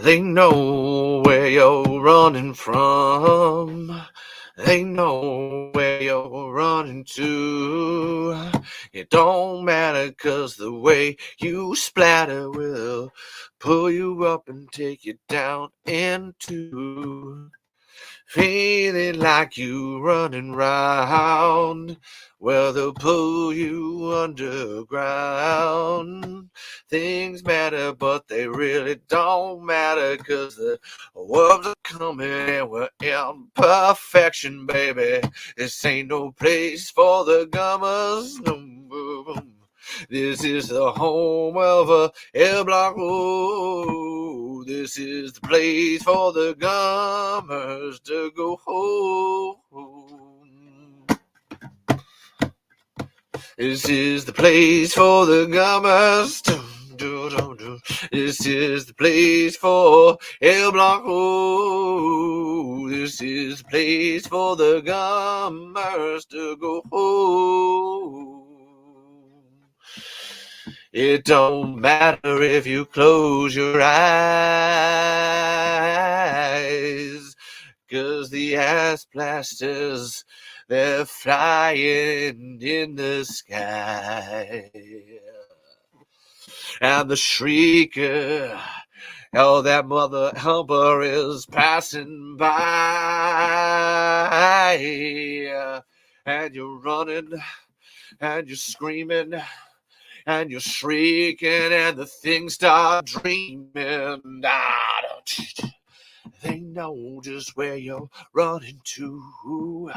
They know where you're running from. They know where you're running to. It don't matter 'cause the way you splatter will pull you up and take you down into feeling like you running round. Well, they'll pull you underground. Things matter, but they really don't matter, 'cause the world's are coming and we're imperfection, baby. This ain't no place for the gummers. No. This is the home of a El Blanco. This is the place for the gummers to go home. This is the place for the gummers. This is the place for El Blanco. This is the place for the gummers to go home. It don't matter if you close your eyes, 'cause the ass blasters, they're flying in the sky. And the shrieker, oh, that mother humper is passing by. And you're running, and you're screaming, and you're shrieking, and the things start dreaming. They know just where you're running to.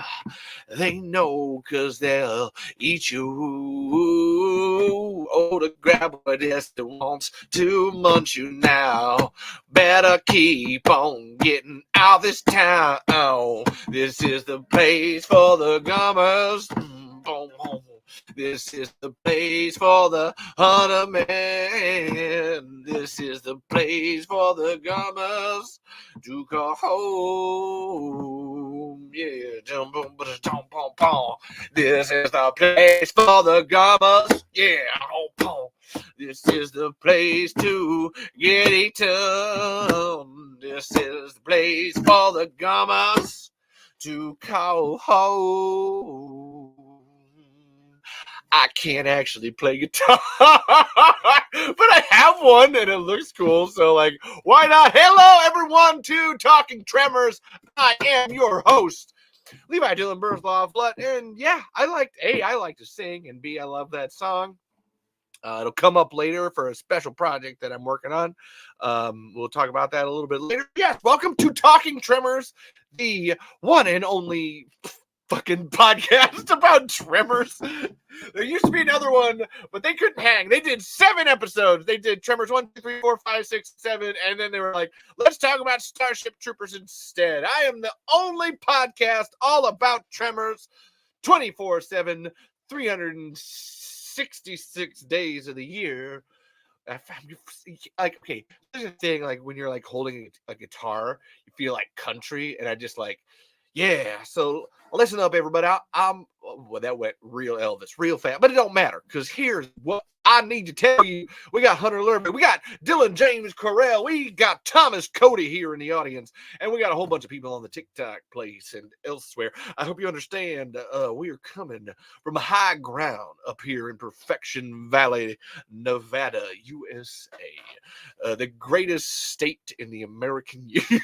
They know 'cause they'll eat you. Oh, to grab what it is that wants to munch you now. Better keep on getting out this town. This is the place for the gummers. This is the place for the hunter man. This is the place for the gummers to go home. Yeah, jump boom, jump boom, boom. This is the place for the gummers. Yeah, oh, boom. This is the place to get eaten. This is the place for the gummers to call home. I can't actually play guitar, but I have one and it looks cool. So, like, why not? Hello, everyone, to Talking Tremors. I am your host, Levi Dylan Burzloff. And yeah, I like to sing, and B, I love that song. It'll come up later for a special project that I'm working on. We'll talk about that a little bit later. Yes, welcome to Talking Tremors, the one and only fucking podcast about Tremors. There used to be another one, but they couldn't hang. They did 7 episodes. They did Tremors 1, 2, 3, 4, 5, 6, 7, and then they were like, let's talk about Starship Troopers instead. I am the only podcast all about Tremors 24/7, 366 days of the year. Like, okay, there's a thing, like, when you're like holding a guitar, you feel like country, and I just like, yeah. So listen up, everybody. Well, that went real Elvis, real fast, but it don't matter, because here's what I need to tell you. We got Hunter Lerman, we got Dylan James Correll, we got Thomas Cody here in the audience, and we got a whole bunch of people on the TikTok place and elsewhere. I hope you understand. We are coming from a high ground up here in Perfection Valley, Nevada, USA, the greatest state in the American Union.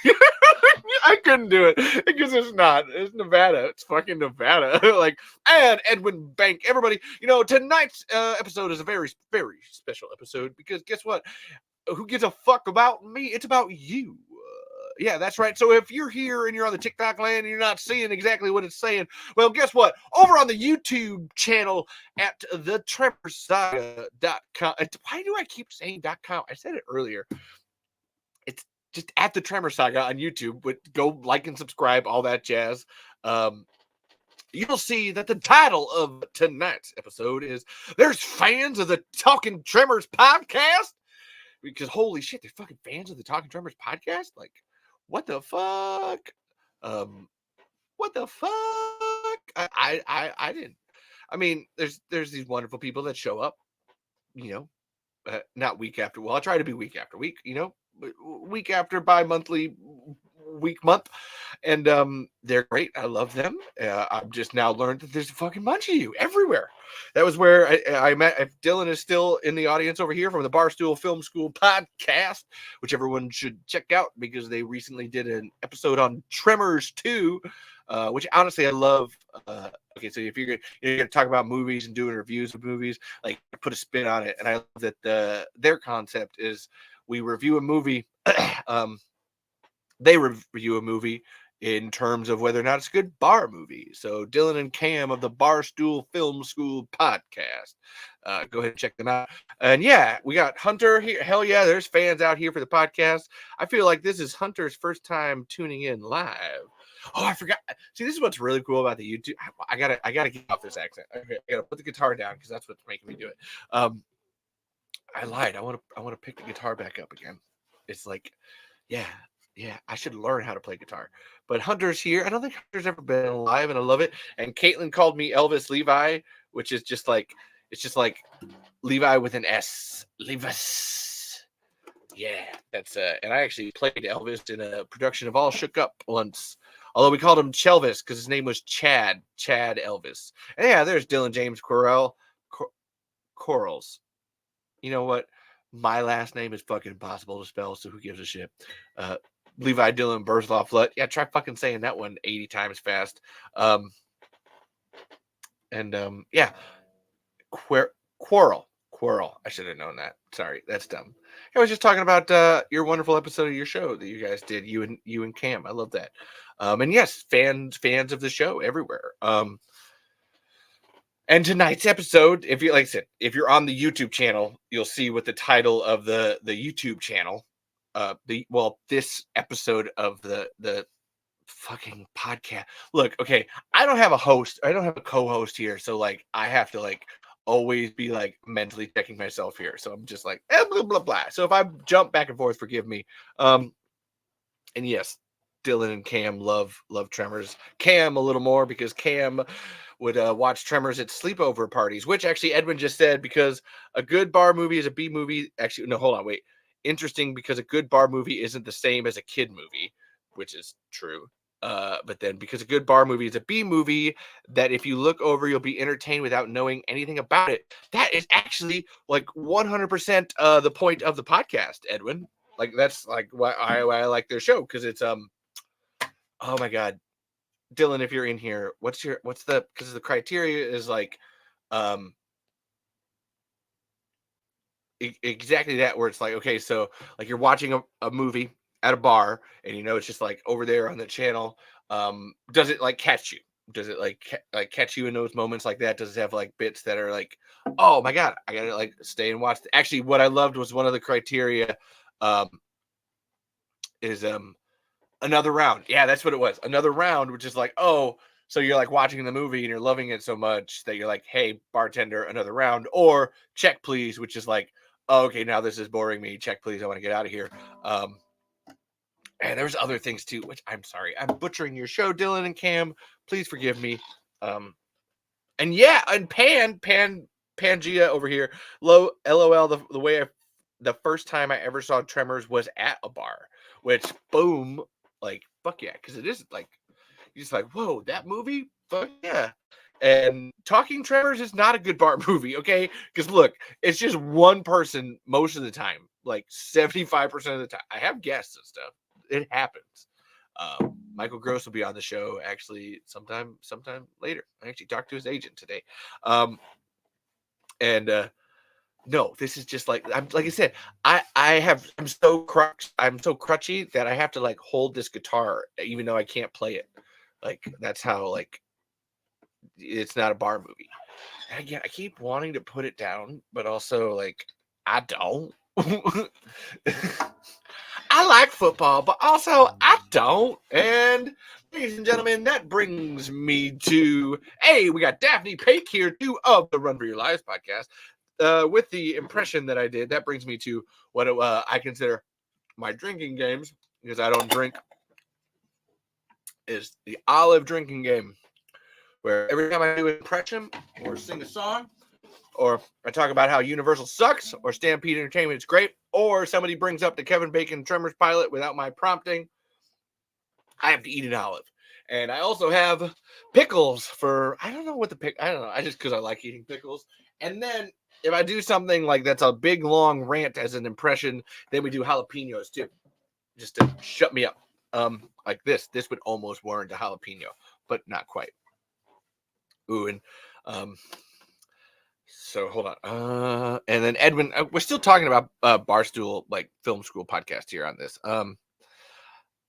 I couldn't do it because it's not. It's Nevada. It's fucking Nevada. Like, and Edwin Bank. Everybody, tonight's episode is a very, very special episode, because guess what? Who gives a fuck about me? It's about you. Yeah, that's right. So if you're here and you're on the TikTok land and you're not seeing exactly what it's saying, well, guess what? Over on the YouTube channel at thetremorssaga.com. Why do I keep saying .com? I said it earlier. It's just at the Tremor Saga on YouTube. But go like and subscribe, all that jazz. You'll see that the title of tonight's episode is "There's Fans of the Talking Tremors Podcast." Because holy shit, there's fucking fans of the Talking Tremors Podcast. Like, what the fuck? What the fuck? I didn't. I mean, there's these wonderful people that show up, not week after. Well, I try to be week after week, week after bi-monthly month, and they're great. I love them. I've just now learned that there's a fucking bunch of you everywhere. That was where I met. If Dylan is still in the audience over here from the Barstool Film School podcast, which everyone should check out because they recently did an episode on Tremors 2, which honestly I love. Okay, so if you're gonna talk about movies and doing reviews of movies, like put a spin on it, and I love that their concept is we review a movie. They review a movie in terms of whether or not it's a good bar movie. So Dylan and Cam of the Barstool Film School podcast. Go ahead and check them out. And yeah, we got Hunter here. Hell yeah, there's fans out here for the podcast. I feel like this is Hunter's first time tuning in live. Oh, I forgot. See, this is what's really cool about the YouTube. I gotta get off this accent. Okay, I gotta put the guitar down because that's what's making me do it. I lied. I want to pick the guitar back up again. It's like, yeah, I should learn how to play guitar. But Hunter's here. I don't think Hunter's ever been live, and I love it. And Caitlin called me Elvis Levi, which is just like Levi with an S. Levis. Yeah, that's and I actually played Elvis in a production of All Shook Up once. Although we called him Chelvis because his name was Chad Elvis. And yeah, there's Dylan James Corals. You know what? My last name is fucking impossible to spell, so who gives a shit? Levi Dylan Burzloff. Yeah, try fucking saying that one 80 times fast. Yeah. Quarrel. I should have known that. Sorry, that's dumb. I was just talking about your wonderful episode of your show that you guys did, you and Cam. I love that. And yes, fans of the show everywhere. And tonight's episode, if you like I said, if you're on the YouTube channel, you'll see what the title of the YouTube channel. This episode of the fucking podcast. Look, okay, I don't have a host. I don't have a co-host here, so like I have to like always be like mentally checking myself here. So I'm just like blah blah blah. So if I jump back and forth, forgive me. And yes, Dylan and Cam love Tremors. Cam a little more because Cam would watch Tremors at sleepover parties, which actually Edwin just said because a good bar movie is a B movie. Actually, no, hold on, wait. Interesting because a good bar movie isn't the same as a kid movie, which is true. But then because a good bar movie is a B movie that if you look over, you'll be entertained without knowing anything about it. That is actually like 100% the point of the podcast, Edwin. Like that's like why I like their show because it's oh my god, Dylan, if you're in here, what's the because the criteria is like exactly that where it's like okay, so like you're watching a movie at a bar and you know it's just like over there on the channel. Does it like catch you? Does it like catch you in those moments like that? Does it have like bits that are like, oh my god, I gotta like stay and watch? Actually, what I loved was one of the criteria is another round. Yeah, that's what it was. Another round, which is like, oh, so you're like watching the movie and you're loving it so much that you're like, hey, bartender, another round, or check please, which is like, oh, okay, now this is boring me. Check please, I want to get out of here. And there's other things too, which I'm sorry, I'm butchering your show, Dylan and Cam. Please forgive me. And yeah, and Pangea over here. LOL. The way the first time I ever saw Tremors was at a bar, which boom, like fuck yeah, because it is like you're just like, whoa, that movie, fuck yeah. And Talking Tremors is not a good bar movie, okay? Because look, it's just one person most of the time, like 75% of the time. I have guests and stuff. It happens. Michael Gross will be on the show actually sometime later. I actually talked to his agent today. No, this is just like I said, I'm so crutchy that I have to like hold this guitar even though I can't play it. Like that's how like it's not a bar movie. And again, I keep wanting to put it down, but also like I don't. I like football, but also I don't. And ladies and gentlemen, that brings me to we got Daphne Pake here too of the Run for Your Lives podcast. With the impression that I did, that brings me to what I consider my drinking games because I don't drink. Is the olive drinking game, where every time I do an impression or sing a song, or I talk about how Universal sucks, or Stampede Entertainment is great, or somebody brings up the Kevin Bacon Tremors pilot without my prompting, I have to eat an olive. And I also have pickles for, I don't know what I don't know. I just, because I like eating pickles. And then if I do something like that's a big long rant as an impression, then we do jalapenos too, just to shut me up. Like this would almost warrant a jalapeno, but not quite. Ooh, and so hold on. And then Edwin, we're still talking about Barstool, like film school podcast here on this.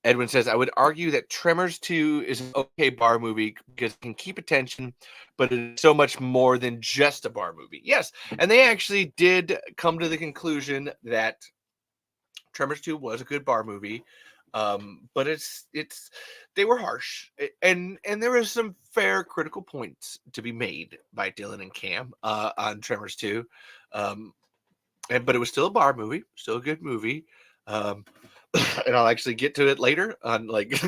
Edwin says, I would argue that Tremors 2 is an okay bar movie because it can keep attention, but it's so much more than just a bar movie. Yes, and they actually did come to the conclusion that Tremors 2 was a good bar movie, but they were harsh, and there was some fair critical points to be made by Dylan and Cam on Tremors 2, but it was still a bar movie, still a good movie. And I'll actually get to it later on, like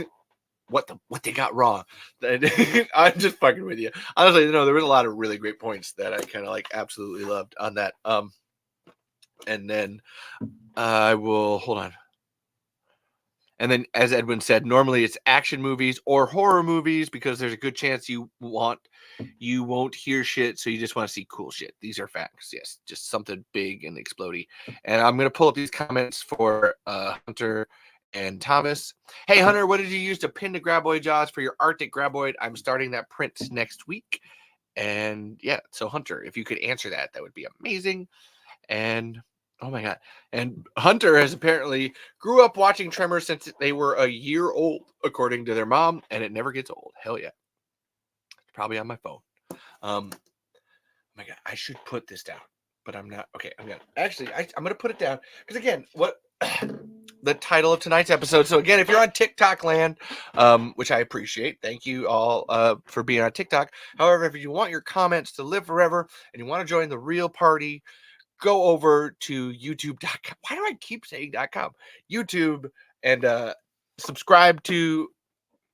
what they got wrong. I'm just fucking with you. Honestly, there was a lot of really great points that I kind of like absolutely loved on that. And then I will hold on. And then, as Edwin said, normally it's action movies or horror movies because there's a good chance you won't hear shit, so you just want to see cool shit. These are facts. Yes, just something big and explodey. And I'm gonna pull up these comments for Hunter and Thomas. Hey Hunter, what did you use to pin the graboid jaws for your Arctic graboid? I'm starting that print next week. And yeah, so Hunter, if you could answer that, that would be amazing. And oh my God. And Hunter has apparently grew up watching Tremors since they were a year old, according to their mom, and it never gets old. Hell yeah. It's probably on my phone. Oh my God. I should put this down, but I'm not. Okay. I'm going to put it down because, again, what the title of tonight's episode. So, again, if you're on TikTok land, which I appreciate, thank you all for being on TikTok. However, if you want your comments to live forever and you want to join the real party, go over to youtube.com. Why do I keep saying .com? YouTube, and subscribe to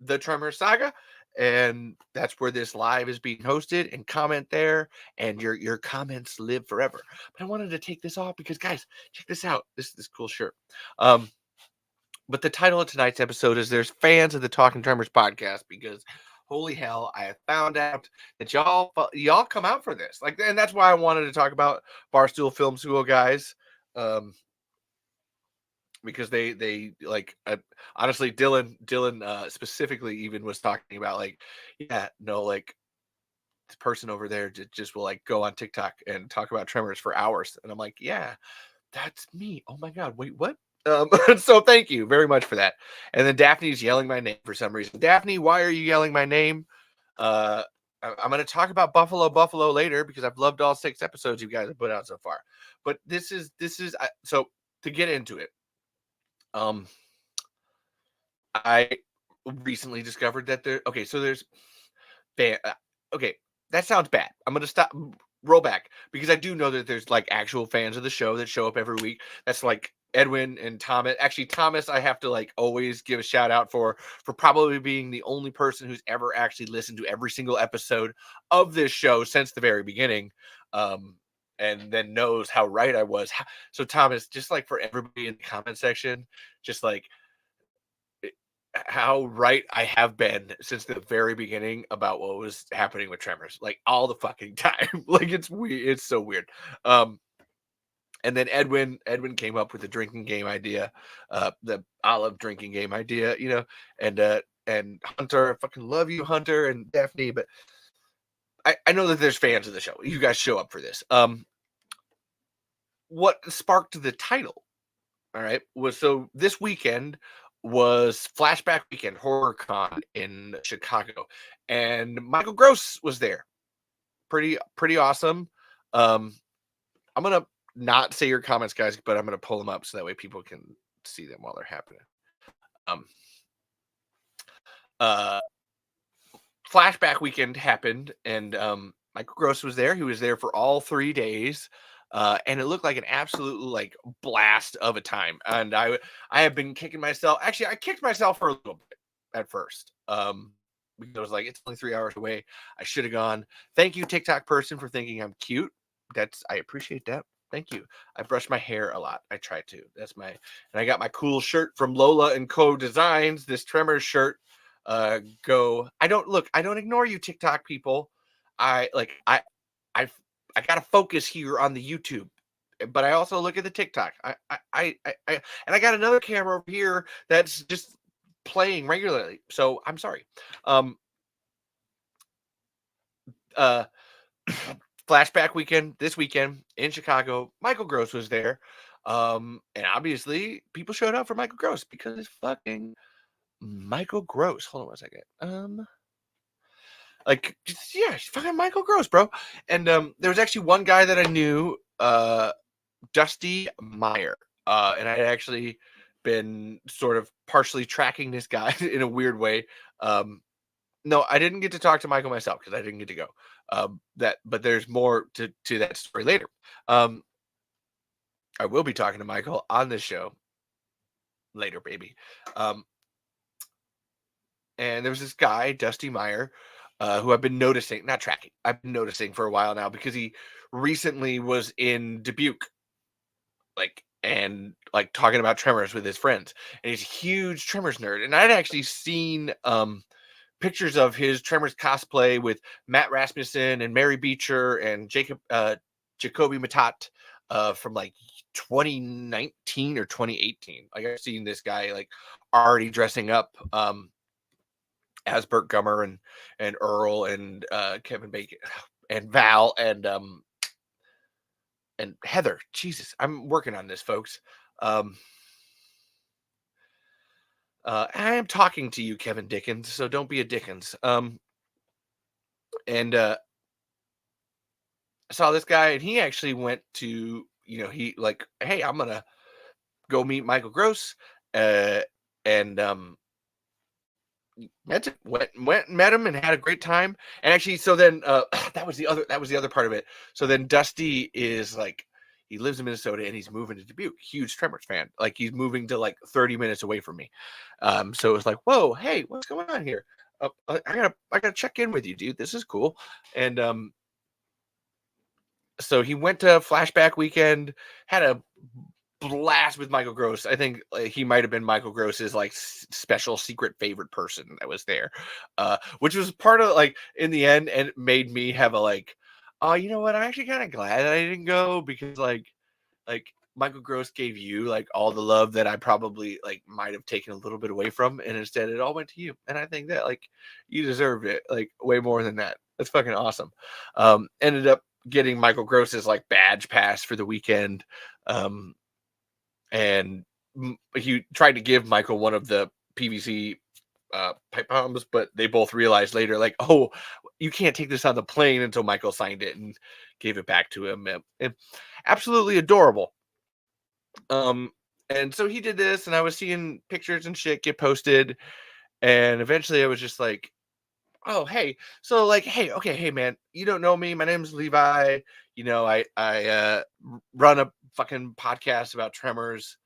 the Tremors Saga. And that's where this live is being hosted, and comment there, and your comments live forever. But I wanted to take this off because, guys, check this out. This cool shirt. But the title of tonight's episode is There's Fans of the Talking Tremors podcast, because holy hell, I have found out that y'all come out for this. Like, and that's why I wanted to talk about Barstool Film School, guys. Because they like, honestly, Dylan specifically even was talking about, like, yeah, no, like, this person over there just will like go on TikTok and talk about Tremors for hours. And I'm like, yeah, that's me. Oh my God, wait, what? So thank you very much for that. And then Daphne's yelling my name for some reason. Daphne, why are you yelling my name? I'm going to talk about Buffalo later because I've loved all 6 episodes you guys have put out so far. But this is so to get into it. I recently discovered that there's okay, that sounds bad. I'm going to roll back, because I do know that there's like actual fans of the show that show up every week. That's like Edwin and Thomas. Actually, Thomas, I have to like always give a shout out for probably being the only person who's ever actually listened to every single episode of this show since the very beginning. And then knows how right I was. So Thomas, just like for everybody in the comment section, just like how right I have been since the very beginning about what was happening with Tremors, like all the fucking time. Like, it's weird. It's so weird. And then Edwin came up with the drinking game idea, the olive drinking game idea, and Hunter, I fucking love you, Hunter, and Daphne, but I know that there's fans of the show. You guys show up for this. What sparked the title, all right, was, so this weekend was Flashback Weekend, HorrorCon in Chicago, and Michael Gross was there. Pretty awesome. I'm gonna not say your comments, guys, but I'm gonna pull them up so that way people can see them while they're happening. Flashback Weekend happened, and Michael Gross was there. He was there for all 3 days. And it looked like an absolute like blast of a time. And I have been kicking myself. Actually, I kicked myself for a little bit at first. Because I was like, it's only 3 hours away. I should have gone. Thank you, TikTok person, for thinking I'm cute. I appreciate that. Thank you. I brush my hair a lot. I try to. And I got my cool shirt from Lola and Co Designs. This Tremors shirt. I don't ignore you, TikTok people. I like I I gotta focus here on the YouTube, but I also look at the TikTok. And I got another camera over here that's just playing regularly. So I'm sorry. Um uh Flashback weekend this weekend in Chicago. Michael Gross was there. And obviously people showed up for Michael Gross because it's fucking Michael Gross. Hold on one second. Yeah, it's fucking Michael Gross, bro. And there was actually one guy that I knew, Dusty Meyer. And I had actually been sort of partially tracking this guy in a weird way. No, I didn't get to talk to Michael myself because I didn't get to go. But there's more to that story later. Um, I will be talking to Michael on this show later, baby. Um, and there was this guy, Dusty Meyer, who I've been noticing, not tracking, I've been noticing for a while now because he recently was in Dubuque, and talking about Tremors with his friends. And he's a huge Tremors nerd. And I'd actually seen pictures of his Tremors cosplay with Matt Rasmussen and Mary Beecher and Jacoby Matat from like 2019 or 2018. Like I've seen this guy like already dressing up as Burt Gummer and Earl and Kevin Bacon and Val and Heather. Jesus, I'm working on this, folks. I am talking to you, Kevin Dickens, so don't be a Dickens. And I saw this guy, and he actually went to, he like, hey, I'm gonna go meet Michael Gross, and met him and had a great time. And actually, so then that was the other part of it. So then Dusty is like, he lives in Minnesota and he's moving to Dubuque. Huge Tremors fan. Like he's moving to like 30 minutes away from me. So it was like, whoa, hey, what's going on here? I gotta check in with you, dude. This is cool. And so he went to Flashback weekend, had a blast with Michael Gross. I think he might have been Michael Gross's like special secret favorite person that was there, which was part of like in the end, and it made me have a like, oh, you know what? I'm actually kind of glad that I didn't go because like Michael Gross gave you like all the love that I probably like might have taken a little bit away from, and instead it all went to you. And I think that like you deserved it like way more than that. That's fucking awesome. Ended up getting Michael Gross's like badge pass for the weekend. And he tried to give Michael one of the PVC pipe bombs, but they both realized later, like, oh, you can't take this on the plane until Michael signed it and gave it back to him. And absolutely adorable. And so he did this, and I was seeing pictures and shit get posted, and eventually I was just like, oh, hey, so like, hey, okay, hey man, you don't know me, my name's Levi. I run a fucking podcast about Tremors.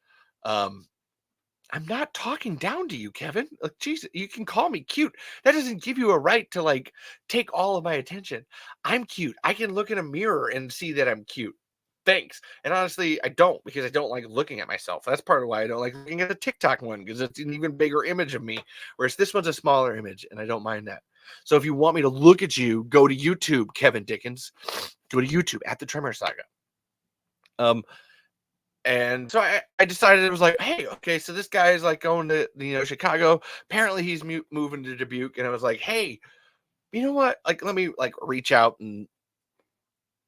I'm not talking down to you, Kevin. Like, Jesus, you can call me cute. That doesn't give you a right to like take all of my attention. I'm cute. I can look in a mirror and see that I'm cute. Thanks. And honestly, I don't, because I don't like looking at myself. That's part of why I don't like looking at the TikTok one, because it's an even bigger image of me, whereas this one's a smaller image, and I don't mind that. So if you want me to look at you, go to YouTube, Kevin Dickens. Go to YouTube at the Tremor Saga. And so I decided, it was like, hey, okay, so this guy is like going to Chicago. Apparently he's moving to Dubuque, and I was like, hey, you know what? Like, let me like reach out. And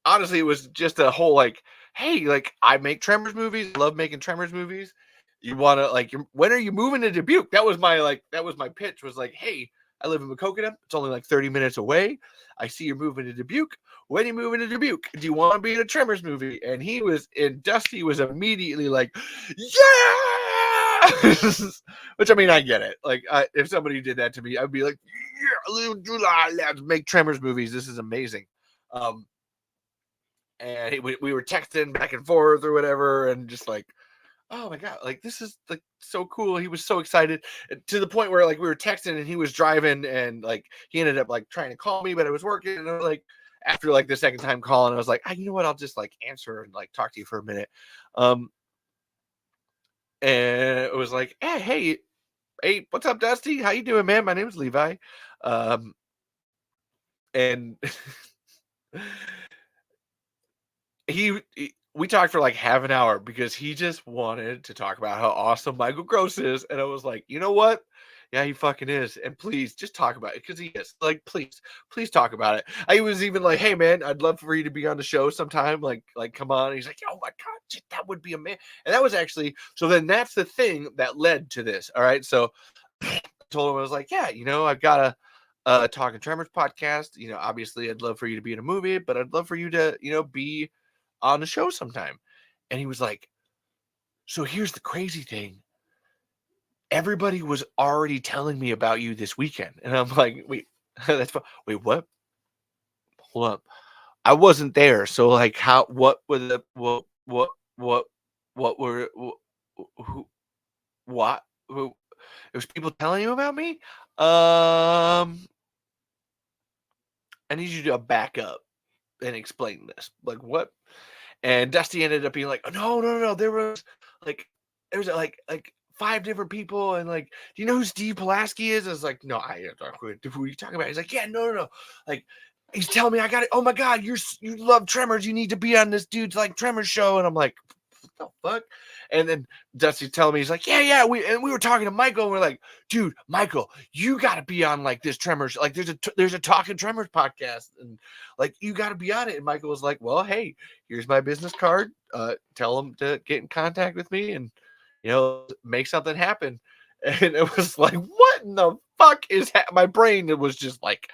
honestly, it was just a whole like, hey, like I make Tremors movies, love making Tremors movies. You want to like, when are you moving to Dubuque? That was my pitch, was like, hey, I live in Macokota. It's only like 30 minutes away. I see you're moving to Dubuque. When are you moving to Dubuque? Do you want to be in a Tremors movie? And Dusty was immediately like, yeah! Which, I mean, I get it. Like, if somebody did that to me, I'd be like, yeah, let's make Tremors movies. This is amazing. And we were texting back and forth or whatever, and just like, oh my god, like this is like so cool. He was so excited, to the point where like we were texting and he was driving, and like he ended up like trying to call me, but I was working, and I was like, after like the second time calling, I was like, you know what? I'll just like answer and like talk to you for a minute. And it was like, hey, what's up, Dusty? How you doing, man? My name is Levi. And we talked for like half an hour because he just wanted to talk about how awesome Michael Gross is. And I was like, you know what? Yeah, he fucking is. And please just talk about it because he is. Like, please talk about it. I was even like, hey man, I'd love for you to be on the show sometime. Like come on. And he's like, oh my God, that would be amazing. And that was actually, so then that's the thing that led to this. All right. So I told him, I was like, yeah, I've got a Talking Tremors podcast. Obviously I'd love for you to be in a movie, but I'd love for you to, be on the show sometime. And he was like, so here's the crazy thing. Everybody was already telling me about you this weekend. And I'm like, wait, that's wait, what? Hold up. I wasn't there. So like what were the, what were, who, what, who, it was people telling you about me? I need you to back up and explain this. Like what? And Dusty ended up being like, oh, no. There was like 5 different people. And like, do you know who Steve Pulaski is? I was like, no, who are you talking about? He's like, yeah, no. Like, he's telling me I got it. Oh my God, you love Tremors. You need to be on this dude's like Tremors show. And I'm like, what the fuck? And then Dusty's telling me, he's like, yeah. We were talking to Michael. And we're like, dude, Michael, you got to be on like this Tremors. Like there's a Talking Tremors podcast. And like, you got to be on it. And Michael was like, well, hey, here's my business card. Tell them to get in contact with me and, make something happen. And it was like, what in the fuck is my brain? It was just like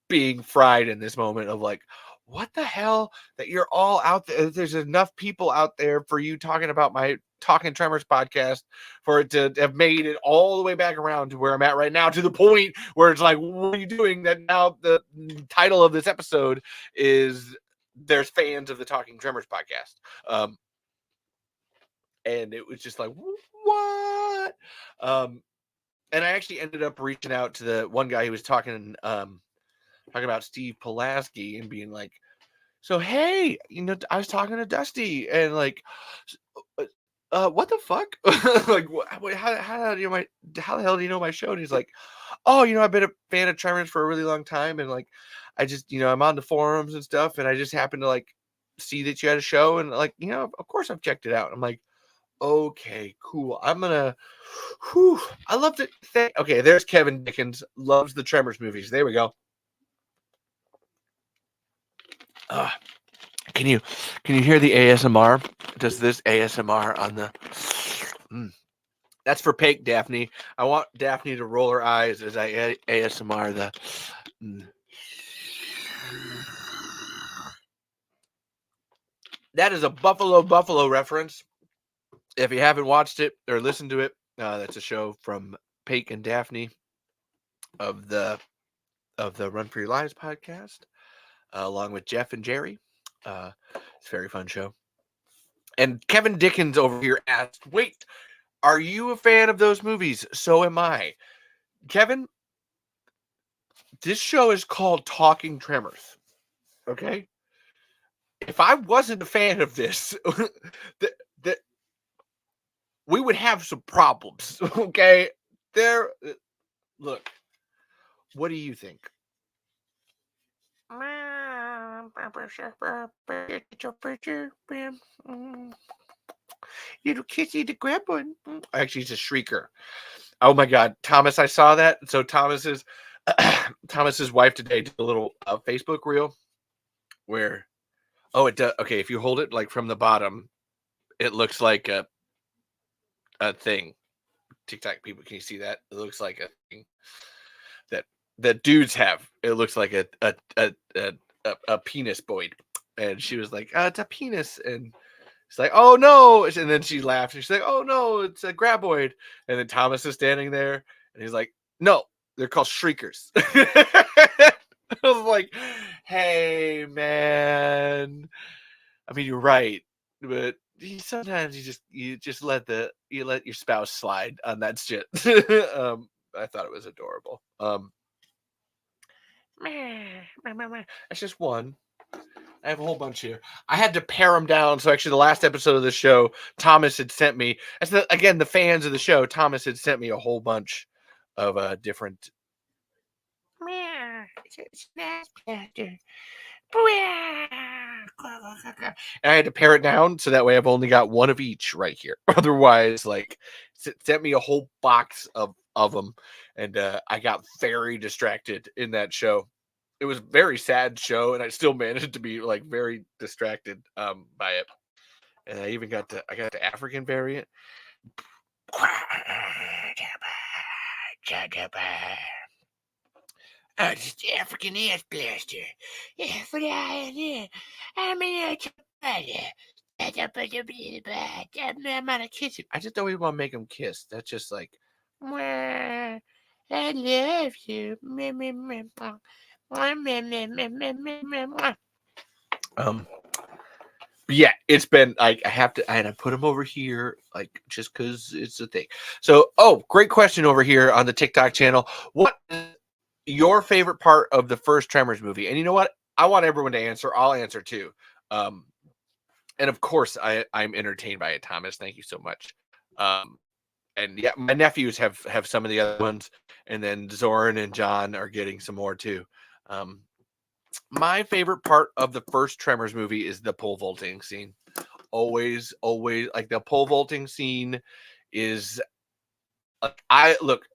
being fried in this moment of like, what the hell that you're all out there. There's enough people out there for you talking about my Talking Tremors podcast for it to have made it all the way back around to where I'm at right now, to the point where it's like, what are you doing? That now the title of this episode is there's fans of the Talking Tremors podcast. And it was just like, what? And I actually ended up reaching out to the one guy who was talking about Steve Pulaski and being like, so, hey, I was talking to Dusty and like, what the fuck? Like, how the hell do you know my show? And he's like, oh, I've been a fan of Tremors for a really long time. And like, I just, I'm on the forums and stuff. And I just happened to like see that you had a show. And like, of course I've checked it out. I'm like, okay, cool. I love to okay, there's Kevin Dickens, loves the Tremors movies. There we go. Can you hear the ASMR? Does this ASMR on the That's for Pake Daphne. I want Daphne to roll her eyes as I ASMR the That is a Buffalo reference. If you haven't watched it or listened to it, that's a show from Pake and Daphne of the Run for Your Lives podcast, along with Jeff and Jerry. It's a very fun show. And Kevin Dickens over here asked, wait, are you a fan of those movies? So am I. Kevin, this show is called Talking Tremors. Okay? If I wasn't a fan of this, we would have some problems. Okay? Look, what do you think? Little kissy the grab one. Actually, it's a shrieker. Oh my God, Thomas! I saw that. So Thomas's wife today did a little Facebook reel where, it does. Okay, if you hold it like from the bottom, it looks like a thing. TikTok people, can you see that? It looks like a thing that dudes have. It looks like a penis boyd. And she was like, it's a penis. And it's like, oh no. And then she laughed. And she's like, oh no, it's a graboid. And then Thomas is standing there and he's like, no, they're called shriekers. I was like, hey man. I mean, you're right. But sometimes you just let your spouse slide on that shit. I thought it was adorable. That's just one. I have a whole bunch here. I had to pare them down. So actually, the last episode of the show, Thomas had sent me. Again, the fans of the show, Thomas had sent me a whole bunch of different. And I had to pare it down so that way I've only got one of each right here. Otherwise, like, sent me a whole box of them, and I got very distracted in that show. It was a very sad show, and I still managed to be like very distracted by it. And I even got the African variant. Oh, just African ass blaster. Yeah, for the I'm gonna kiss you. I just don't even want to make them kiss. That's just like, I love you. Yeah, it's been like I have to, and I put them over here, like just because it's a thing. So, great question over here on the TikTok channel. What is your favorite part of the first Tremors movie? And you know what? I want everyone to answer. I'll answer too. And of course, I'm entertained by it, Thomas. Thank you so much. And yeah, my nephews have some of the other ones, and then Zoran and John are getting some more too. My favorite part of the first Tremors movie is the pole vaulting scene. Always, like the pole vaulting scene is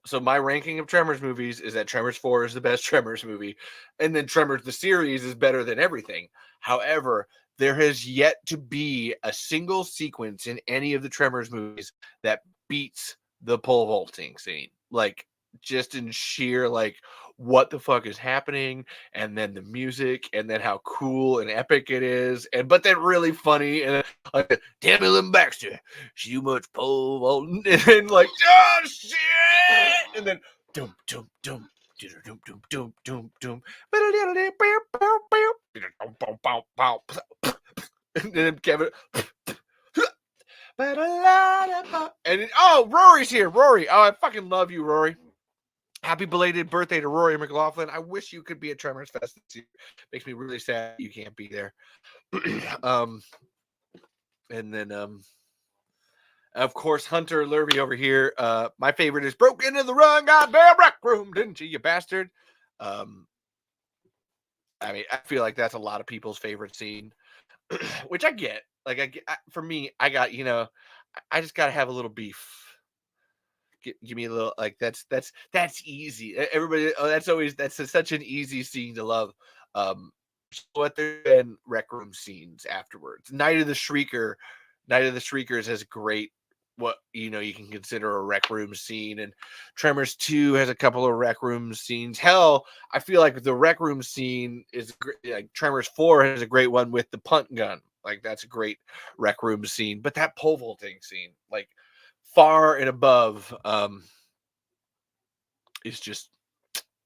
so my ranking of Tremors movies is that Tremors 4 is the best Tremors movie, and then Tremors the series is better than everything. However, there has yet to be a single sequence in any of the Tremors movies that beats the pole vaulting scene. Like, just in sheer like what the fuck is happening, and then the music, and then how cool and epic it is, but then really funny, and like, damn it, Lynn Baxter, too much pole vaulting, and then like, oh shit, and then dum dum dum dum dum dum dum dum, and then Kevin, and Rory's here. Rory, I fucking love you, Rory. Happy belated birthday to Rory McLaughlin. I wish you could be at Tremors Fest this year. Makes me really sad you can't be there. And then of course, Hunter Lurvy over here. My favorite is broke into the wrong goddamn rec room, didn't you bastard? I mean, I feel like that's a lot of people's favorite scene, which I get. Like, for me, I got, I just got to have a little beef. Give me a little, like, that's easy. Everybody, that's such an easy scene to love. What there been rec room scenes afterwards. Night of the Shriekers has great, what you can consider a rec room scene, and Tremors 2 has a couple of rec room scenes. Hell, I feel like the rec room scene is great. Like Tremors 4 has a great one with the punt gun. Like, that's a great rec room scene. But that pole vaulting scene, like, far and above, is just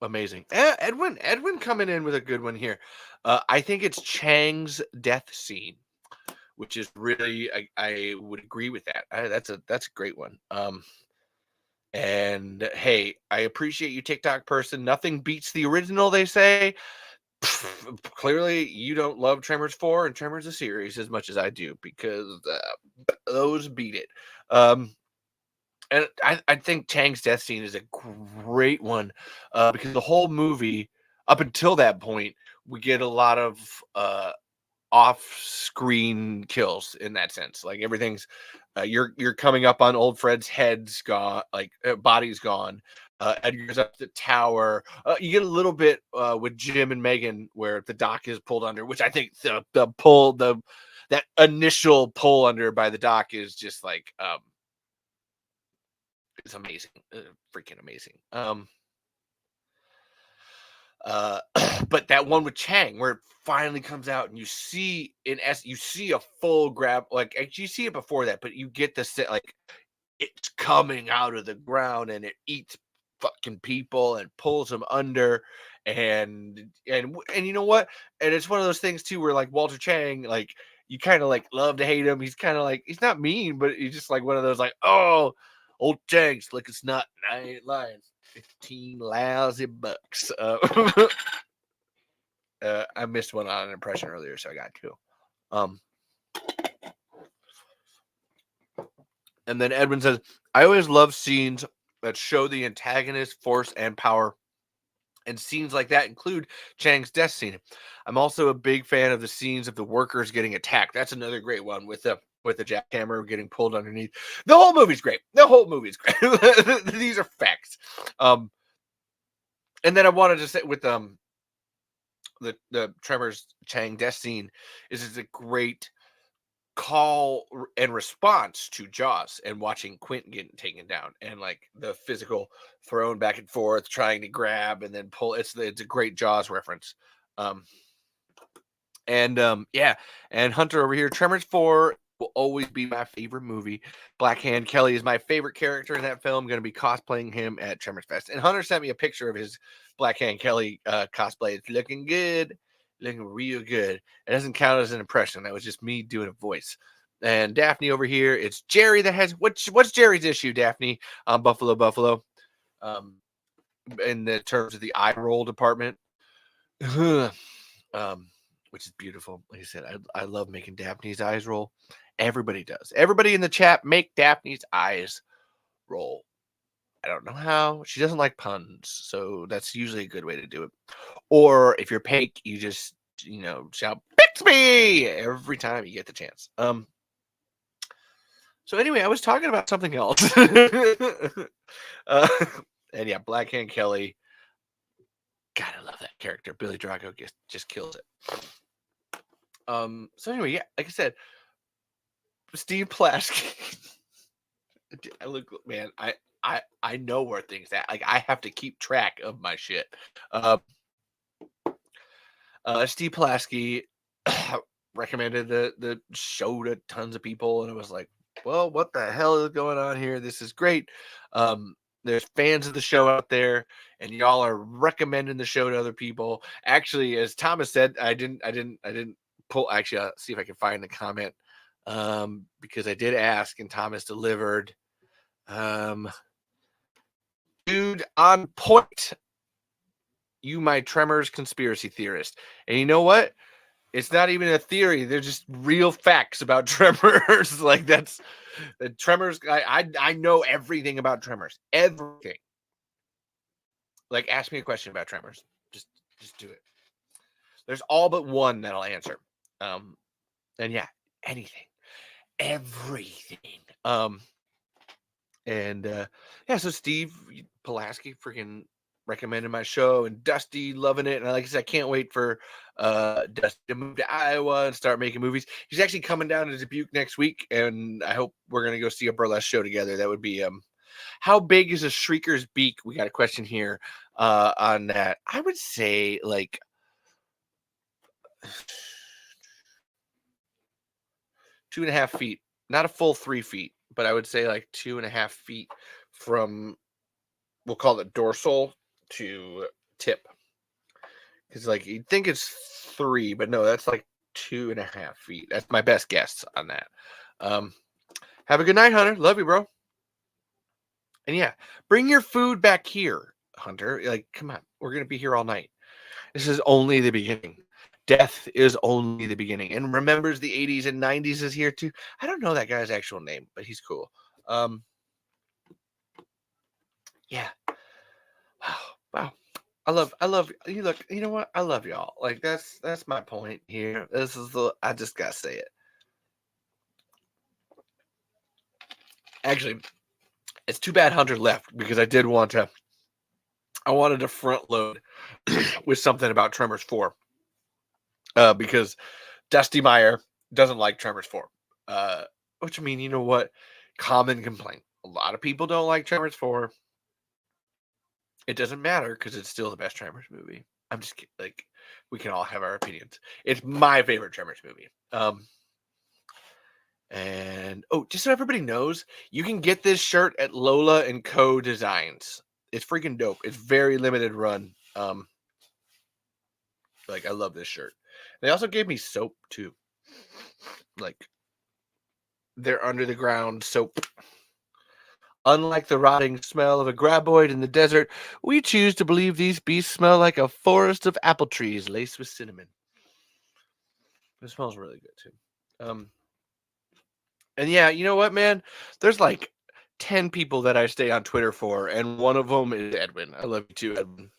amazing. Edwin coming in with a good one here. I think it's Chang's death scene, which is really, I would agree with that. That's a great one. And hey, I appreciate you, TikTok person. Nothing beats the original, they say. Clearly, you don't love Tremors 4 and Tremors the series as much as I do, because those beat it. And I think Chang's death scene is a great one, because the whole movie, up until that point, we get a lot of off-screen kills in that sense. Like, everything's you're coming up on old Fred's head's gone, like, body's gone. Edgar's up the tower. You get a little bit with Jim and Megan where the dock is pulled under, which I think that initial pull under by the dock is just like, it's amazing, freaking amazing. But that one with Chang, where it finally comes out, and you see a full grab, like, you see it before that, but you get the like, it's coming out of the ground, and it eats fucking people and pulls them under, and you know what? And it's one of those things too, where like Walter Chang, like, you kind of like love to hate him. He's kind of like, he's not mean, but he's just like one of those, like, oh, old Chang, slick as snot, and I ain't lying. 15 lousy bucks. I missed one on an impression earlier, so I got two. Um, and then Edwin says, I always love scenes that show the antagonist force and power, and scenes like that include Chang's death scene. I'm also a big fan of the scenes of the workers getting attacked. That's another great one with the jackhammer getting pulled underneath. The whole movie's great. The whole movie's great. These are facts. And then I wanted to say with the Tremors Chang death scene is a great call and response to Jaws and watching Quint getting taken down and like the physical thrown back and forth, trying to grab and then pull. It's a great Jaws reference. Yeah, and Hunter over here, Tremors 4 will always be my favorite movie. Blackhand Kelly is my favorite character in that film. I'm going to be cosplaying him at Tremors Fest. And Hunter sent me a picture of his Blackhand Kelly cosplay. It's looking good, looking real good. It doesn't count as an impression. That was just me doing a voice. And Daphne over here, it's Jerry that has what's Jerry's issue, Daphne? Buffalo. In the terms of the eye roll department. Which is beautiful. Like I said, I love making Daphne's eyes roll. Everybody does. Everybody in the chat, make Daphne's eyes roll. I don't know how. She doesn't like puns, so that's usually a good way to do it. Or if you're Pake, you just shout Bixby every time you get the chance. So anyway, I was talking about something else. And yeah, Blackhand Kelly. God, I love that character. Billy Drago just kills it. So anyway, yeah, like I said, Steve Plasky. Look, man, I know where things at. Like I have to keep track of my shit. Steve Plasky recommended the show to tons of people, and I was like, well, what the hell is going on here? This is great. There's fans of the show out there, and y'all are recommending the show to other people. Actually, as Thomas said, I didn't pull. Actually, I'll see if I can find the comment, because I did ask, and Thomas delivered. Dude, on point. You, my Tremors conspiracy theorist, and you know what? It's not even a theory. They're just real facts about Tremors. Like that's the Tremors. I know everything about Tremors. Everything. Like ask me a question about Tremors. Just do it. There's all but one that'll answer. And yeah, anything. Everything. Yeah, so Steve Pulaski freaking recommended my show, and Dusty loving it. And like I said, I can't wait for Dusty to move to Iowa and start making movies. He's actually coming down to Dubuque next week, and I hope we're gonna go see a burlesque show together. That would be how big is a shrieker's beak? We got a question here on that. I would say like 2.5 feet, not a full 3 feet, but I would say like 2.5 feet from, we'll call it dorsal to tip. Because like you'd think it's 3, but no, that's like 2.5 feet. That's my best guess on that. Have a good night, Hunter. Love you, bro. And yeah, bring your food back here, Hunter. Like, come on, we're gonna be here all night. This is only the beginning. Death is only the beginning. And remembers the 80s and 90s is here too. I don't know that guy's actual name, but he's cool. Yeah. Wow. I love you. Look, you know what? I love y'all. Like that's my point here. I just gotta say it. Actually, it's too bad Hunter left, because I wanted to front load with something about Tremors 4. Because Dusty Meyer doesn't like Tremors 4. Which, I mean, you know what? Common complaint. A lot of people don't like Tremors 4. It doesn't matter, because it's still the best Tremors movie. I'm just kidding. Like, we can all have our opinions. It's my favorite Tremors movie. And just so everybody knows, you can get this shirt at Lola and Co Designs. It's freaking dope. It's very limited run. Like, I love this shirt. They also gave me soap too. Like, they're under the ground soap. Unlike the rotting smell of a graboid in the desert, we choose to believe these beasts smell like a forest of apple trees laced with cinnamon. It smells really good too. And yeah, you know what, man? There's like 10 people that I stay on Twitter for, and one of them is Edwin. I love you too, Edwin.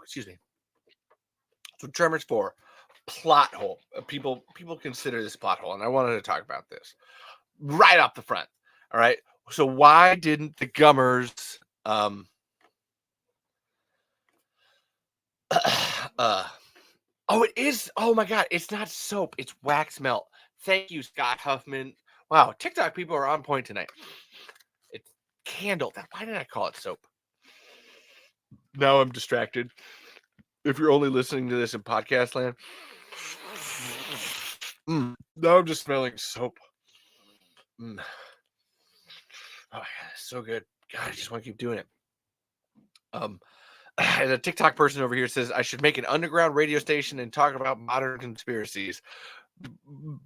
Excuse me. So Tremors 4, plot hole. People consider this plot hole, and I wanted to talk about this right off the front. All right. So why didn't the Gummers oh, it is. Oh my god, it's not soap, it's wax melt. Thank you, Scott Huffman. Wow, TikTok people are on point tonight. It's candle. Why did I call it soap? Now I'm distracted. If you're only listening to this in podcast land, now I'm just smelling soap. Oh, so good. God, I just want to keep doing it. And a TikTok person over here says I should make an underground radio station and talk about modern conspiracies.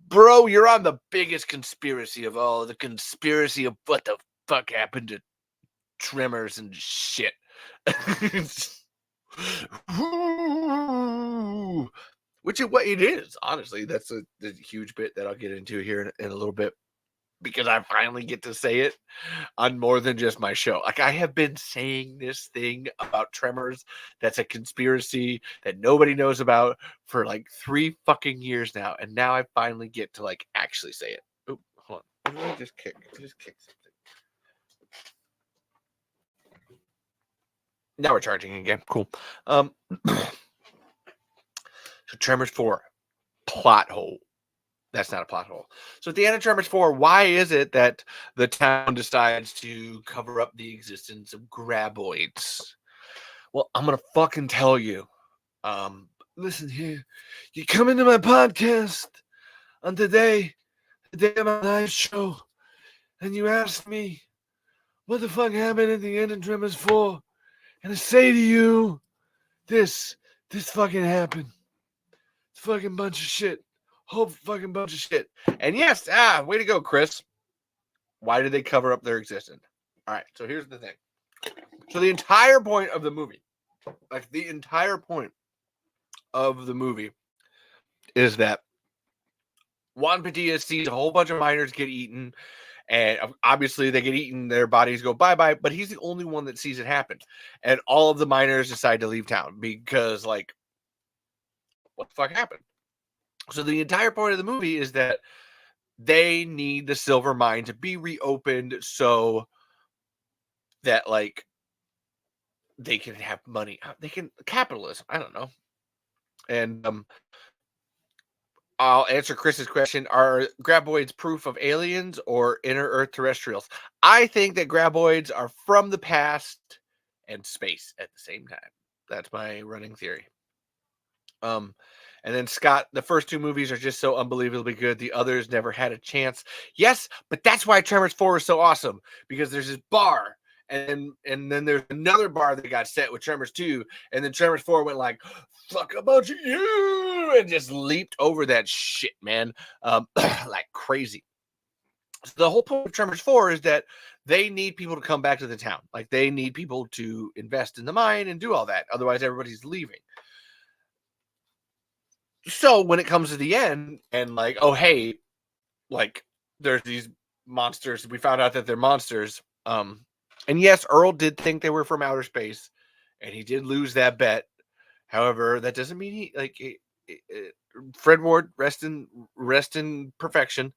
Bro, you're on the biggest conspiracy of all, the conspiracy of what the fuck happened to Tremors and shit. Which is what it is, honestly. That's a huge bit that I'll get into here in a little bit, because I finally get to say it on more than just my show. Like, I have been saying this thing about Tremors that's a conspiracy that nobody knows about for like 3 fucking years now, and now I finally get to like actually say it. Oh, hold on. What did I just kick? Just kick something. Now we're charging again. Cool. So Tremors 4, plot hole. That's not a plot hole. So at the end of Tremors 4, why is it that the town decides to cover up the existence of graboids? Well, I'm gonna fucking tell you. Listen here. You come into my podcast on the day of my live show, and you ask me what the fuck happened at the end of Tremors 4, and I say to you, this fucking happened. It's fucking bunch of shit. Whole fucking bunch of shit. And yes, way to go, Chris. Why did they cover up their existence? All right, so here's the thing. So the entire point of the movie, is that Juan Padilla sees a whole bunch of miners get eaten, and obviously they get eaten, their bodies go bye-bye, but he's the only one that sees it happen. And all of the miners decide to leave town because, like, what the fuck happened? So the entire point of the movie is that they need the silver mine to be reopened so that, like, they can have money. They can capitalism. I don't know. And I'll answer Chris's question. Are graboids proof of aliens or inner Earth terrestrials? I think that graboids are from the past and space at the same time. That's my running theory. And then Scott, the first 2 movies are just so unbelievably good. The others never had a chance. Yes, but that's why Tremors 4 is so awesome, because there's this bar, and then there's another bar that got set with Tremors 2, and then Tremors 4 went like, fuck a bunch of you, and just leaped over that shit, man, like crazy. So the whole point of Tremors 4 is that they need people to come back to the town. Like, they need people to invest in the mine and do all that. Otherwise, everybody's leaving. So when it comes to the end and like, oh, hey, like, there's these monsters. We found out that they're monsters. And yes, Earl did think they were from outer space, and he did lose that bet. However, that doesn't mean he like Fred Ward, rest in perfection.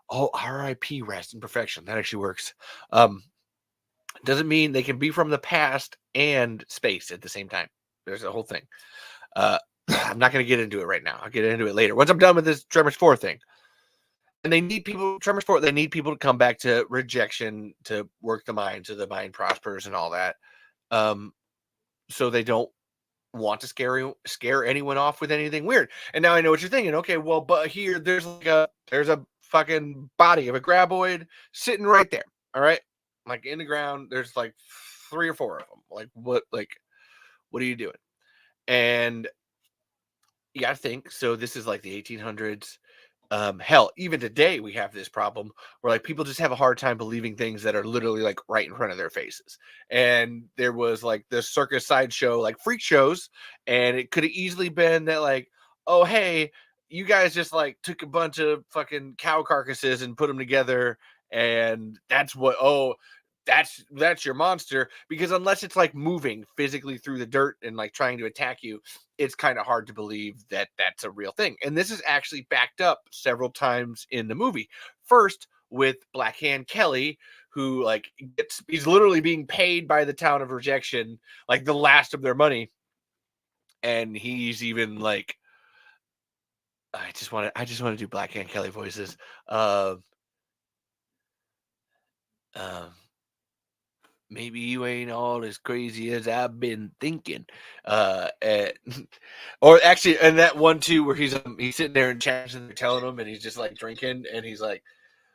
Oh, R.I.P. rest in perfection. That actually works. Doesn't mean they can be from the past and space at the same time. There's a whole thing. I'm not going to get into it right now. I'll get into it later. Once I'm done with this Tremors 4 thing. And they need people, Tremors 4, they need people to come back to rejection, to work the mine, so the mine prospers and all that. So they don't want to scare anyone off with anything weird. And now I know what you're thinking. Okay, well, but here there's a fucking body of a graboid sitting right there. All right. Like, in the ground, there's like 3 or 4 of them. Like, what are you doing? And you gotta think, so this is like the 1800s. Hell, even today we have this problem where like people just have a hard time believing things that are literally like right in front of their faces. And there was like the circus sideshow, like freak shows, and it could have easily been that like, oh hey, you guys just like took a bunch of fucking cow carcasses and put them together, and that's what that's your monster. Because unless it's like moving physically through the dirt and like trying to attack you, it's kind of hard to believe that that's a real thing. And this is actually backed up several times in the movie. First, with Black Hand Kelly, who like he's literally being paid by the town of rejection, like the last of their money. And he's even like, I just want to do Black Hand Kelly voices. Uh, um, maybe you ain't all as crazy as I've been thinking. And, or actually, and that one too, where he's sitting there in chats and they're telling him, and he's just like drinking, and he's like,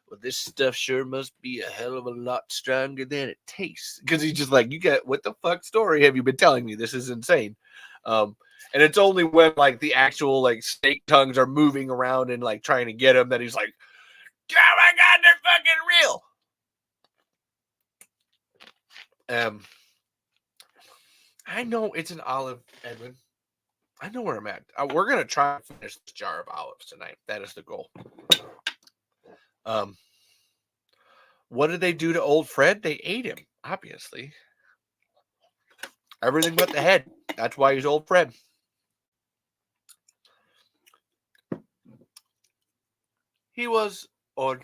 "Well, this stuff sure must be a hell of a lot stronger than it tastes." Because he's just like, "You got what the fuck story have you been telling me? This is insane." And it's only when like the actual like snake tongues are moving around and like trying to get him that he's like, "Oh my god, they're fucking real." I know it's an olive, Edwin. I know where I'm at. We're gonna try to finish this jar of olives tonight. That is the goal. Um, what did they do to old Fred? They ate him, obviously. Everything but the head. That's why he's old Fred. He was old.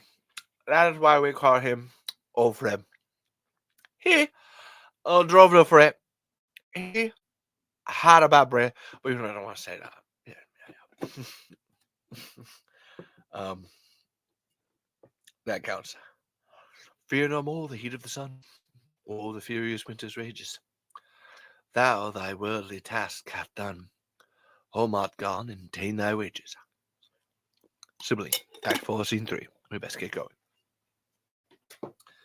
That is why we call him old Fred. He drove the Fred. He had a bad breath, but you know, I don't want to say that. Yeah. um, that counts. Fear no more the heat of the sun, or the furious winter's rages. Thou thy worldly task hast done. Home art gone, and ta'en thy wages. Sibylle, Act 4, Scene 3. We best get going.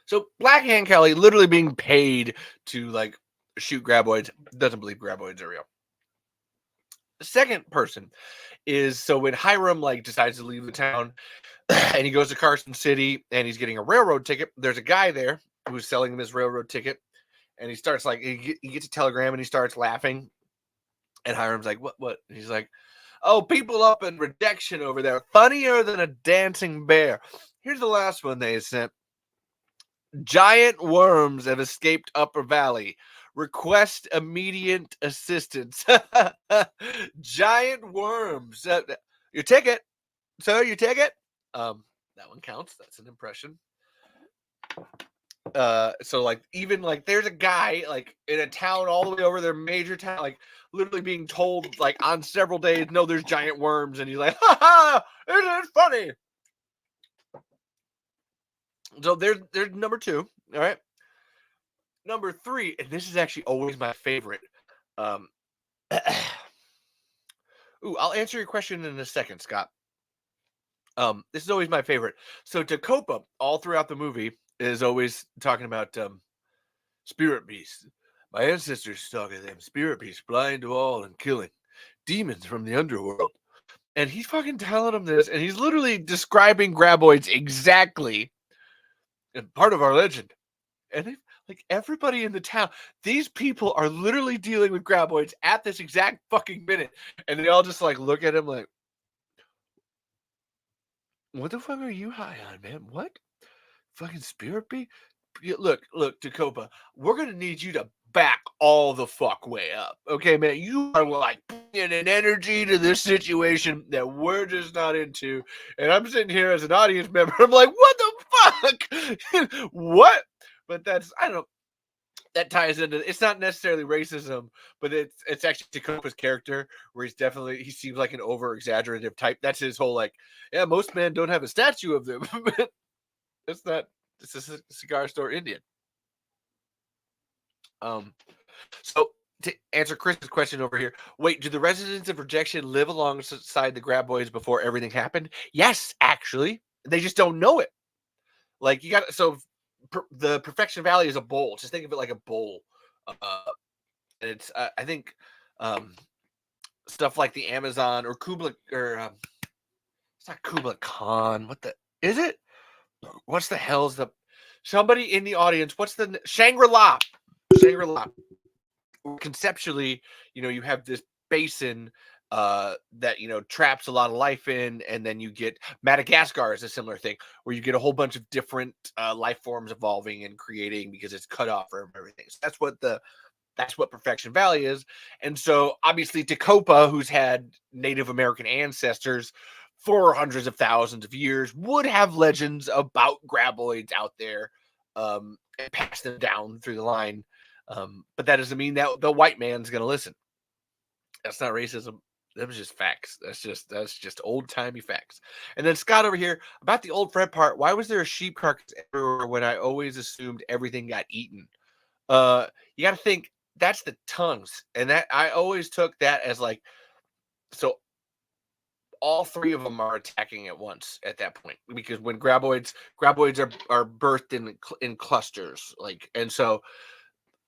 So Black Hand Kelly literally being paid to like shoot graboids, doesn't believe graboids are real. The second person is so when Hiram like decides to leave the town and he goes to Carson City and he's getting a railroad ticket, there's a guy there who's selling him his railroad ticket, and he starts like he gets a telegram and he starts laughing, and Hiram's like, what? And he's like, oh, people up in rejection over there, funnier than a dancing bear. Here's the last one they sent. Giant worms have escaped Upper Valley. Request immediate assistance. Giant worms. Your ticket, sir. Your ticket. That one counts. That's an impression. So like even like there's a guy like in a town all the way over their major town, like literally being told like on several days, no, there's giant worms, and he's like, ha ha, isn't it funny? So there's number two. All right. Number three, and this is actually always my favorite. Um, ooh, I'll answer your question in a second, Scott. This is always my favorite. So Tacopa, all throughout the movie, is always talking about spirit beasts. My ancestors talk of them spirit beasts, blind to all and killing demons from the underworld. And he's fucking telling them this, and he's literally describing graboids exactly, and part of our legend. And they, like everybody in the town, these people are literally dealing with graboids at this exact fucking minute, and they all just like look at him like, "What the fuck are you high on, man? What fucking spirit be?" Look, Tacopa, we're gonna need you to back all the fuck way up, okay, man? You are like bringing an energy to this situation that we're just not into, and I'm sitting here as an audience member. I'm like, what the fuck? What? But that's I don't know. That ties into it's not necessarily racism, but it's actually Tacopa's character where he seems like an over exaggerative type. That's his whole like, yeah, most men don't have a statue of them. But it's not. It's a cigar store Indian. Um, so to answer Chris's question over here, wait, do the residents of rejection live alongside the graboids before everything happened? Yes, actually, they just don't know it. Like you got the Perfection Valley is a bowl. Just think of it like a bowl. It's I think stuff like the Amazon or Kubla or It's not Kubla Khan. What the is it? What's the hell's the somebody in the audience? What's the Shangri-La? Shangri-La. Conceptually, you have this basin that traps a lot of life in, and then you get Madagascar is a similar thing where you get a whole bunch of different life forms evolving and creating because it's cut off from everything. So that's what Perfection Valley is. And so obviously Tacopa, who's had Native American ancestors for hundreds of thousands of years, would have legends about graboids out there, and pass them down through the line. But that doesn't mean that the white man's going to listen. That's not racism. That was just facts. That's just old timey facts. And then Scott over here about the old Fred part. Why was there a sheep carcass everywhere when I always assumed everything got eaten? You got to think that's the tongues, and that I always took that as like, so all three of them are attacking at once at that point, because when graboids are birthed in clusters, like, and so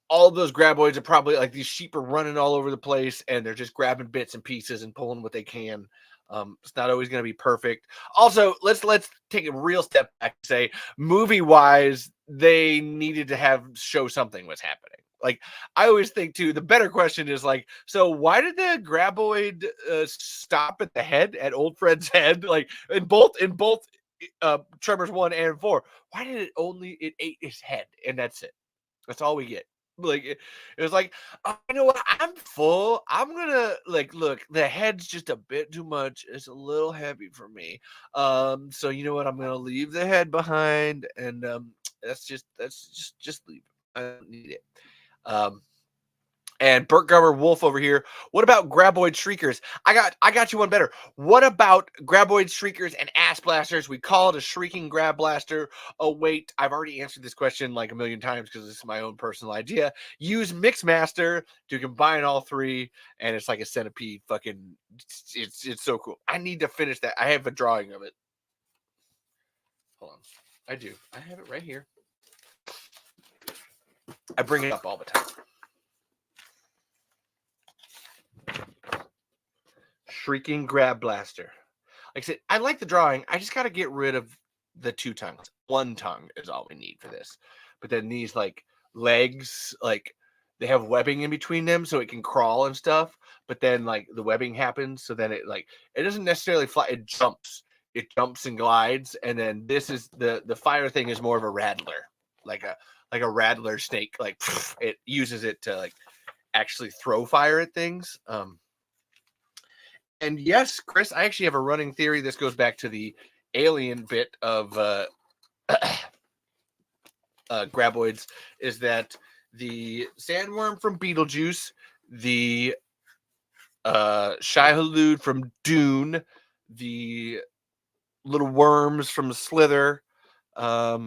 all of those graboids are probably like these sheep are running all over the place and they're just grabbing bits and pieces and pulling what they can. It's not always going to be perfect. Also, let's take a real step back and say, movie wise, they needed to show something was happening. Like, I always think too, the better question is like, so why did the graboid stop at the head, at old Fred's head? Like in both Tremors 1 and 4, why did it ate his head and that's it? That's all we get. Like it was like, oh, you know what? I'm full. I'm gonna look. The head's just a bit too much. It's a little heavy for me. So you know what? I'm gonna leave the head behind, and that's just leave it. I don't need it. Um, and Burt Gummer Wolf over here. What about graboid shriekers? I got you one better. What about graboid shriekers and ass blasters? We call it a shrieking grab blaster. Oh wait, I've already answered this question like a million times because this is my own personal idea. Use Mixmaster to combine all three, and it's like a centipede. Fucking, it's so cool. I need to finish that. I have a drawing of it. Hold on, I do. I have it right here. I bring it up all the time. Shrieking grab blaster. Like I said, I like the drawing. I just got to get rid of the two tongues. One tongue is all we need for this. But then these like legs, like they have webbing in between them so it can crawl and stuff. But then like the webbing happens, so then it doesn't necessarily fly. It jumps. It jumps and glides. And then this is the fire thing is more of a rattler, like a rattler snake. Like it uses it to like actually throw fire at things. And yes, Chris, I actually have a running theory. This goes back to the alien bit of graboids, is that the sandworm from Beetlejuice, the Shai-Hulud from Dune, the little worms from Slither. There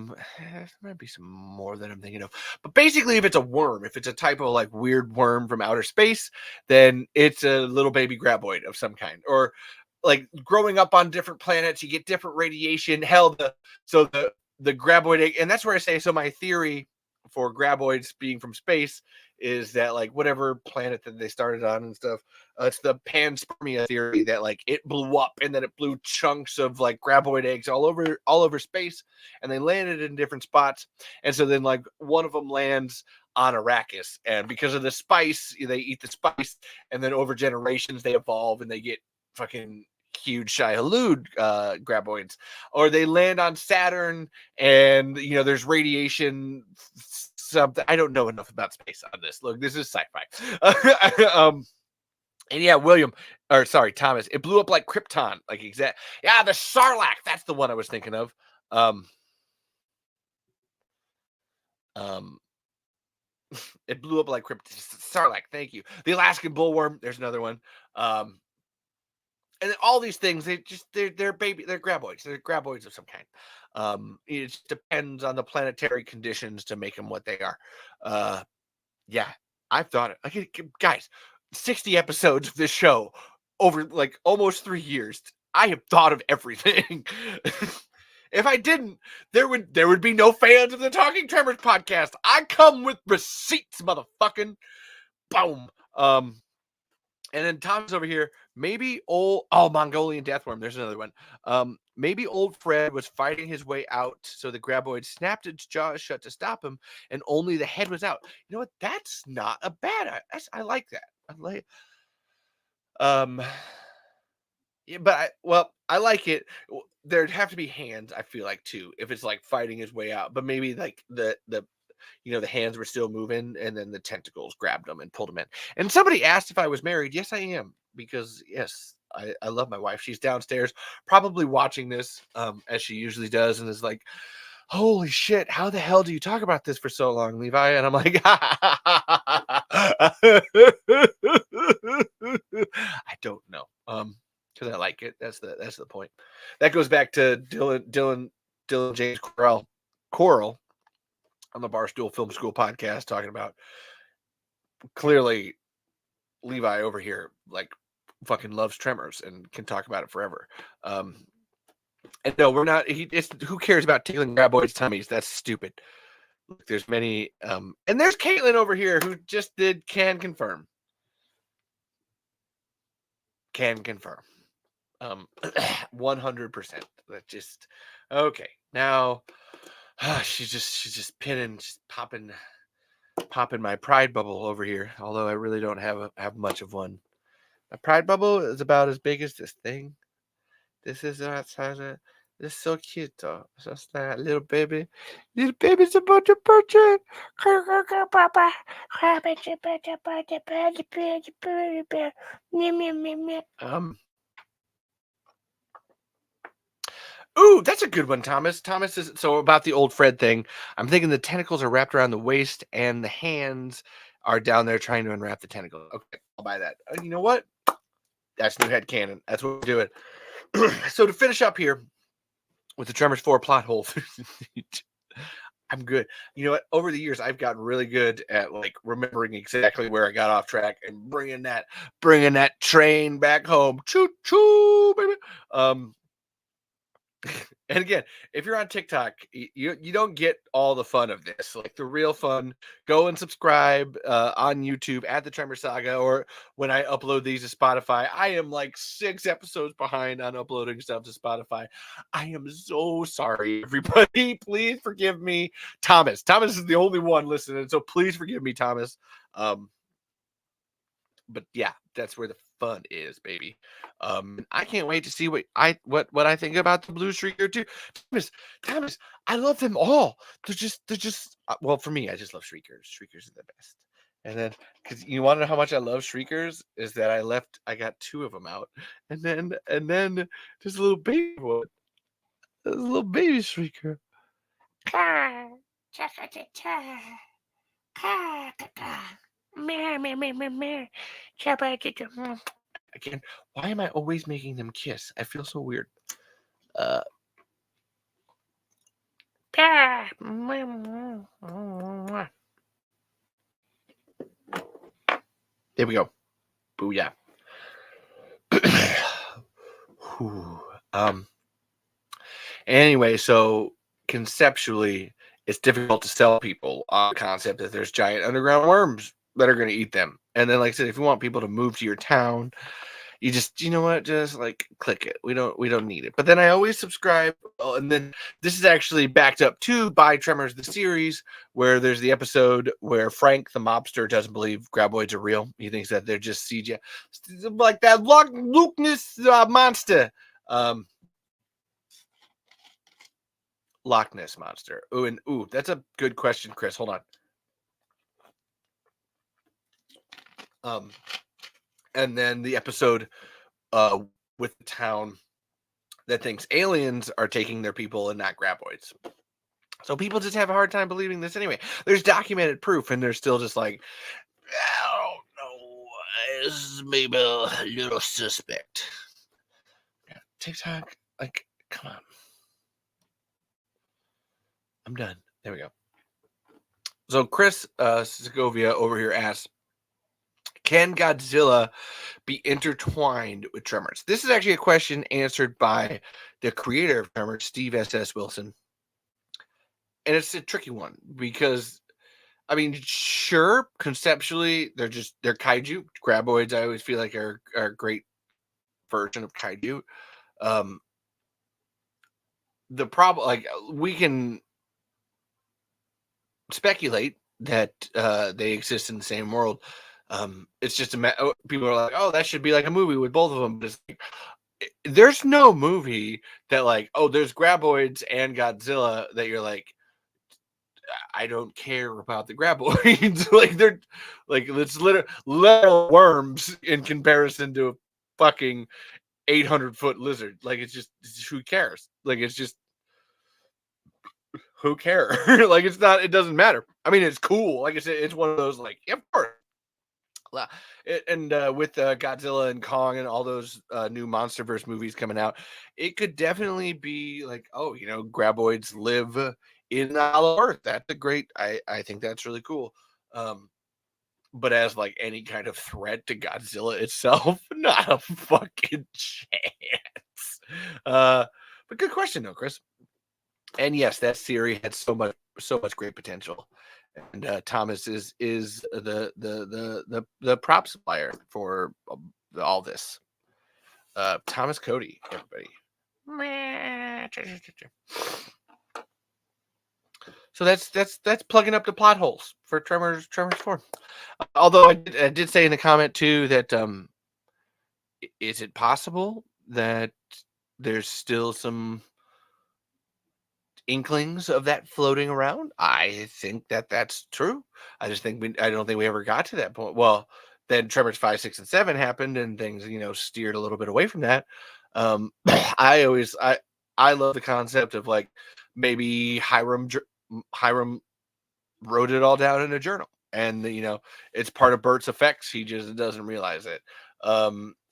might be some more that I'm thinking of, but basically, if it's a worm, if it's a type of like weird worm from outer space, then it's a little baby graboid of some kind. Or like growing up on different planets, you get different radiation. Hell, the graboid egg, and that's where I say. So my theory for graboids being from space is that like whatever planet that they started on and stuff, it's the panspermia theory that like it blew up and then it blew chunks of like graboid eggs all over space, and they landed in different spots, and so then like one of them lands on Arrakis, and because of the spice, they eat the spice, and then over generations they evolve and they get fucking huge Shai-Hulud graboids, or they land on Saturn and there's radiation something. I don't know enough about space on this. Look, this is sci-fi. And yeah, Thomas, it blew up like Krypton, like the Sarlacc, that's the one I was thinking of. It blew up like Sarlacc, thank you. The Alaskan bullworm, there's another one. And all these things, they're graboids. They're graboids of some kind. It just depends on the planetary conditions to make them what they are. Yeah, I've thought it. Like, guys, 60 episodes of this show over like almost 3 years. I have thought of everything. If I didn't, there would be no fans of the Talking Tremors podcast. I come with receipts, motherfucking. Boom. And then Tom's over here. Maybe Mongolian Deathworm. There's another one. Maybe old Fred was fighting his way out, so the graboid snapped its jaws shut to stop him, and only the head was out. You know what? That's not a bad. I like that. I like. Yeah, but I like it. There'd have to be hands. I feel like too, if it's like fighting his way out. But maybe like the the hands were still moving, and then the tentacles grabbed him and pulled him in. And somebody asked if I was married. Yes, I am, because yes, I love my wife. She's downstairs, probably watching this, as she usually does, and is like, "Holy shit! How the hell do you talk about this for so long, Levi?" And I'm like, "I don't know." Because I like it. That's the point. That goes back to Dylan James Coral on the Barstool Film School podcast, talking about clearly Levi over here like fucking loves Tremors and can talk about it forever. And no, we're not. Who cares about tickling graboids' tummies? That's stupid. Look, there's many. And there's Caitlin over here who just can confirm. Can confirm. 100%. That just okay. Now she's just pinning, just popping my pride bubble over here. Although I really don't have much of one. My pride bubble is about as big as this thing. This is outside of. This is so cute though. Just that little baby. Little baby's about to purchase. Ooh, that's a good one, Thomas. Thomas is so about the old Fred thing. I'm thinking the tentacles are wrapped around the waist and the hands are down there trying to unwrap the tentacle. Okay, I'll buy that. You know what? That's new headcanon. That's what we're doing. So to finish up here with the Tremors 4 plot hole, I'm good. You know what? Over the years, I've gotten really good at like remembering exactly where I got off track and bringing that train back home. Choo choo, baby. And again, if you're on TikTok, you don't get all the fun of this. Like the real fun, go and subscribe on YouTube at the Tremor Saga, or when I upload these to Spotify. I am like 6 episodes behind on uploading stuff to Spotify. I am so sorry, everybody. Please forgive me, Thomas. Thomas is the only one listening, so please forgive me, Thomas. But yeah, that's where the fun is, baby. I can't wait to see what I think about the Blue Shrieker too. Thomas, I love them all. They're just well, for me, I just love Shriekers. Shriekers are the best. And then, because you want to know how much I love Shriekers, is that I got 2 of them out, and then there's a little baby one, there's a little baby Shrieker. Again, why am I always making them kiss? I feel so weird. There we go. Booyah. Anyway, so conceptually, it's difficult to sell people on the concept that there's giant underground worms that are going to eat them. And then, like I said, if you want people to move to your town, you know what, just like click it. We don't need it. But then I always subscribe. Oh, and then this is actually backed up too by Tremors the series, where there's the episode where Frank the mobster doesn't believe graboids are real. He thinks that they're just CGI, like that Loch Ness monster. Loch Ness monster. Ooh, that's a good question, Chris. Hold on. And then the episode with the town that thinks aliens are taking their people and not graboids. So people just have a hard time believing this anyway. There's documented proof, and they're still just like, I don't know. This is maybe a little suspect. TikTok, like, come on. I'm done. There we go. So Chris Segovia over here asks, can Godzilla be intertwined with Tremors? This is actually a question answered by the creator of Tremors, Steve S.S. Wilson. And it's a tricky one because I mean, sure, conceptually, they're kaiju. Graboids, I always feel like are a great version of kaiju. Um, the problem, like, we can speculate that they exist in the same world. It's just people are like, oh, that should be like a movie with both of them. But it's like, there's no movie that like, oh, there's Graboids and Godzilla that you're like, I don't care about the Graboids. Like they're like it's little worms in comparison to a fucking 800-foot lizard. Like it's who cares? Like it's just who cares? Like it's not. It doesn't matter. I mean, it's cool. Like I said, it's one of those like, yeah, of course. And with Godzilla and Kong and all those new MonsterVerse movies coming out, it could definitely be like, oh, Graboids live in the Hollow Earth. That's a great. I think that's really cool. But as like any kind of threat to Godzilla itself, not a fucking chance. But good question though, Chris. And yes, that theory had so much great potential. And Thomas is the prop supplier for all this. Thomas Cody, everybody. So that's plugging up the plot holes for Tremors 4. Although I did say in the comment too that is it possible that there's still some inklings of that floating around? I think that's true. I don't think we ever got to that point. Well, then Tremors 5, 6, and 7 happened, and things steered a little bit away from that. I love the concept of like maybe Hiram wrote it all down in a journal, and it's part of Bert's effects. He just doesn't realize it.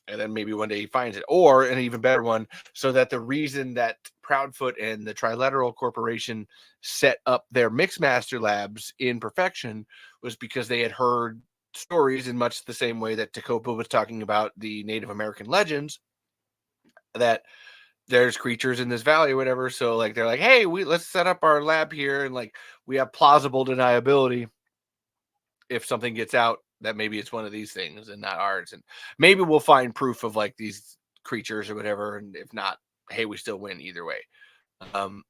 And then maybe one day he finds it, or an even better one, so that the reason that Proudfoot and the Trilateral Corporation set up their Mixmaster labs in Perfection was because they had heard stories in much the same way that Tacopa was talking about the Native American legends, that there's creatures in this valley or whatever. So like they're like, hey, let's set up our lab here, and like we have plausible deniability if something gets out that maybe it's one of these things and not ours, and maybe we'll find proof of like these creatures or whatever, and if not, hey, we still win either way.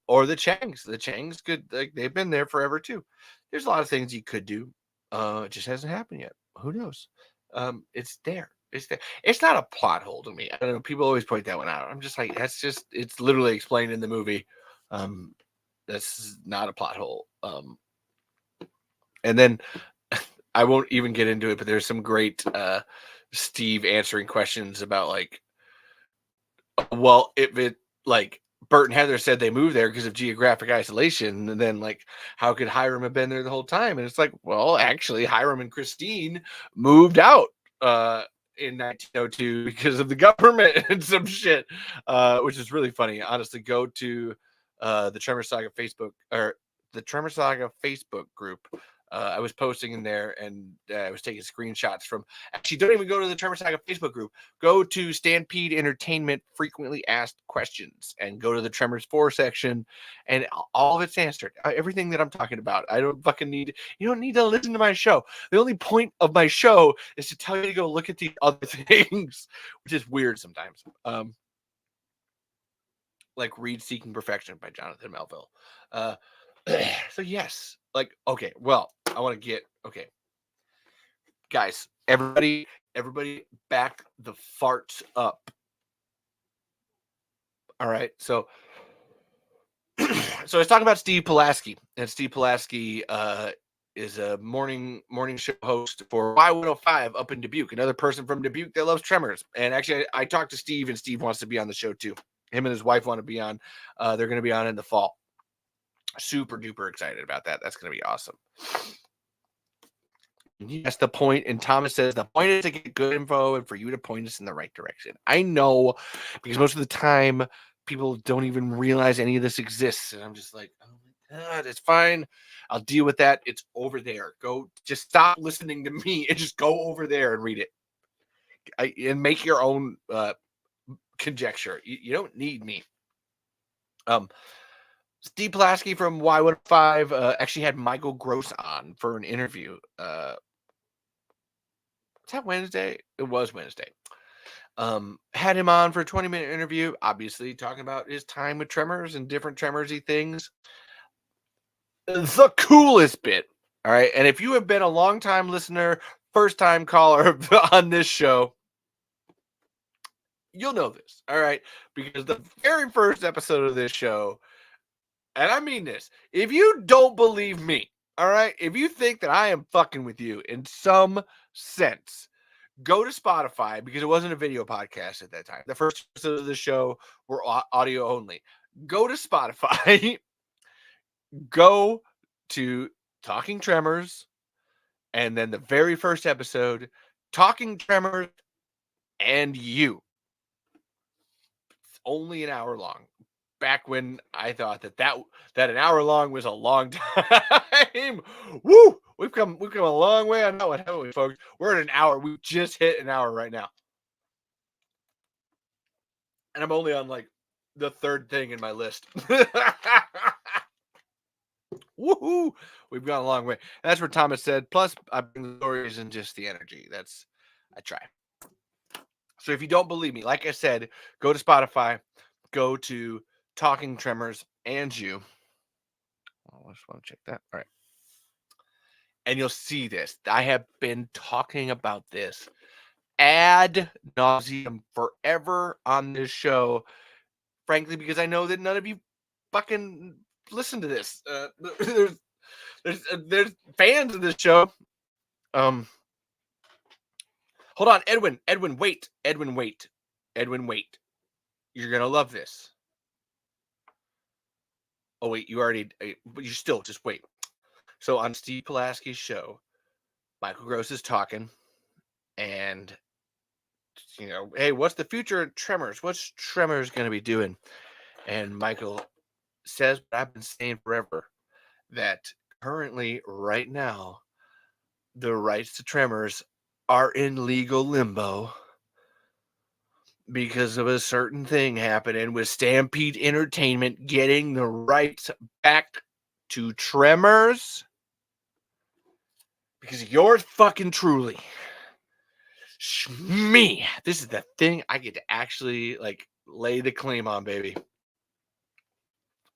Or the Changs could, like, they've been there forever too. There's a lot of things you could do. It just hasn't happened yet. Who knows? It's there. It's there. It's not a plot hole to me. I don't know. People always point that one out. I'm just like, it's literally explained in the movie. That's not a plot hole. And then I won't even get into it, but there's some great Steve answering questions about like, well, if it like Bert and Heather said they moved there because of geographic isolation, and then like how could Hiram have been there the whole time? And it's like, well, actually, Hiram and Christine moved out in 1902 because of the government and some shit, which is really funny. Honestly, go to the Tremor Saga Facebook, or the Tremor Saga Facebook group. I was posting in there, and I was taking screenshots from. Actually, don't even go to the Tremor Saga Facebook group. Go to Stampede Entertainment Frequently Asked Questions and go to the Tremors 4 section, and all of it's answered. Everything that I'm talking about. I don't fucking need. You don't need to listen to my show. The only point of my show is to tell you to go look at these other things, which is weird sometimes. Like read Seeking Perfection by Jonathan Melville. So yes, like, okay, well, I want to get, okay, guys, everybody back the farts up. All right, so so I was talking about Steve Pulaski, and Steve Pulaski is a morning show host for Y105 up in Dubuque, another person from Dubuque that loves Tremors. And actually, I talked to Steve, and Steve wants to be on the show too. Him and his wife want to be on. They're going to be on in the fall. Super duper excited about that. That's going to be awesome. Yes, the point, and Thomas says the point is to get good info and for you to point us in the right direction. I know, because most of the time people don't even realize any of this exists, and I'm just like, oh my god, it's fine. I'll deal with that. It's over there. Go, just stop listening to me and just go over there and read it, and make your own conjecture. You don't need me. Steve Pulaski from Y105 actually had Michael Gross on for an interview. Was that Wednesday? It was Wednesday. Had him on for a 20-minute interview, obviously talking about his time with Tremors and different Tremorsy things. The coolest bit, all right? And if you have been a long-time listener, first-time caller on this show, you'll know this, all right? Because the very first episode of this show, and I mean this, if you don't believe me, all right, if you think that I am fucking with you in some sense, go to Spotify, because it wasn't a video podcast at that time. The first episode of the show were audio only. Go to Spotify, go to Talking Tremors, and then the very first episode, Talking Tremors and You. It's only an hour long. Back when I thought that an hour long was a long time. Woo! We've come a long way on that one, haven't we, folks? We're at an hour. We just hit an hour right now. And I'm only on like the third thing in my list. Woohoo! We've gone a long way. And that's what Thomas said. Plus, I bring the stories and just the energy. I try. So if you don't believe me, like I said, go to Spotify, go to Talking Tremors and You. I just want to check that. All right. And you'll see this. I have been talking about this ad nauseum forever on this show, frankly, because I know that none of you fucking listen to this. There's fans of this show. Hold on, Edwin, wait. You're gonna love this. Oh wait, but you still just wait. So on Steve Pulaski's show, Michael Gross is talking, and hey, what's the future of Tremors? What's Tremors gonna be doing? And Michael says what I've been saying forever, that currently, right now, the rights to Tremors are in legal limbo because of a certain thing happening with Stampede Entertainment getting the rights back to Tremors. Because yours fucking truly, me, this is the thing I get to actually lay the claim on, baby.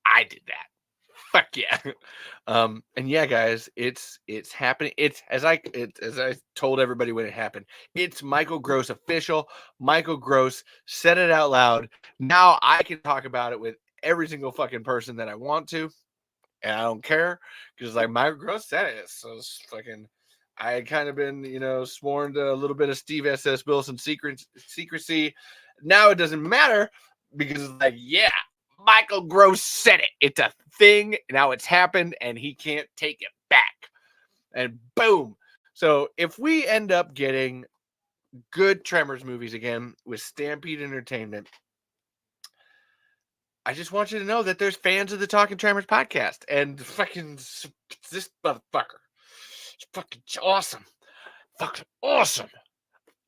I did that. Fuck yeah. And yeah, guys, it's happening. It's as I told everybody when it happened. It's Michael Gross official. Michael Gross said it out loud. Now I can talk about it with every single fucking person that I want to, and I don't care because Michael Gross said it. So it's fucking. I had kind of been, sworn to a little bit of Steve S.S. Wilson secrecy. Now it doesn't matter because yeah. Michael Gross said it. It's a thing. Now it's happened, and he can't take it back. And boom. So if we end up getting good Tremors movies again with Stampede Entertainment, I just want you to know that there's fans of the Talking Tremors podcast, and fucking this motherfucker. It's fucking awesome. Fucking awesome.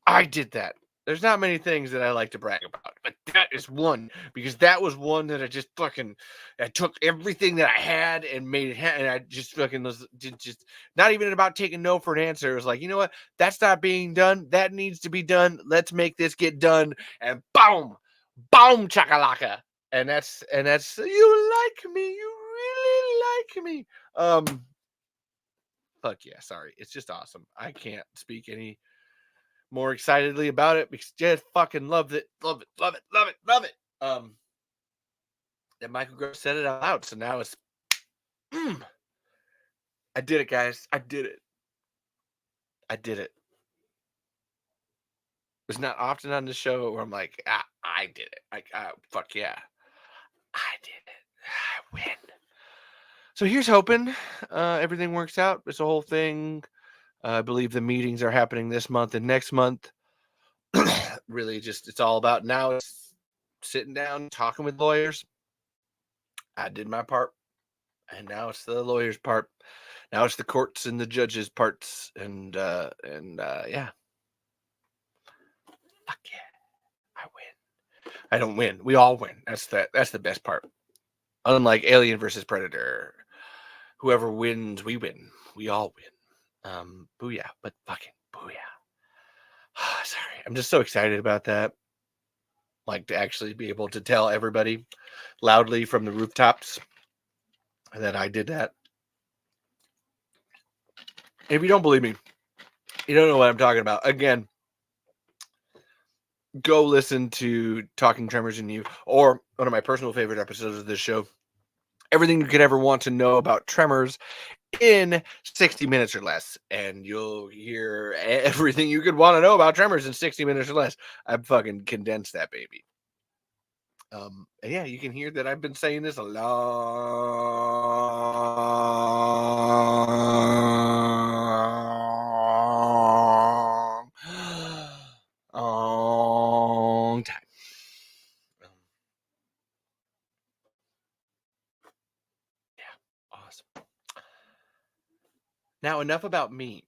I did that. There's not many things that I like to brag about, but that is one, because that was one that I took everything that I had and made it, and I just fucking was just not even about taking no for an answer. It was like, you know what? That's not being done. That needs to be done. Let's make this get done. And boom, chakalaka. And that's you like me. You really like me. Fuck yeah. Sorry. It's just awesome. I can't speak any more excitedly about it because Jed fucking loved it. Love it. That Michael Gross said it out loud. So now it's I did it, guys. I did it. It's not often on the show where I'm like, I did it. Fuck yeah. I did it. I win. So here's hoping everything works out. This whole thing. I believe the meetings are happening this month and next month. Really, it's all about now. It's sitting down, talking with lawyers. I did my part, and now it's the lawyers' part. Now it's the courts and the judges' parts, and yeah. Fuck yeah, I win. I don't win. We all win. That's the best part. Unlike Alien versus Predator, whoever wins, we win. We all win. Booyah, but fucking booyah. Sorry, I'm just so excited about that. Like to actually be able to tell everybody loudly from the rooftops that I did that. If you don't believe me, you don't know what I'm talking about. Again, go listen to Talking Tremors and You, or one of my personal favorite episodes of this show, Everything You Could Ever Want to Know About Tremors in 60 minutes or less, and you'll hear everything you could want to know about Tremors in 60 minutes or less. I've fucking condensed that baby. And yeah, you can hear that I've been saying this a long time. Yeah, awesome. Now, enough about me.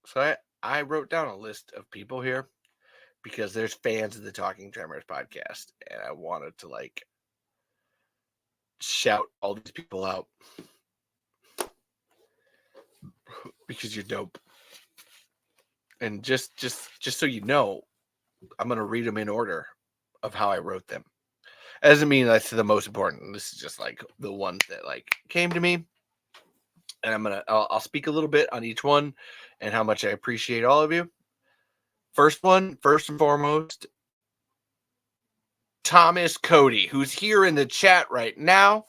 So I wrote down a list of people here because there's fans of the Talking Tremors podcast, and I wanted to like shout all these people out because you're dope. And just so you know, I'm gonna read them in order of how I wrote them. It doesn't mean that's the most important. This is just like the ones that like came to me, and I'll speak a little bit on each one and how much I appreciate all of you. First one, first and foremost, Thomas Cody, who's here in the chat right now.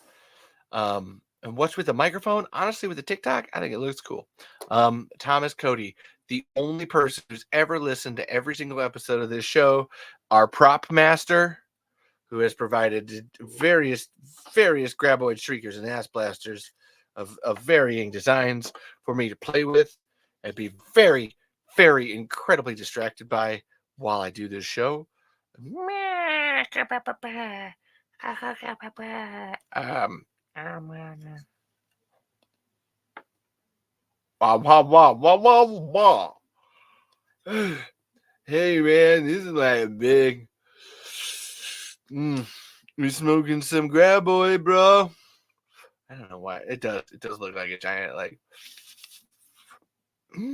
And what's with the microphone? Honestly, with the TikTok, I think it looks cool. Thomas Cody, the only person who's ever listened to every single episode of this show, our prop master, who has provided various graboid shriekers and ass blasters of varying designs for me to play with and be very, very incredibly distracted by while I do this show. Wah, wah, wah, wah, wah, wah. Hey man, this is like big. We smoking some graboid, bro. I don't know why. It does look like a giant, like.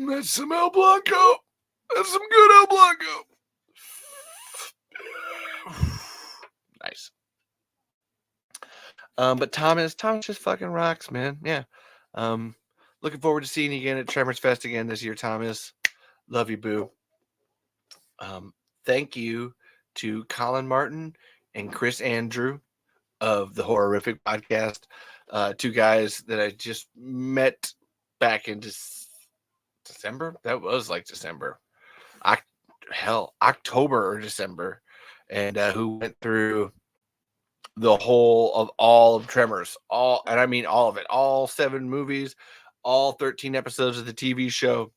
That's some El Blanco. That's some good El Blanco. Nice. But Thomas just fucking rocks, man. Yeah. Looking forward to seeing you again at Tremors Fest again this year, Thomas. Love you, boo. Thank you to Colin Martin and Chris Andrew of the Horrific podcast. Two guys that I just met back in December. That was like December. October or December. And who went through the whole of all of Tremors. And I mean all of it. All 7 movies, all 13 episodes of the TV show.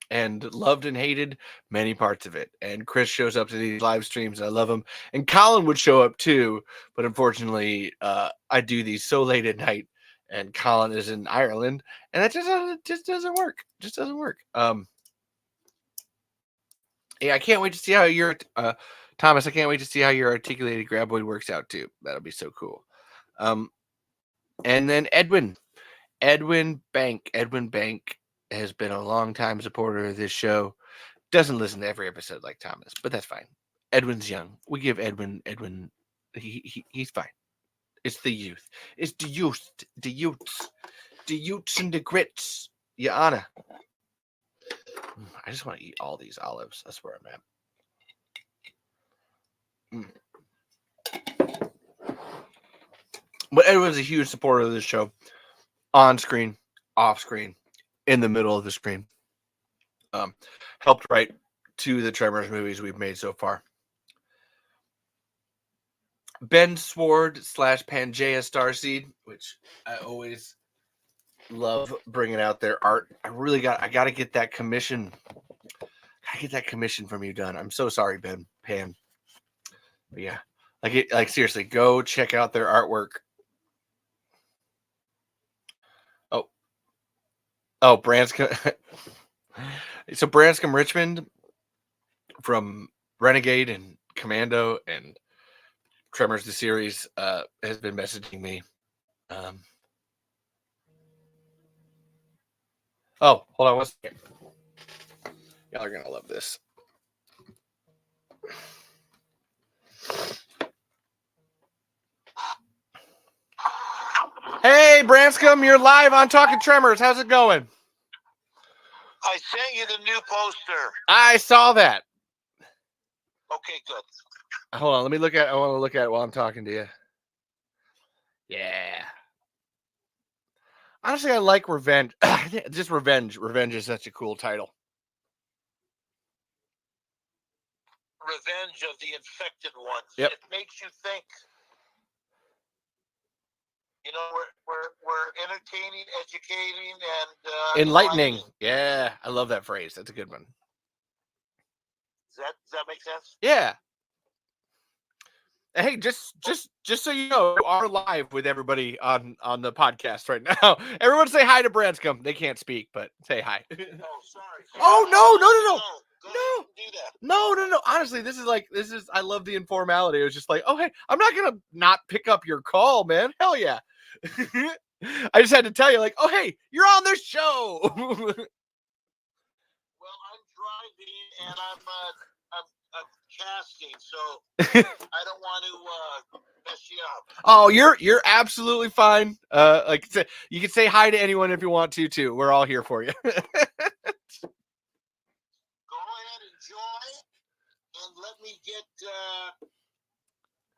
And loved and hated many parts of it. And Chris shows up to these live streams, and I love him. And Colin would show up too, but unfortunately, I do these so late at night, and Colin is in Ireland, and that just doesn't work. Just doesn't work. Yeah, I can't wait to see how your Thomas. I can't wait to see how your articulated graboid works out too. That'll be so cool. And then Edwin Bank. Edwin Bank has been a long-time supporter of this show. Doesn't listen to every episode like Thomas, but that's fine. Edwin's young. We give Edwin. He's fine. It's the youth. It's the youth. The youths and the grits. Your honor. I just want to eat all these olives. That's where I'm at. But Edwin's a huge supporter of this show. On screen, off screen, in the middle of the screen. Helped write 2 of the Tremors movies we've made so far. Ben Sword / Pangea Starseed, which I always love bringing out their art. I got to get that commission. Gotta get that commission from you done. I'm so sorry, Pan. But yeah, like seriously, go check out their artwork. Oh, Branscombe. So Branscombe Richmond from Renegade and Commando and Tremors the series has been messaging me. Oh, hold on one second. Y'all are gonna love this. Hey, Branscombe, you're live on Talking Tremors. How's it going? I sent you the new poster. I saw that. Okay, good. Hold on, let me look at. I want to look at it while I'm talking to you. Yeah. Honestly, I like Revenge. Just Revenge. Revenge is such a cool title. Revenge of the Infected Ones. Yep. It makes you think. You know, we're entertaining, educating, and Enlightening. Yeah, I love that phrase. That's a good one. Does that make sense? Yeah. Hey, just so you know, we are live with everybody on the podcast right now. Everyone say hi to Branscombe. They can't speak, but say hi. Oh, sorry. Oh, no. Do that. No. Honestly, this is I love the informality. It was just like, oh, hey, I'm not going to not pick up your call, man. Hell yeah. I just had to tell you, like, oh, hey, you're on this show. Well, I'm driving and I'm casting, so I don't want to mess you up. Oh, you're absolutely fine. Like you can say hi to anyone if you want to too. We're all here for you. Go ahead, enjoy, and let me get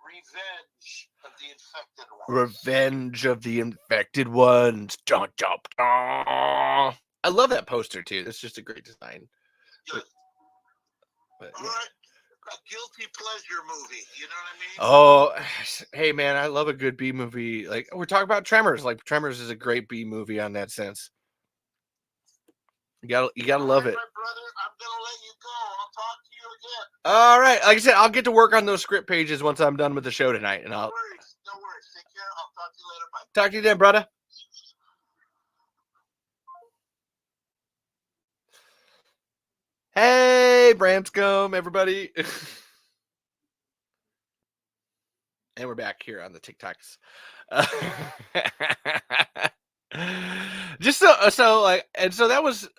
Revenge of the Infected Ones. Revenge of the Infected Ones. Dun, dun, dun. I love that poster too. That's just a great design. Good. But, all right. A guilty pleasure movie, you know what I mean? Oh, hey man, I love a good B movie. Like we're talking about Tremors. Like Tremors is a great B movie on that sense. You gotta love it. My brother, I'm gonna let you go. I'll talk to you again. All right, like I said, I'll get to work on those script pages once I'm done with the show tonight, and I'll. No worries. Take care. I'll talk to you later. Bye. Talk to you then, brother. Hey, Branscombe, everybody. And we're back here on the TikToks. Just so like, and so that was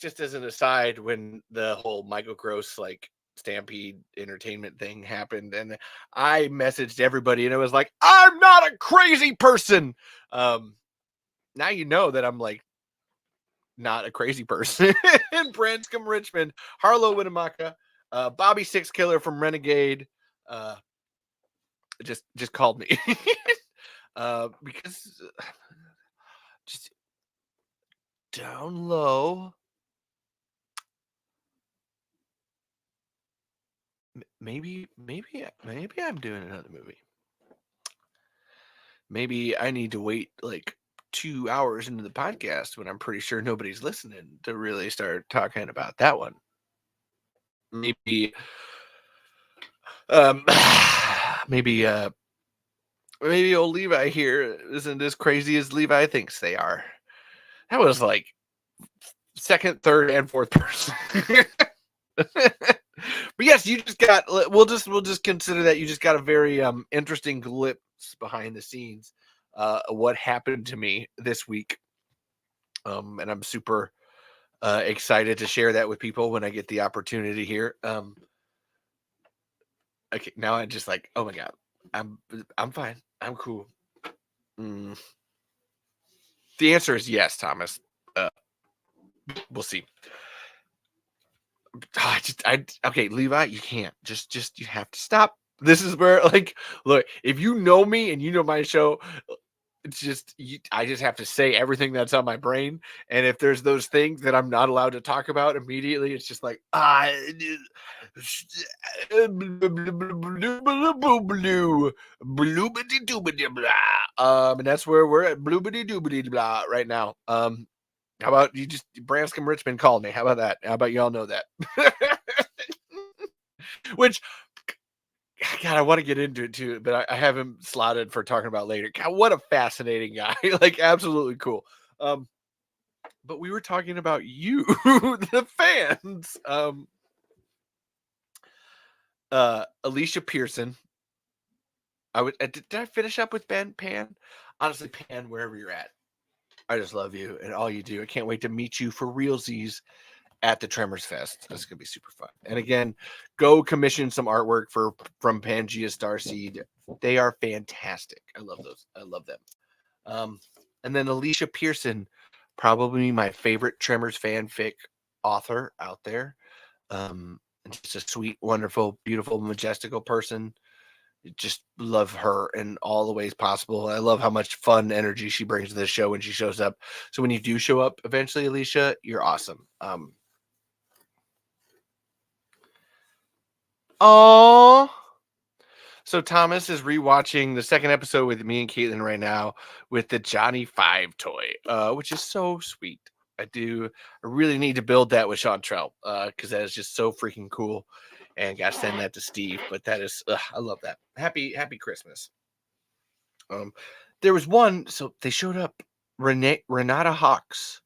just as an aside when the whole Michael Gross like Stampede Entertainment thing happened, and I messaged everybody, and it was like, I'm not a crazy person. Now you know that I'm like not a crazy person. Branscombe Richmond, Harlow Winnemucca, Bobby Six Killer from Renegade, just called me because just down low. Maybe I'm doing another movie. Maybe I need to wait like 2 hours into the podcast when I'm pretty sure nobody's listening to really start talking about that one. Maybe maybe old Levi here isn't as crazy as Levi thinks they are. That was like second, third, and fourth person. But yes, you just got. We'll just consider that you just got a very interesting glimpse behind the scenes. What happened to me this week, and I'm super excited to share that with people when I get the opportunity here. Okay, now I'm just like, oh my god, I'm fine, I'm cool. The answer is yes, Thomas. We'll see. Okay, Levi, you can't just you have to stop. This is where, like, look, if you know me and you know my show, it's just I just have to say everything that's on my brain, and if there's those things that I'm not allowed to talk about immediately, it's just like and that's where we're at, bloobity doobity blah right now. How about you just Branscombe Richmond called me? How about that? How about y'all know that? Which, God, I want to get into it too, but I have him slotted for talking about later. God, what a fascinating guy! Like, absolutely cool. But we were talking about you, the fans. Alicia Pearson Did I finish up with Pan? Honestly, Pan, wherever you're at, I just love you and all you do. I can't wait to meet you for realsies at the Tremors Fest. That's gonna be super fun. And again, go commission some artwork from Pangea Starseed. They are fantastic. I love those. I love them. And then Alicia Pearson, probably my favorite Tremors fanfic author out there. Just a sweet, wonderful, beautiful, majestical person. Just love her in all the ways possible. I love how much fun energy she brings to the show when she shows up. So when you do show up eventually, Alicia, you're awesome. Oh, so Thomas is rewatching the second episode with me and Caitlin right now with the Johnny 5 toy, which is so sweet. I really need to build that with Chantrell because that is just so freaking cool. And gotta send that to Steve. But that is, I love that. Happy Christmas. There was one, so they showed up. Renata Hawks,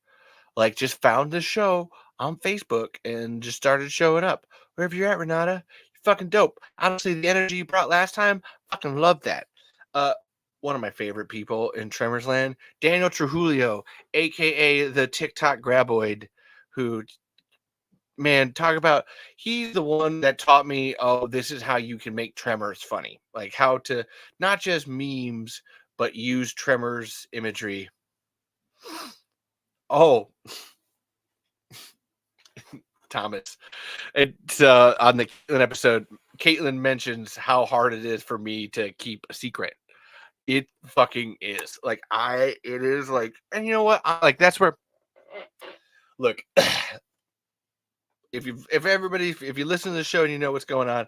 like, just found the show on Facebook and just started showing up. Wherever you're at, Renata, you're fucking dope. Honestly, the energy you brought last time, fucking love that. Uh, One of my favorite people in Tremors Land, Daniel Trujillo, aka the TikTok Graboid, who, man, talk about, he's the one that taught me, oh, this is how you can make Tremors funny. Like how to not just memes, but use Tremors imagery. Oh, Thomas. It's on the Caitlin episode, Caitlin mentions how hard it is for me to keep a secret. It fucking is. Like it is like, and you know what? Like that's where, look, if you listen to the show and you know what's going on,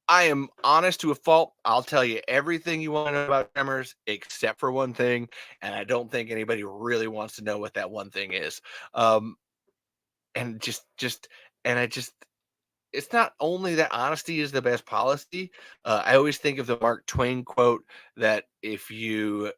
I am honest to a fault. I'll tell you everything you want to know about Tremors except for one thing, and I don't think anybody really wants to know what that one thing is. And just and I just it's not only that honesty is the best policy. I always think of the Mark Twain quote that if you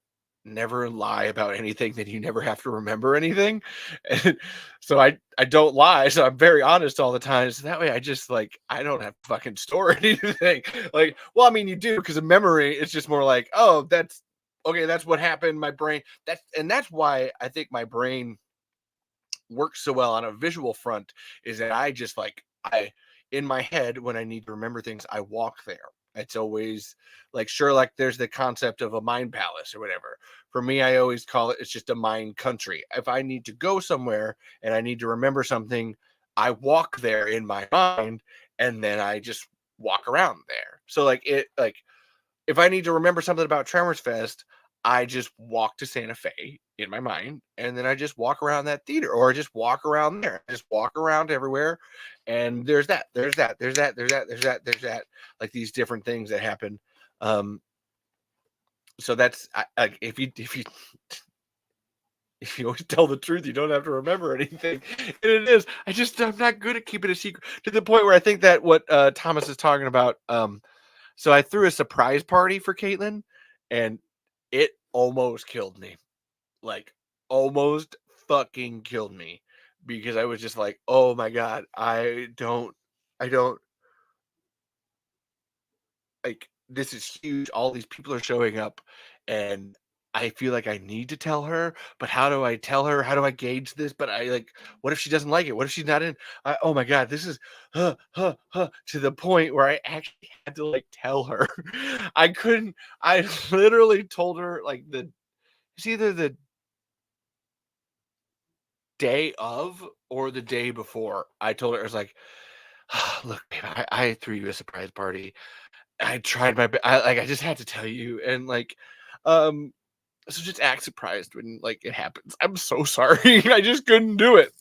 never lie about anything, then you never have to remember anything. And so I don't lie, so I'm very honest all the time. So that way, I just like I don't have to fucking store anything. Like, well, I mean, you do because of memory. It's just more like, oh, that's okay. That's what happened. My brain. That's why I think my brain works so well on a visual front is that I just like I in my head when I need to remember things, I walk there. It's always like sure, like there's the concept of a mind palace or whatever. For me, I always call it's just a mind country. If I need to go somewhere and I need to remember something, I walk there in my mind and then I just walk around there. So like if I need to remember something about Tremors Fest, I just walk to Santa Fe in my mind, and then I just walk around that theater, or I just walk around there, I just walk around everywhere, and there's that, like these different things that happen. Um, so that's if you always tell the truth, you don't have to remember anything. And it is. I'm not good at keeping a secret to the point where I think that what Thomas is talking about. So I threw a surprise party for Caitlin, and it almost killed me. Like, almost fucking killed me because I was just like, oh my God, I don't like this is huge. All these people are showing up, and I feel like I need to tell her, but how do I tell her? How do I gauge this? But I like, what if she doesn't like it? What if she's not in? Oh my God, this is to the point where I actually had to like tell her. I couldn't, I literally told her like it's either the day of or the day before. I told her, I was like, look, babe, I threw you a surprise party. I tried my best. I just had to tell you. And like, um, so just act surprised when like it happens. I'm so sorry. I just couldn't do it.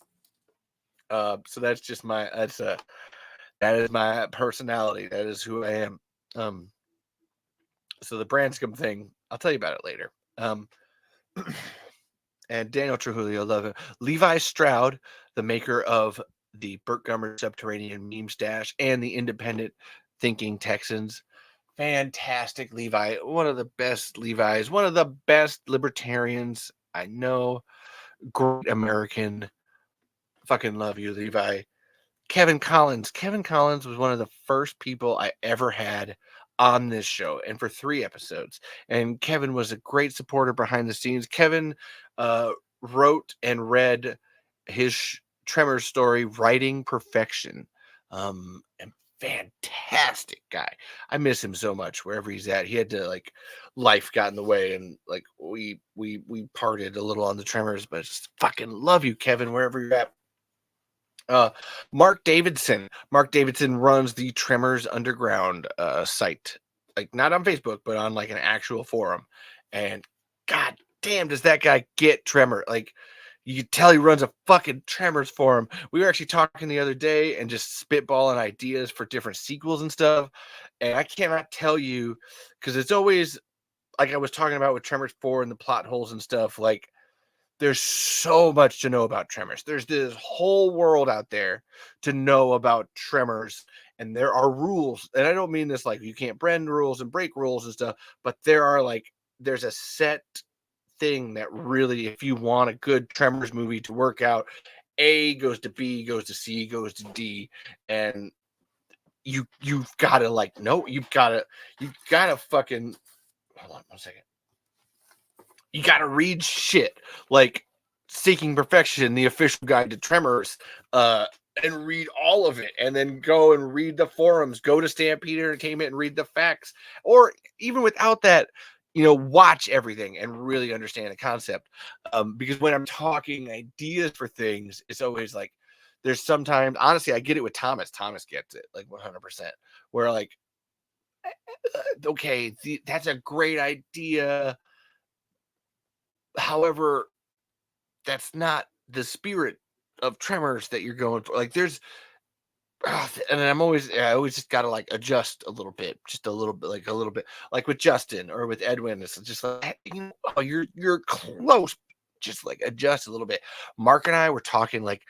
So that's just that is my personality. That is who I am. Um, so the Branscombe thing, I'll tell you about it later. And Daniel Trujillo, love it. Levi Stroud, the maker of the Burt Gummer Subterranean Meme Stash and the Independent Thinking Texans. Fantastic Levi. One of the best Levis. One of the best libertarians I know. Great American. Fucking love you, Levi. Kevin Collins. Kevin Collins was one of the first people I ever had on this show and for 3 episodes. And Kevin was a great supporter behind the scenes. Kevin wrote and read his Tremors story, Writing Perfection. And fantastic guy. I miss him so much wherever he's at. He had to like life got in the way and like we parted a little on the Tremors, but just fucking love you, Kevin, wherever you're at. Mark Davidson. Mark Davidson runs the Tremors Underground site, like not on Facebook, but on like an actual forum. And god damn, does that guy get Tremor? Like you can tell he runs a fucking Tremors forum. We were actually talking the other day and just spitballing ideas for different sequels and stuff. And I cannot tell you because it's always like I was talking about with Tremors 4 and the plot holes and stuff. Like there's so much to know about Tremors. There's this whole world out there to know about Tremors, and there are rules. And I don't mean this like you can't bend rules and break rules and stuff, but there's a set thing that really, if you want a good Tremors movie to work out, A goes to B, goes to C, goes to D, and you've got to like no, you've got to fucking hold on 1 second. You got to read shit like Seeking Perfection, the official guide to Tremors, and read all of it, and then go and read the forums, go to Stampede Entertainment and read the facts, or even without that, watch everything and really understand the concept. Because when I'm talking ideas for things, it's always like there's sometimes, honestly, I get it with Thomas. Thomas gets it like 100%. Where like, okay, that's a great idea. However, that's not the spirit of Tremors that you're going for. Like there's, and I always just got to like adjust a little bit, like with Justin or with Edwin. It's just like, you're close. Just like adjust a little bit. Mark and I were talking like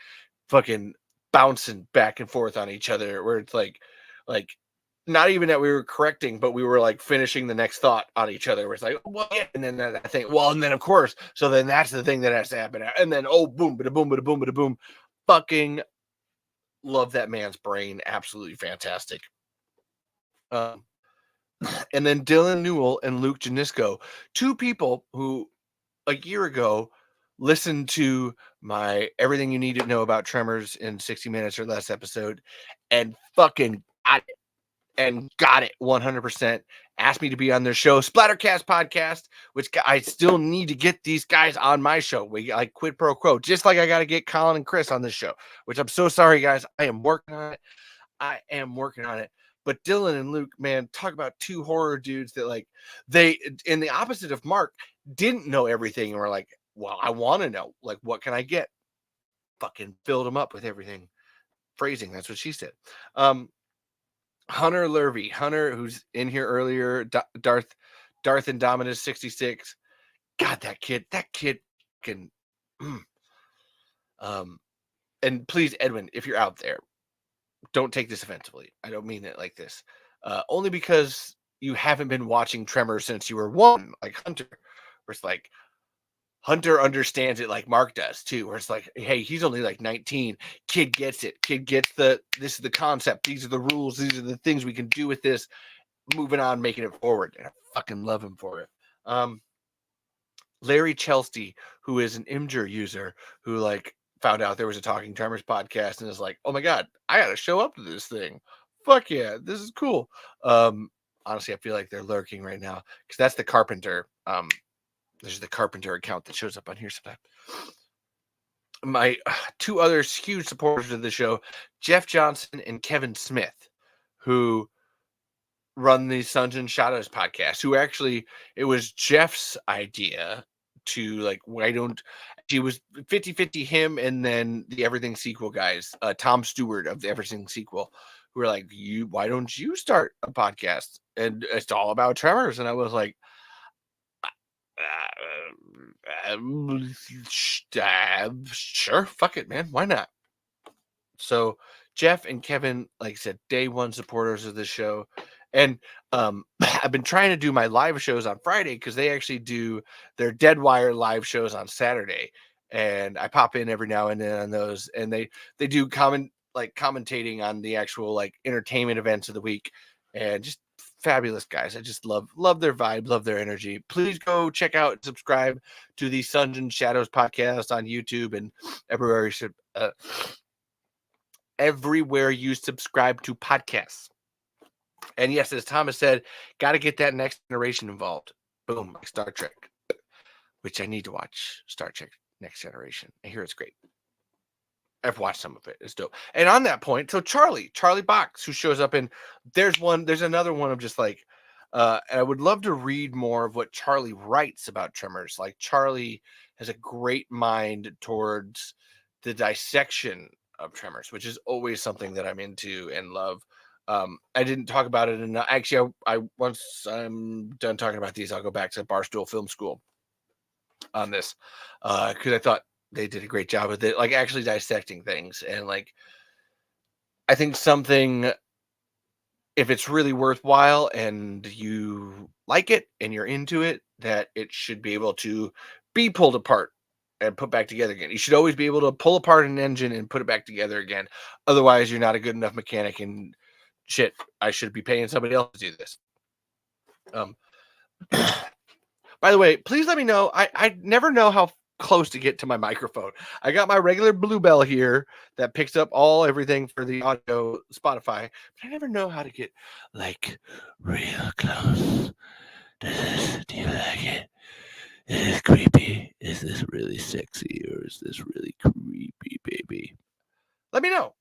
fucking bouncing back and forth on each other where it's like not even that we were correcting, but we were like finishing the next thought on each other. Where it's like, well, yeah. And then I think, well, and then of course, so then that's the thing that has to happen. And then, oh, boom, bada boom, bada boom, bada boom. Fucking love that man's brain. Absolutely fantastic. And then Dylan Newell and Luke Janisco, 2 people who a year ago listened to my Everything You Need to Know About Tremors in 60 Minutes or Less episode and fucking got it 100%. Asked me to be on their show, Splattercast Podcast, which I still need to get these guys on my show. We like quid pro quo, just like I got to get Colin and Chris on this show, which I'm so sorry, guys. I am working on it. But Dylan and Luke, man, talk about 2 horror dudes that like they, in the opposite of Mark, didn't know everything and were like, well, I want to know, like, what can I get? Fucking filled them up with everything. Phrasing, that's what she said. Hunter Lurvy, who's in here earlier, Darth Indominus 66. God, that kid can. And please, Edwin, if you're out there, don't take this offensively. I don't mean it like this. Only because you haven't been watching Tremors since you were 1, like Hunter. Where it's like Hunter understands it like Mark does too, where it's like, hey, he's only like 19. Kid gets it. Kid gets this is the concept. These are the rules. These are the things we can do with this. Moving on, making it forward. And I fucking love him for it. Larry Chelsea, who is an Imgur user who like found out there was a Talking Tremors podcast and is like, oh my God, I got to show up to this thing. Fuck yeah, this is cool. Honestly, I feel like they're lurking right now because that's the Carpenter. There's the Carpenter account that shows up on here sometimes. My 2 other huge supporters of the show, Jeff Johnson and Kevin Smith, who run the Sons and Shadows podcast, who actually, it was Jeff's idea to like, she was 50-50 him and then the Everything Sequel guys, Tom Stewart of the Everything Sequel, who were like, why don't you start a podcast? And it's all about Tremors. And I was like, sure, fuck it, man, why not? So Jeff and Kevin, like I said, day 1 supporters of the show. And I've been trying to do my live shows on Friday because they actually do their Deadwire live shows on Saturday, and I pop in every now and then on those, and they do commentating on the actual like entertainment events of the week, and just fabulous guys. I just love their vibe, love their energy. Please go check out and subscribe to the Suns and Shadows podcast on YouTube and everywhere you should, everywhere you subscribe to podcasts. And yes, as Thomas said, got to get that next generation involved. Boom, like Star Trek, which I need to watch Star Trek Next Generation. I hear it's great. I've watched some of it. It's dope. And on that point, so Charlie Box, who shows up in, there's another one of just like, and I would love to read more of what Charlie writes about Tremors. Like Charlie has a great mind towards the dissection of Tremors, which is always something that I'm into and love. I didn't talk about it enough. Actually, I once I'm done talking about these, I'll go back to Barstool Film School on this, because I thought they did a great job with it, like actually dissecting things. And like, I think something, if it's really worthwhile and you like it and you're into it, that it should be able to be pulled apart and put back together again. You should always be able to pull apart an engine and put it back together again. Otherwise, you're not a good enough mechanic, and shit, I should be paying somebody else to do this. By the way, please let me know. I never know how close to get to my microphone. I got my regular Bluebell here that picks up everything for the audio Spotify, but I never know how to get like real close. Do you like it? Is this creepy? Is this really sexy, or is this really creepy, baby? Let me know.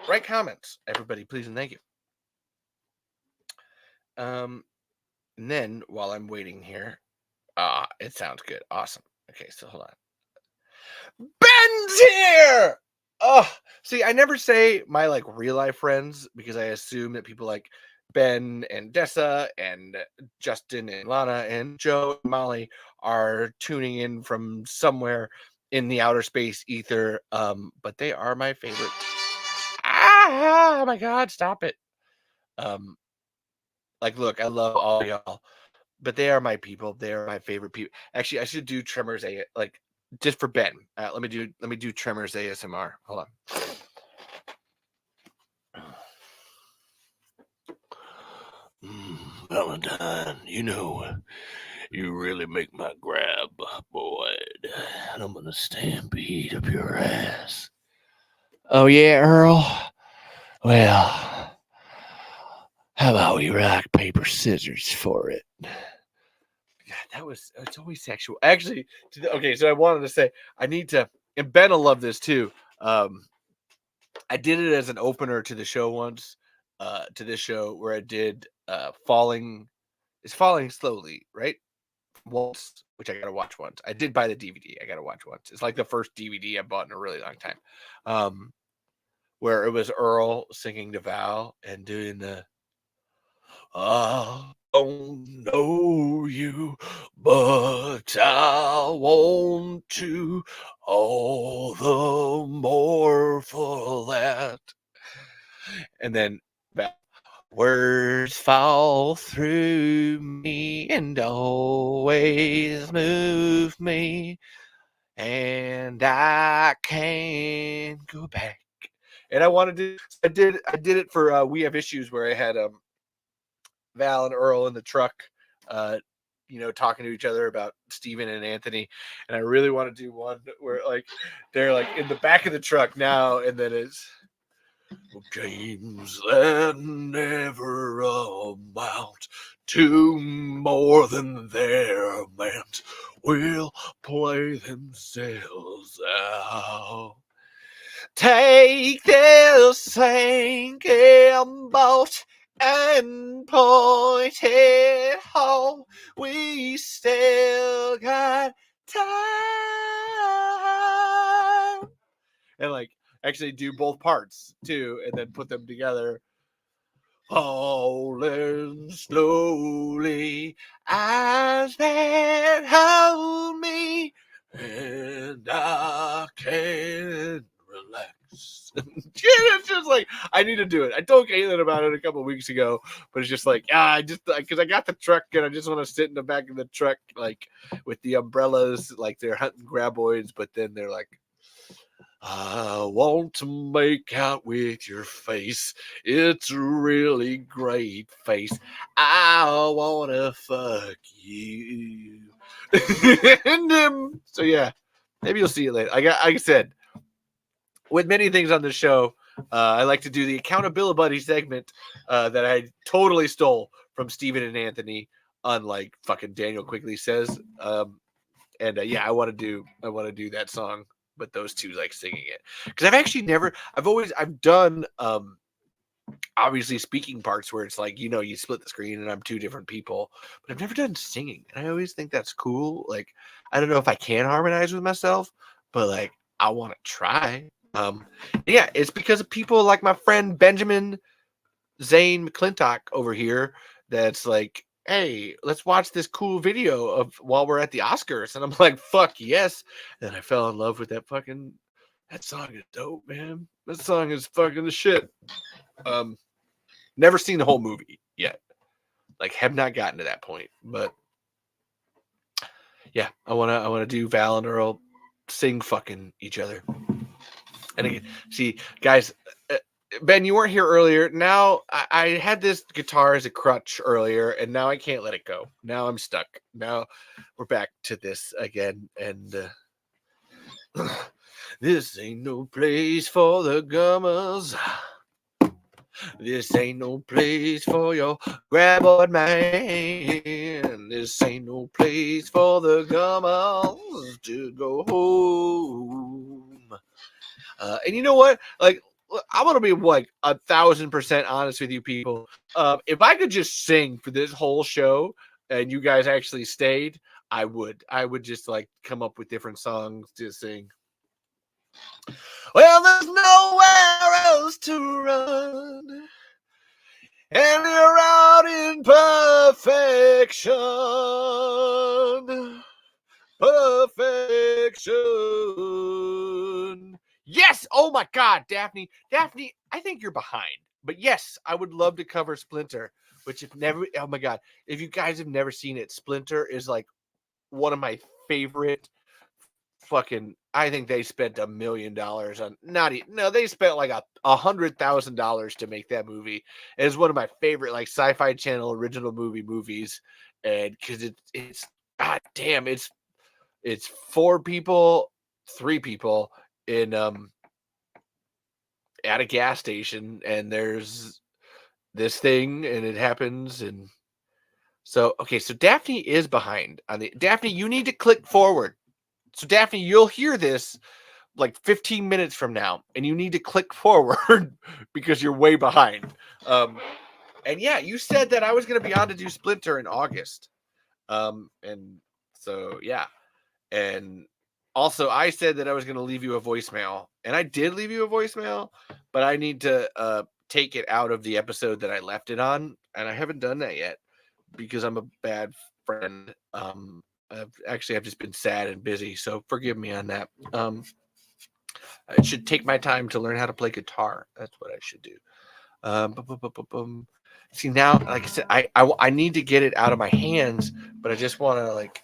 Write comments, everybody, please and thank you. And then while I'm waiting here, it sounds good. Awesome. Okay, so hold on. Ben's here! Oh, see, I never say my like real life friends because I assume that people like Ben and Dessa and Justin and Lana and Joe and Molly are tuning in from somewhere in the outer space ether. But they are my favorite. Oh my God, stop it. Like, look, I love all y'all, but they are my people. They are my favorite people. Actually, I should do Tremors like just for Ben. Let me do Tremors ASMR. Hold on. Valentine, you really make my grab, boy. And I'm gonna stampede up your ass. Oh yeah, Earl. Well, how about we rock, paper, scissors for it? God, it's always sexual. Actually, okay, so I wanted to say, I need to, and Ben will love this too. I did it as an opener to the show once, to this show where I did Falling Slowly, right? Once, which I gotta watch once. I did buy the DVD. I gotta watch once. It's like the first DVD I bought in a really long time. Where it was Earl singing to Val and doing the I don't know you, but I want to all the more for that. And then words fall through me and always move me, and I can't go back. And I did it for We Have Issues, where I had Val and Earl in the truck, talking to each other about Steven and Anthony. And I really want to do one where like they're like in the back of the truck now, and then it's games that never amount to more than their amount will play themselves out. Take this sinking boat and point it home. We still got time. And like actually do both parts too, and then put them together. Falling slowly, eyes that hold me, and I can't relax. It's just like, I need to do it. I told Caitlin about it a couple of weeks ago, but it's just like, because I got the truck and I just want to sit in the back of the truck, like with the umbrellas, like they're hunting graboids, but then they're like I want to make out with your face. It's a really great face. I want to fuck you. So yeah, maybe you'll see it later. Like I said, with many things on the show, I like to do the accountability buddy segment that I totally stole from Steven and Anthony, unlike fucking Daniel Quigley says. Yeah, I want to do that song, but those two like singing it, because I've done obviously speaking parts where it's like, you split the screen and I'm two different people, but I've never done singing, and I always think that's cool. Like, I don't know if I can harmonize with myself, but like I want to try. Yeah, it's because of people like my friend Benjamin Zane McClintock over here that's like, hey, let's watch this cool video of while we're at the Oscars. And I'm like, fuck yes. And I fell in love with that song is dope, man. That song is fucking the shit. Never seen the whole movie yet. Like, have not gotten to that point. But yeah, I wanna do Val and Earl sing fucking each other. And again, see, guys, Ben, you weren't here earlier. Now I had this guitar as a crutch earlier, and now I can't let it go. Now I'm stuck. Now we're back to this again, and this ain't no place for the gummers. This ain't no place for your graboid man. This ain't no place for the gummers to go home. And you know what? Like, I'm gonna be like 1,000% honest with you people. If I could just sing for this whole show and you guys actually stayed, I would. I would just like come up with different songs to sing. Well, there's nowhere else to run, and you're out in perfection. Perfection. Yes. Oh my God, Daphne. Daphne, I think you're behind. But yes, I would love to cover Splinter, which oh my God, if you guys have never seen it, Splinter is like one of my favorite I think they spent $1 million on they spent like $100,000 to make that movie. It's one of my favorite like Sci-Fi Channel original movies. And because it's God damn, it's 3 people in at a gas station, and there's this thing and it happens. And so Daphne is behind on Daphne, you need to click forward. So Daphne, you'll hear this like 15 minutes from now, and you need to click forward because you're way behind. And yeah, you said that I was going to be on to do Splinter in August. And so yeah. And also, I said that I was going to leave you a voicemail, and I did leave you a voicemail, but I need to take it out of the episode that I left it on, and I haven't done that yet because I'm a bad friend. I've just been sad and busy, so forgive me on that. I should take my time to learn how to play guitar. That's what I should do. See, now, like I said, I need to get it out of my hands, but I just want to like.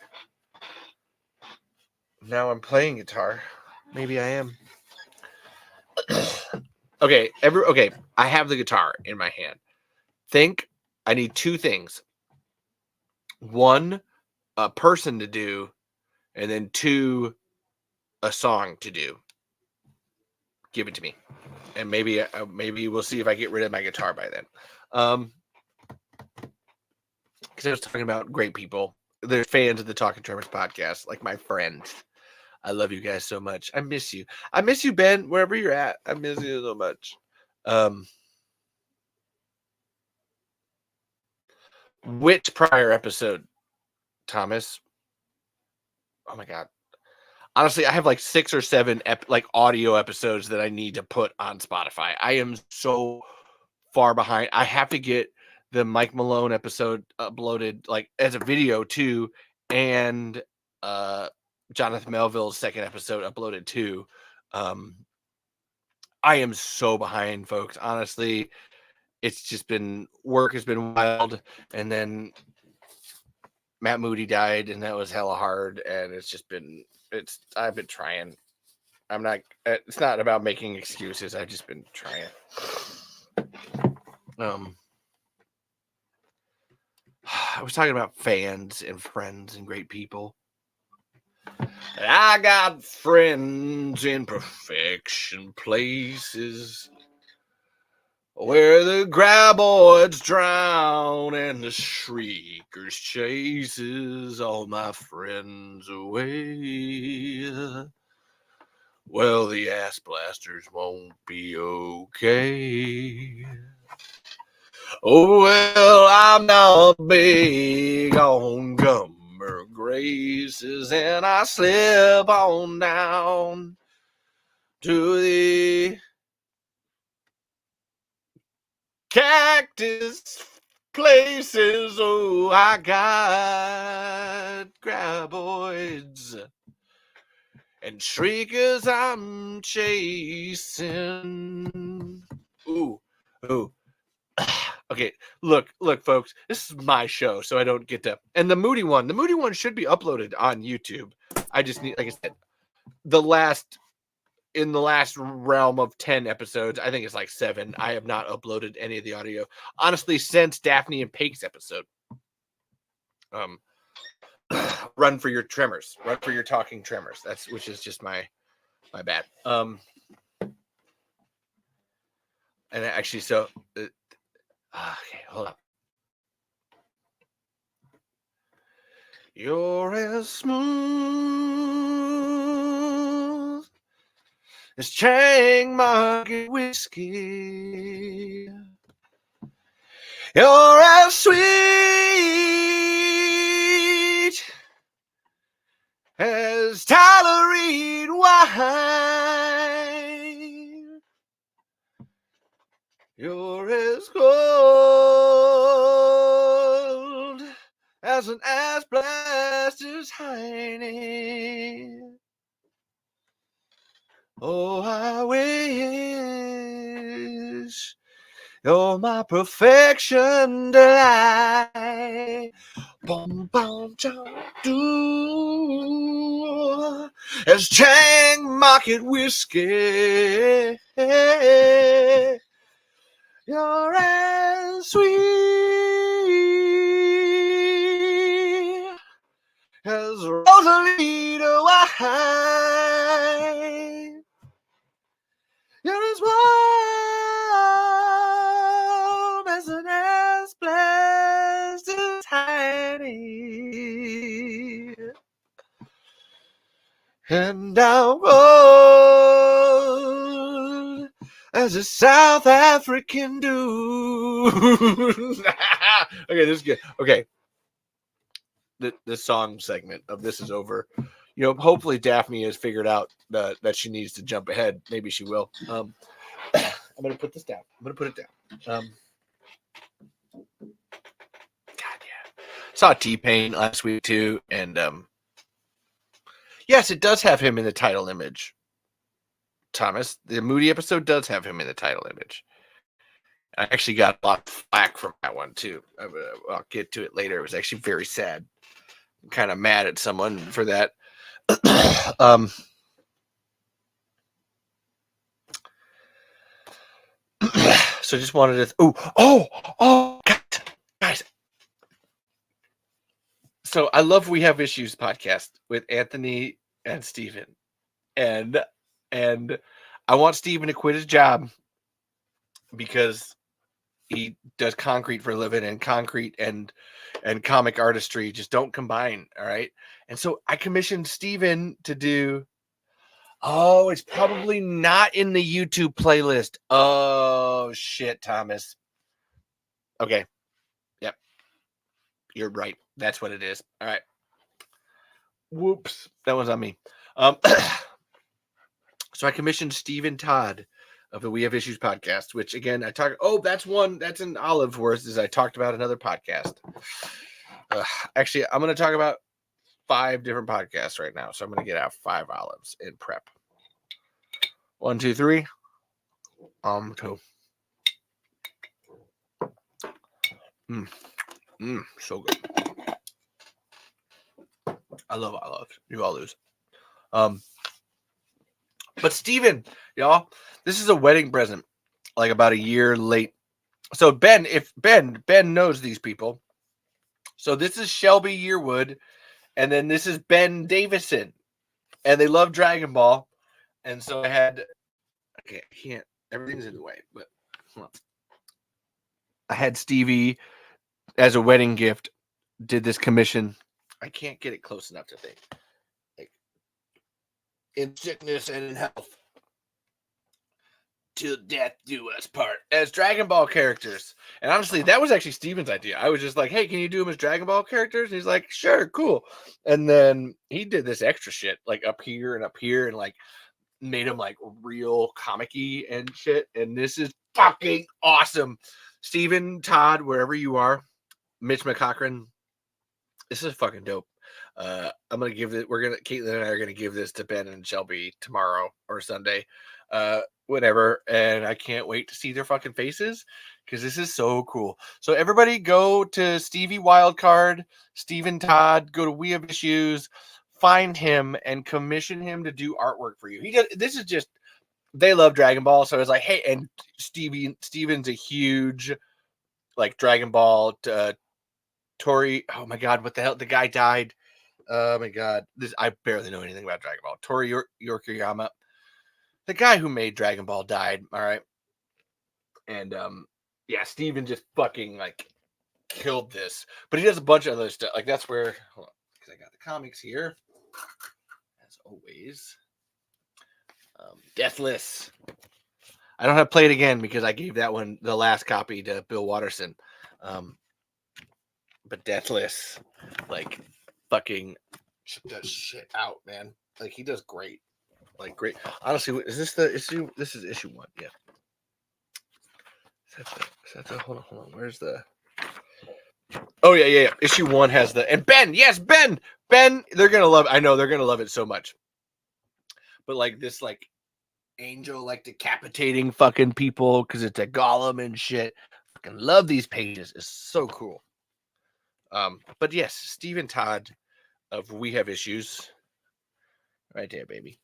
Now I'm playing guitar. Maybe I am. Okay, I have the guitar in my hand. I need 2 things. 1, a person to do, and then 2, a song to do. Give it to me, and maybe we'll see if I get rid of my guitar by then. Because I was talking about great people. They're fans of the Talking Tremors podcast, like my friends. I love you guys so much. I miss you. I miss you, Ben, wherever you're at. I miss you so much. Which prior episode, Thomas? Oh my God. Honestly, I have like 6 or 7 audio episodes that I need to put on Spotify. I am so far behind. I have to get the Mike Malone episode uploaded like as a video too, and Jonathan Melville's second episode uploaded too. I am so behind, folks. Honestly, it's just been work has been wild, and then Matt Moody died, and that was hella hard. And I've been trying. It's not about making excuses. I've just been trying. I was talking about fans and friends and great people. And I got friends in perfection places where the graboids drown and the shriekers chases all my friends away. Well, the ass blasters won't be okay. Oh, well, I'm not big on gummer graces, and I slip on down to the cactus places. Oh, I got graboids and shriekers I'm chasing. Ooh. Okay, look, folks. This is my show, so I don't get to. And the moody one should be uploaded on YouTube. I just need, like I said, in the last realm of 10 episodes, I think it's like 7. I have not uploaded any of the audio, honestly, since Daphne and Pake's episode. Run for your tremors, run for your talking tremors. Which is just my bad. And actually, so. Okay, hold on. You're as smooth as Chang Market whiskey. You're as sweet as Tyler Reed wine. You're as cold as an ass blaster's hiney. Oh, I wish you're my perfection delight. Bum, bum, do as Chang Market whiskey. You're as sweet as Rosalita wine. You're as warm as an ass blaster's honey. And I'm cold as a South African dude. Okay, this is good. Okay. The song segment of this is over. You know, hopefully Daphne has figured out that she needs to jump ahead. Maybe she will. I'm going to put this down. I'm going to put it down. God, yeah. Saw T-Pain last week, too. And yes, it does have him in the title image. Thomas, the Moody episode does have him in the title image. I actually got a lot of flack from that one, too. I'll get to it later. It was actually very sad. I'm kind of mad at someone for that. So just wanted to. Oh, God, guys. So I love We Have Issues podcast with Anthony and Steven. And I want Steven to quit his job because he does concrete for a living, and concrete and comic artistry just don't combine. All right. And so I commissioned Steven to do. Oh, it's probably not in the YouTube playlist. Oh, shit, Thomas. Okay. Yep. You're right. That's what it is. All right. Whoops. That was on me. So I commissioned Stephen Todd of the We Have Issues podcast, which again, I talk. Oh, that's an olive worth as I talked about another podcast. Actually, I'm going to talk about 5 different podcasts right now. So I'm going to get out 5 olives in prep. 1, 2, 3. 2. So good. I love olives. You all lose. But Steven, y'all, this is a wedding present, like about a year late. So Ben, if Ben knows these people. So this is Shelby Yearwood, and then this is Ben Davison, and they love Dragon Ball. And so I can't. Everything's in the way, but hold on. I had Stevie as a wedding gift. Did this commission. I can't get it close enough to think. Like in sickness and in health, till death do us part, as Dragon Ball characters. And honestly, that was actually Steven's idea. I was just like, hey, can you do them as Dragon Ball characters? And he's like, sure, cool. And then he did this extra shit, like up here, and like made them like real comic-y and shit. And this is fucking awesome. Steven, Todd, wherever you are, Mitch McCochran, this is fucking dope. I'm gonna give it. Caitlin and I are gonna give this to Ben and Shelby tomorrow or Sunday, whatever. And I can't wait to see their fucking faces because this is so cool. So everybody, go to Stevie Wildcard, Steven Todd. Go to We Have Issues, find him and commission him to do artwork for you. He does. This is just. They love Dragon Ball, so I was like, hey, and Steven's a huge like Dragon Ball. Tori, oh my god, what the hell? The guy died. Oh my god, I barely know anything about Dragon Ball. Tori Yorikiyama, the guy who made Dragon Ball, died. All right, and yeah, Steven just fucking like killed this. But he does a bunch of other stuff. Like that's where, hold on, because I got the comics here, as always. Deathless. I don't have Play It Again because I gave that one the last copy to Bill Watterson. But Deathless, like, fucking does shit out, man. Like, he does great. Like, great. Honestly, is this the issue? This is issue 1, yeah. Is that the hold on. Where's the... Oh, yeah. Issue 1 has the... And Ben, yes, Ben, they're going to love it. I know, they're going to love it so much. But, like, this, like, angel, like, decapitating fucking people because it's a golem and shit. Fucking love these pages. It's so cool. But yes, Steven Todd of We Have Issues, right there, baby.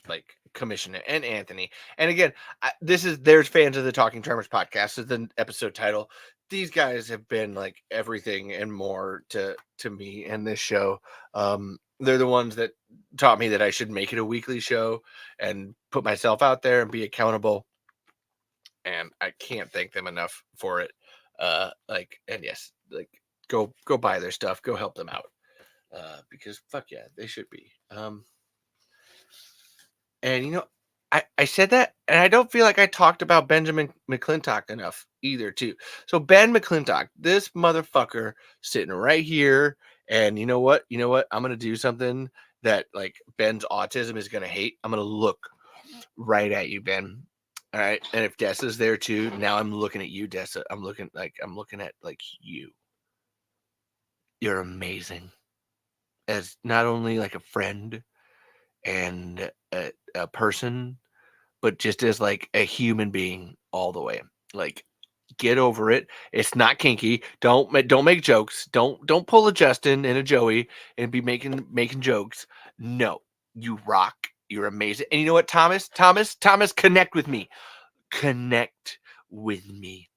Like commission it, and Anthony. And again, there's fans of the Talking Tremors podcast. Is the episode title. These guys have been like everything and more to me and this show. They're the ones that taught me that I should make it a weekly show and put myself out there and be accountable. And I can't thank them enough for it. And yes, like go buy their stuff, go help them out. Because fuck yeah, they should be. And you know, I said that, and I don't feel like I talked about Benjamin McClintock enough either, too. So Ben McClintock, this motherfucker sitting right here, and you know what? I'm gonna do something that like Ben's autism is gonna hate. I'm gonna look right at you, Ben. All right, and if Dessa's there too, now I'm looking at you, Dessa. I'm looking at like you. You're amazing as not only like a friend and a person, but just as like a human being all the way. Like, get over it. It's not kinky. Don't make jokes. Don't pull a Justin and a Joey and be making jokes. No, you rock. You're amazing. And you know what, Thomas, connect with me. Connect with me.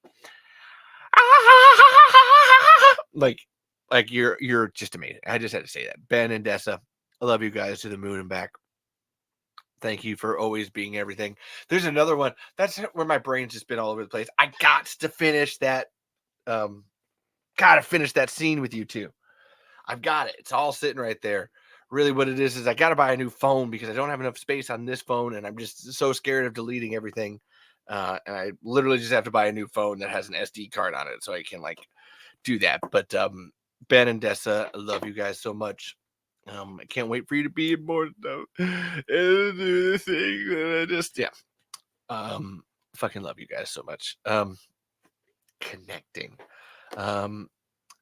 Like you're just amazing. I just had to say that. Ben and Dessa, I love you guys to the moon and back. Thank you for always being everything. There's another one. That's where my brain's just been all over the place. I got to finish that. Gotta finish that scene with you too. I've got it. It's all sitting right there. Really, what it is I got to buy a new phone because I don't have enough space on this phone, and I'm just so scared of deleting everything. And I literally just have to buy a new phone that has an SD card on it so I can like do that. But Ben and Dessa, I love you guys so much. I can't wait for you to be in more stuff and do the thing. Fucking love you guys so much. Connecting.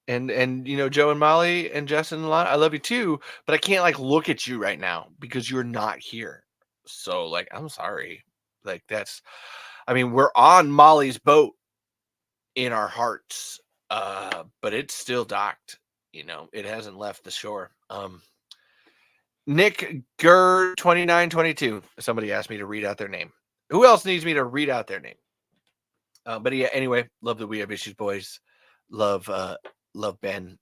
And you know, Joe and Molly and Justin and Lana, I love you too, but I can't like look at you right now because you're not here. So like, I'm sorry. Like we're on Molly's boat in our hearts, but it's still docked. You know, it hasn't left the shore. Nick Gurr 2922. Somebody asked me to read out their name. Who else needs me to read out their name? But yeah, anyway, love the We Have Issues boys. Love Benjamin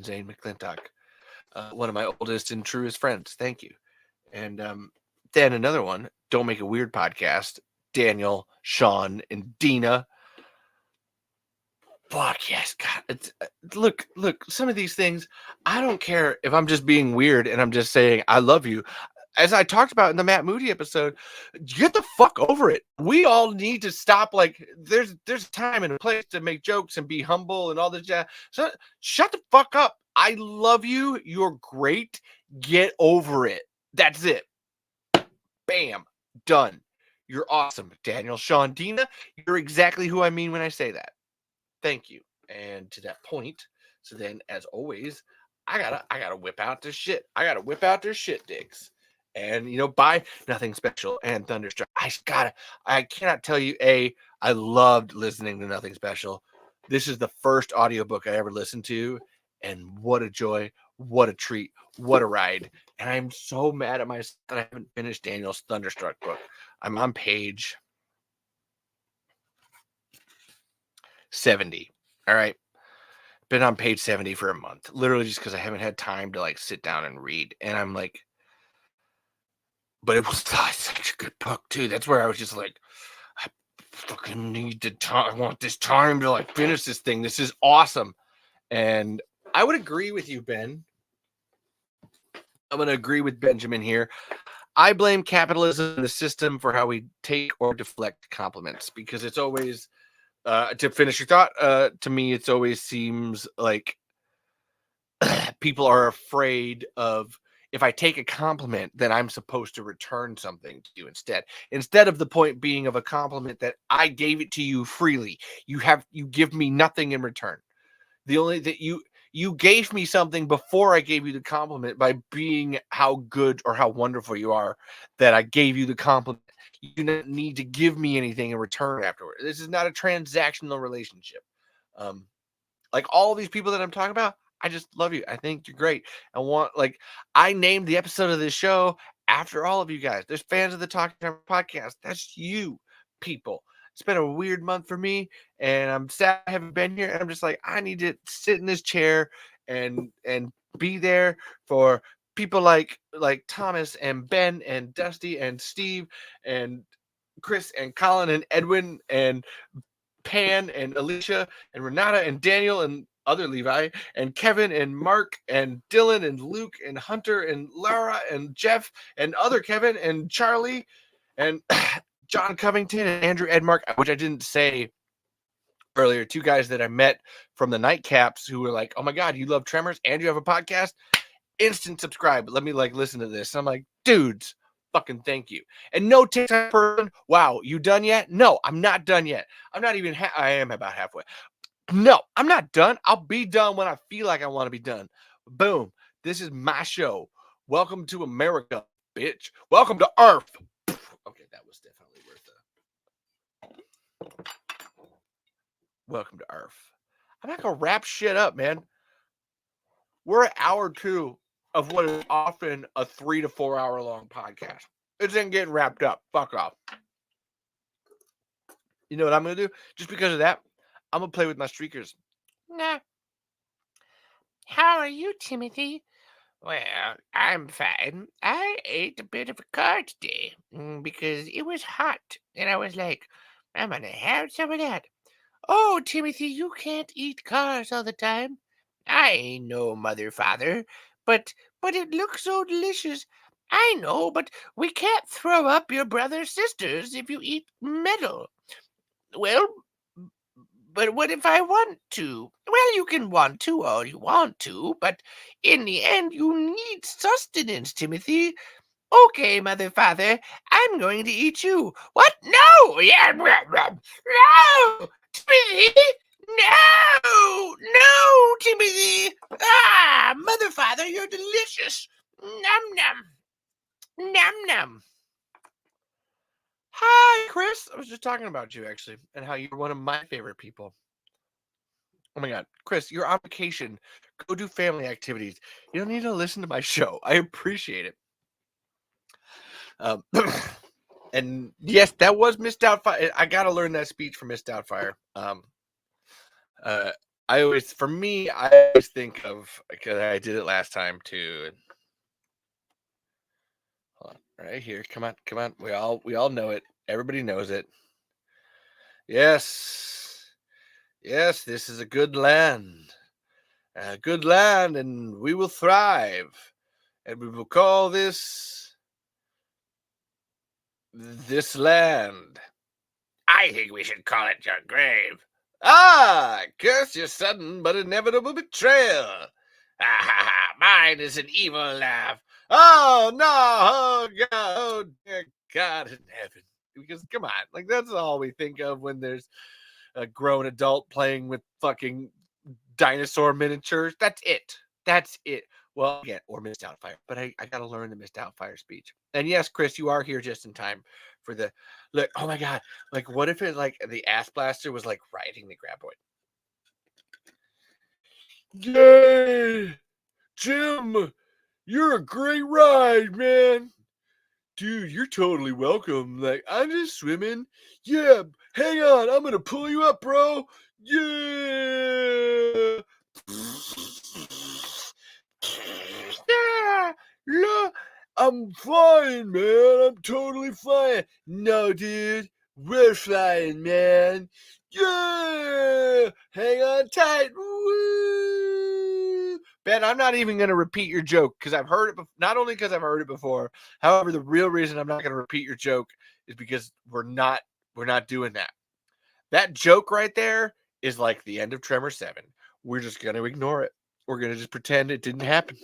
Zane McClintock. One of my oldest and truest friends. Thank you. And then another one, Don't Make a Weird podcast. Daniel, Sean, and Dina. Fuck yes, God. Look, some of these things, I don't care if I'm just being weird and I'm just saying I love you. As I talked about in the Matt Moody episode, get the fuck over it. We all need to stop. Like, there's time and a place to make jokes and be humble and all this jazz. So shut the fuck up. I love you. You're great. Get over it. That's it. Bam. Done. You're awesome. Daniel, Sean, Dina, you're exactly who I mean when I say that. Thank you. And to that point, so then as always, I gotta whip out this shit. I gotta whip out their shit dicks. And buy Nothing Special and Thunderstruck. I cannot tell you, I loved listening to Nothing Special. This is the first audiobook I ever listened to, and what a joy, what a treat, what a ride. And I'm so mad at myself that I haven't finished Daniel's Thunderstruck book. I'm on page 70. All right. Been on page 70 for a month, literally just because I haven't had time to sit down and read. And I'm like, but it was such a good book too. That's where I was just like, I fucking need the time. I want this time to finish this thing. This is awesome. And I would agree with you, Ben. I'm going to agree with Benjamin here. I blame capitalism and the system for how we take or deflect compliments, because it's always, to finish your thought, to me, it always seems like people are afraid of, if I take a compliment, then I'm supposed to return something to you instead of the point being of a compliment that I gave it to you freely. You give me nothing in return. The only that you gave me something before I gave you the compliment by being how good or how wonderful you are, that I gave you the compliment. You do not need to give me anything in return afterward. This is not a transactional relationship. Like all these people that I'm talking about, I just love you. I think you're great. I named the episode of this show after all of you guys. There's fans of the Talking Tremors podcast. That's you people. It's been a weird month for me, and I'm sad I haven't been here. And I'm just like, I need to sit in this chair and be there for people like Thomas and Ben and Dusty and Steve and Chris and Colin and Edwin and Pan and Alicia and Renata and Daniel and other Levi and Kevin and Mark and Dylan and Luke and Hunter and Laura and Jeff and other Kevin and Charlie and John Covington and Andrew Edmark, which I didn't say earlier, two guys that I met from the Nightcaps who were like, oh my God, you love Tremors and you have a podcast? Instant subscribe. Let me listen to this. And I'm like, dudes, fucking thank you. And no TikTok person. Wow, you done yet? No, I'm not done yet. I'm not even, I am about halfway. No, I'm not done. I'll be done when I feel like I want to be done. Boom. This is my show. Welcome to America, bitch. Welcome to Earth. Okay, that was definitely worth it. Welcome to Earth. I'm not going to wrap shit up, man. We're at hour 2 of what is often a 3 to 4 hour long podcast. It's ain't getting wrapped up. Fuck off. You know what I'm going to do? Just because of that, I'm going to play with my streakers. Nah. How are you, Timothy? Well, I'm fine. I ate a bit of a car today because it was hot. And I was like, I'm going to have some of that. Oh, Timothy, you can't eat cars all the time. I ain't no mother, father, but it looks so delicious. I know, but we can't throw up your brother's sisters if you eat metal. Well, but what if I want to? Well, you can want to all you want to, but in the end, you need sustenance, Timothy. Okay, mother, father, I'm going to eat you. What? No! Yeah, no! Timothy! No! No, Timothy! Ah, mother, father, you're delicious. Num num. Num num. Hi, Chris. I was just talking about you, actually, and how you're one of my favorite people. Oh my God, Chris, you're on vacation. Go do family activities. You don't need to listen to my show. I appreciate it. Um, and yes, that was Miss Doubtfire. I gotta learn that speech from Miss Doubtfire. Uh, I always, for me, I always think of, because I did it last time too. Hold on, right here. Come on, come on. We all know it. Everybody knows it. Yes, yes. This is a good land, and we will thrive, and we will call this land. I think we should call it your grave. Ah, curse your sudden but inevitable betrayal. Ha ha ha, mine is an evil laugh. Oh no, oh God, oh dear God in heaven. Because come on, like that's all we think of when there's a grown adult playing with fucking dinosaur miniatures. That's it. That's it. Well, again, or Miss Doubtfire, but I gotta learn the Miss Doubtfire speech. And yes, Chris, you are here just in time for the look. Oh my God! Like, what if it like the ass blaster was like riding the graboid? Yay, Jim! You're a great ride, man. Dude, you're totally welcome. Like, I'm just swimming. Yeah, hang on. I'm gonna pull you up, bro. Yeah. Yeah, look, I'm flying, man. I'm totally flying. No, dude, we're flying, man. Yeah, hang on tight. Woo. Ben, I'm not even going to repeat your joke because I've heard it. Not only because I've heard it before. However, the real reason I'm not going to repeat your joke is because we're not doing that. That joke right there is like the end of Tremor 7. We're just going to ignore it. We're going to just pretend it didn't happen.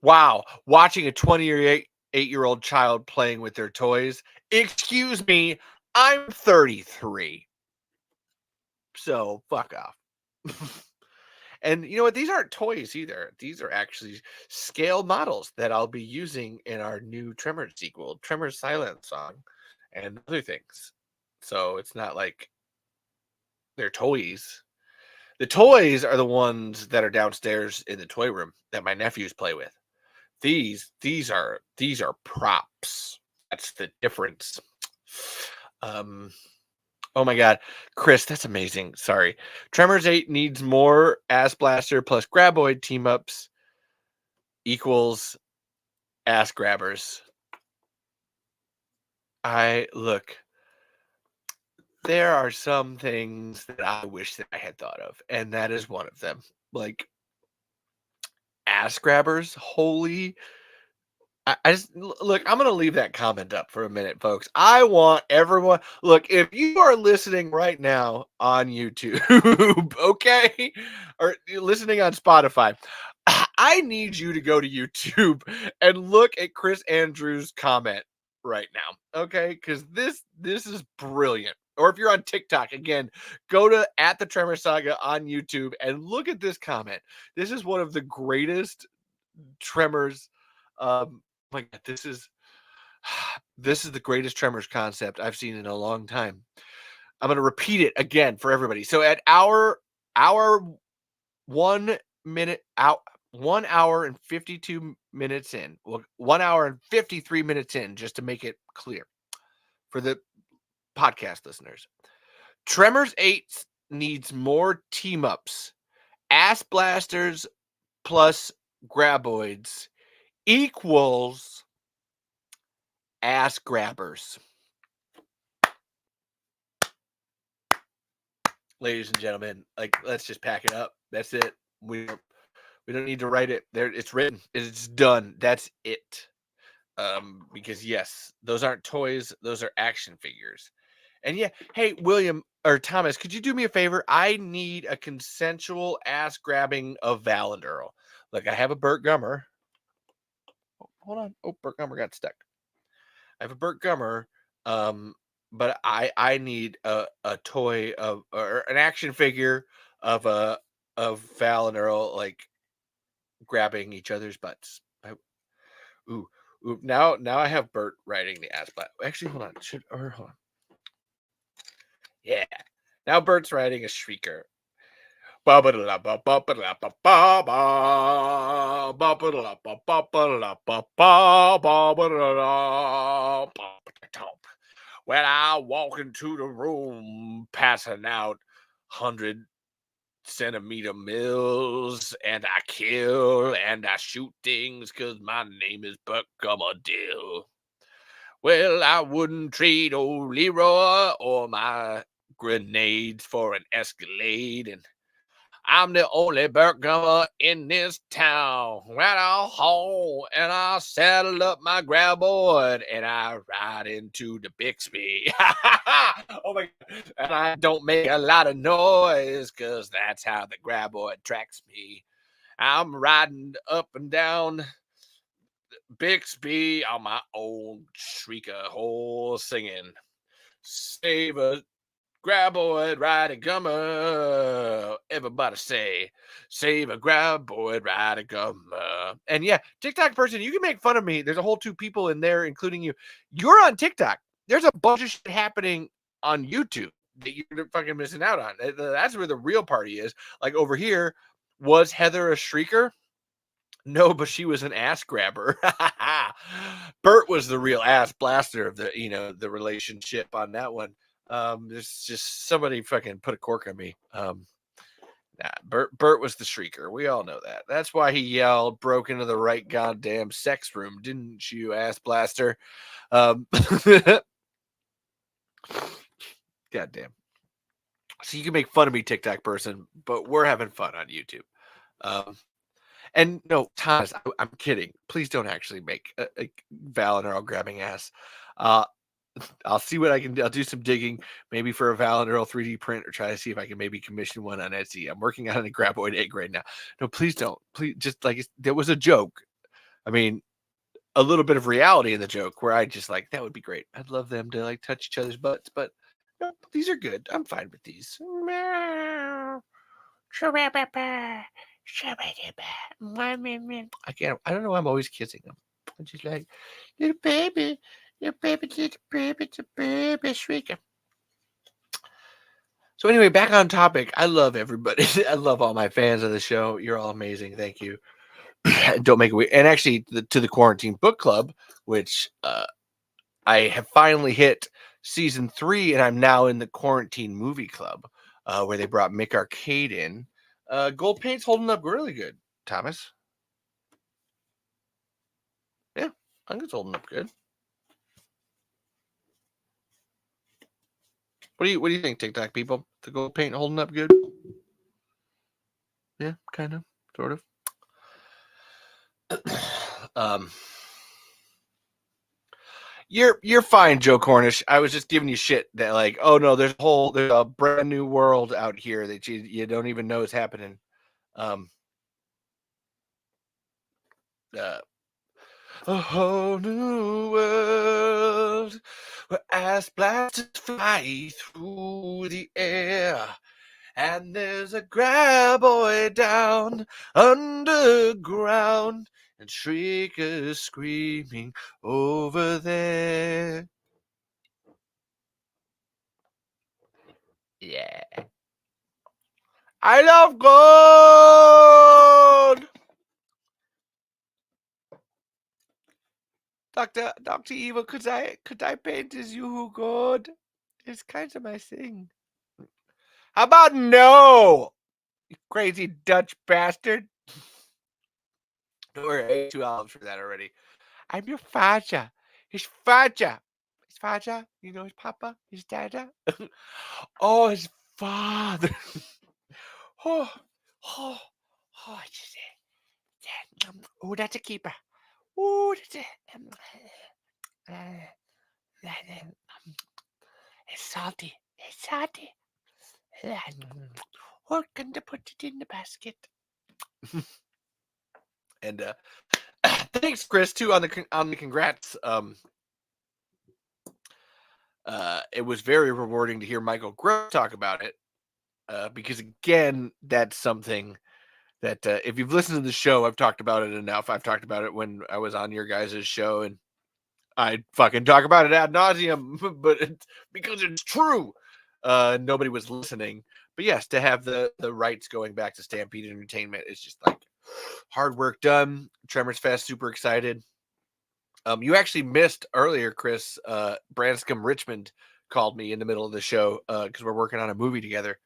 Wow, watching a 28-year-old child playing with their toys. Excuse me, I'm 33. So fuck off. And you know what? These aren't toys either. These are actually scale models that I'll be using in our new Tremors sequel, Tremors Silent Song, and other things. So it's not like they're toys. The toys are the ones that are downstairs in the toy room that my nephews play with. These are props. That's the difference. Oh my God, Chris, that's amazing. Sorry. Tremors 8 needs more Ass Blaster plus Graboid team ups equals ass grabbers. There are some things that I wish that I had thought of, and that is one of them. Like ass grabbers, holy. I just look, I'm going to leave that comment up for a minute, folks. I want everyone, look, if you are listening right now on YouTube, okay, or listening on Spotify, I need you to go to YouTube and look at Chris Andrews' comment right now, okay? Because this is brilliant. Or if you're on TikTok, again, go to @the Tremor Saga on YouTube and look at this comment. This is one of the greatest Tremors. My God, this is the greatest Tremors concept I've seen in a long time. I'm going to repeat it again for everybody. So at our 1 minute out, 1 hour and 52 minutes in, well, 1 hour and 53 minutes in, just to make it clear for the podcast listeners. Tremors 8 needs more team ups. Ass blasters plus graboids equals ass grabbers. Ladies and gentlemen, like, let's just pack it up. That's it. We don't need to write it there. It's written. It's done. That's it. Because yes, those aren't toys. Those are action figures. And yeah, hey, William or Thomas, could you do me a favor? I need a consensual ass grabbing of Valandurl. Look, I have a Burt Gummer. Oh, hold on. Oh, Burt Gummer got stuck. I have a Burt Gummer. But I need a toy of, or an action figure of Valinor like grabbing each other's butts. Ooh, now I have Bert riding the ass butt. Actually, hold on. Hold on. Yeah, Now Bert's riding a shrieker. When I walk into the room, passing out 100-centimeter mills, and I kill and I shoot things because my name is Burt Gummadill. Well, I wouldn't trade old Leroy or my grenades for an Escalade, and I'm the only Burt Gummer in this town. When I'll haul and I'll saddle up my graboid and I ride into the Bixby. Oh my God. And I don't make a lot of noise because that's how the graboid tracks me. I'm riding up and down Bixby on my old shrieker horse singing. Save a graboid, ride a gummer. Everybody say, save a graboid, ride a gummer. And yeah, TikTok person, you can make fun of me. There's a whole 2 people in there, including you. You're on TikTok. There's a bunch of shit happening on YouTube that you're fucking missing out on. That's where the real party is. Like over here, was Heather a shrieker? No, but she was an ass grabber. Bert was the real ass blaster of the relationship on that one. There's just somebody fucking put a cork on me. Bert was the shrieker. We all know that. That's why he yelled, broke into the right goddamn sex room, didn't you, ass blaster? Goddamn. So you can make fun of me, TikTok person, but we're having fun on YouTube. And no, Thomas, I'm kidding. Please don't actually make a Val and Earl grabbing ass. I'll see what I can do. I'll do some digging, maybe for a Val and Earl 3D print, or try to see if I can maybe commission one on Etsy. I'm working on a graboid egg right now. No, please don't. Please, just like there was a joke. I mean, a little bit of reality in the joke where I just like, that would be great. I'd love them to like touch each other's butts, but no, these are good. I'm fine with these. I don't know why I'm always kissing them. I'm just like, little baby, it's a baby shrieker. So anyway, back on topic. I love everybody. I love all my fans of the show. You're all amazing. Thank you. Don't make it weird. And actually, to the Quarantine Book Club, which I have finally hit season 3, and I'm now in the Quarantine Movie Club, where they brought Mick Arcade in. Gold Paint's holding up really good, Thomas. Yeah, I think it's holding up good. What do you think, TikTok people? The Gold Paint holding up good? Yeah, kind of, sort of. You're fine, Joe Cornish. I was just giving you shit that like, oh no, there's a brand new world out here that you don't even know is happening. A whole new world where ass blasters fly through the air, and there's a graboid down underground, and shriekers screaming over there. Yeah. I love gold! Dr. Evil, could I paint as you gold? It's kind of my thing. How about no? You crazy Dutch bastard. Don't worry, I ate 2 olives for that already. I'm your father. His father. His father? You know his papa? His dada? Oh, his father. Oh, that's a keeper. Oh, that's it's salty. It's salty. We're going to put it in the basket. And thanks, Chris, too, on the congrats. It was very rewarding to hear Michael Gross talk about it, because again, that's something that if you've listened to the show, I've talked about it enough. I've talked about it when I was on your guys' show, and I fucking talk about it ad nauseum, but it's because it's true. nobody was listening. But yes, to have the rights going back to Stampede Entertainment is just like hard work done. Tremors Fest, super excited. You actually missed earlier, Chris. Branscombe Richmond called me in the middle of the show because we're working on a movie together.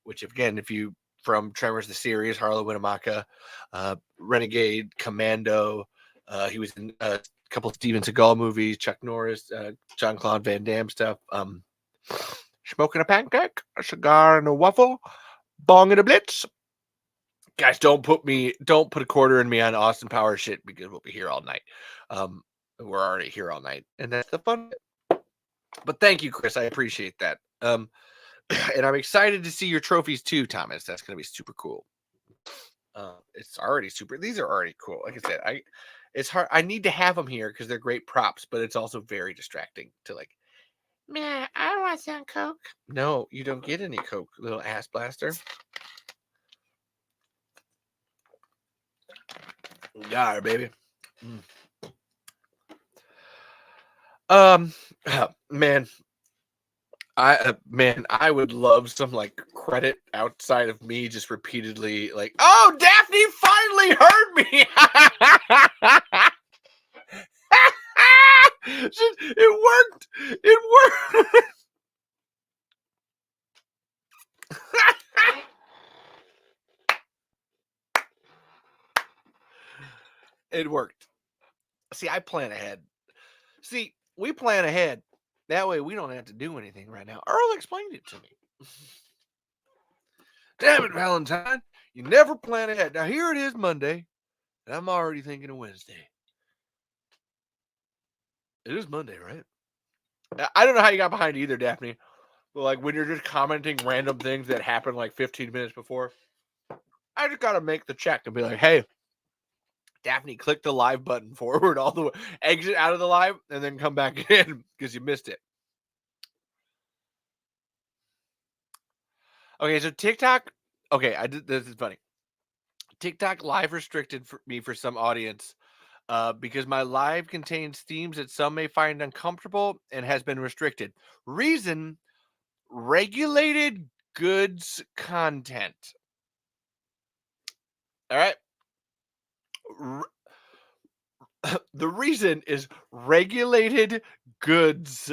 Which again, if you from Tremors the series, Harlow Winnemucca, Renegade, Commando, he was in a couple of Steven Seagal movies, Chuck Norris, Jean-Claude Van Damme stuff. Smoking a pancake, a cigar, and a waffle, bong and a blitz. Guys, don't put a quarter in me on Austin Powers shit because we'll be here all night. We're already here all night, and that's the fun. But thank you, Chris. I appreciate that. And I'm excited to see your trophies too, Thomas. That's going to be super cool. It's already super. These are already cool. Like I said, it's hard. I need to have them here because they're great props, but it's also very distracting to like, man, I want some Coke. No, you don't get any Coke, little ass blaster. Yeah, baby. Man, I would love some like credit outside of me just repeatedly like, oh, Daphne finally heard me. It worked. It worked. It worked. See, I plan ahead. See, we plan ahead. That way we don't have to do anything right now. Earl explained it to me. Damn it, Valentine. You never plan ahead. Now here it is Monday, and I'm already thinking of Wednesday. It is Monday, right? I don't know how you got behind either, Daphne. But like when you're just commenting random things that happened like 15 minutes before, I just gotta make the check and be like, hey, Daphne, click the live button forward all the way, exit out of the live, and then come back in because you missed it. Okay, so TikTok. Okay, this is funny. TikTok live restricted me for some audience because my live contains themes that some may find uncomfortable and has been restricted. Reason: regulated goods content. All right. The reason is regulated goods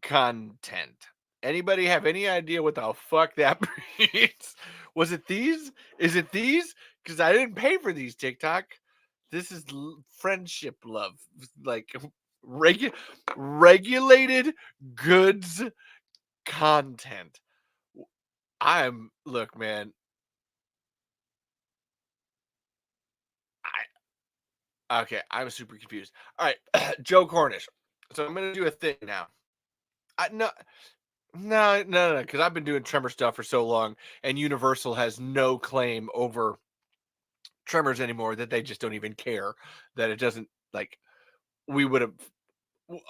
content. Anybody have any idea what the fuck that means? Was it these? Is it these? Because I didn't pay for these, TikTok. This is friendship love. Like regulated goods content. Look, man. Okay, I'm super confused. All right, Joe Cornish. So I'm gonna do a thing now. No, because I've been doing Tremor stuff for so long, and Universal has no claim over Tremors anymore. That they just don't even care. That it doesn't like we would have.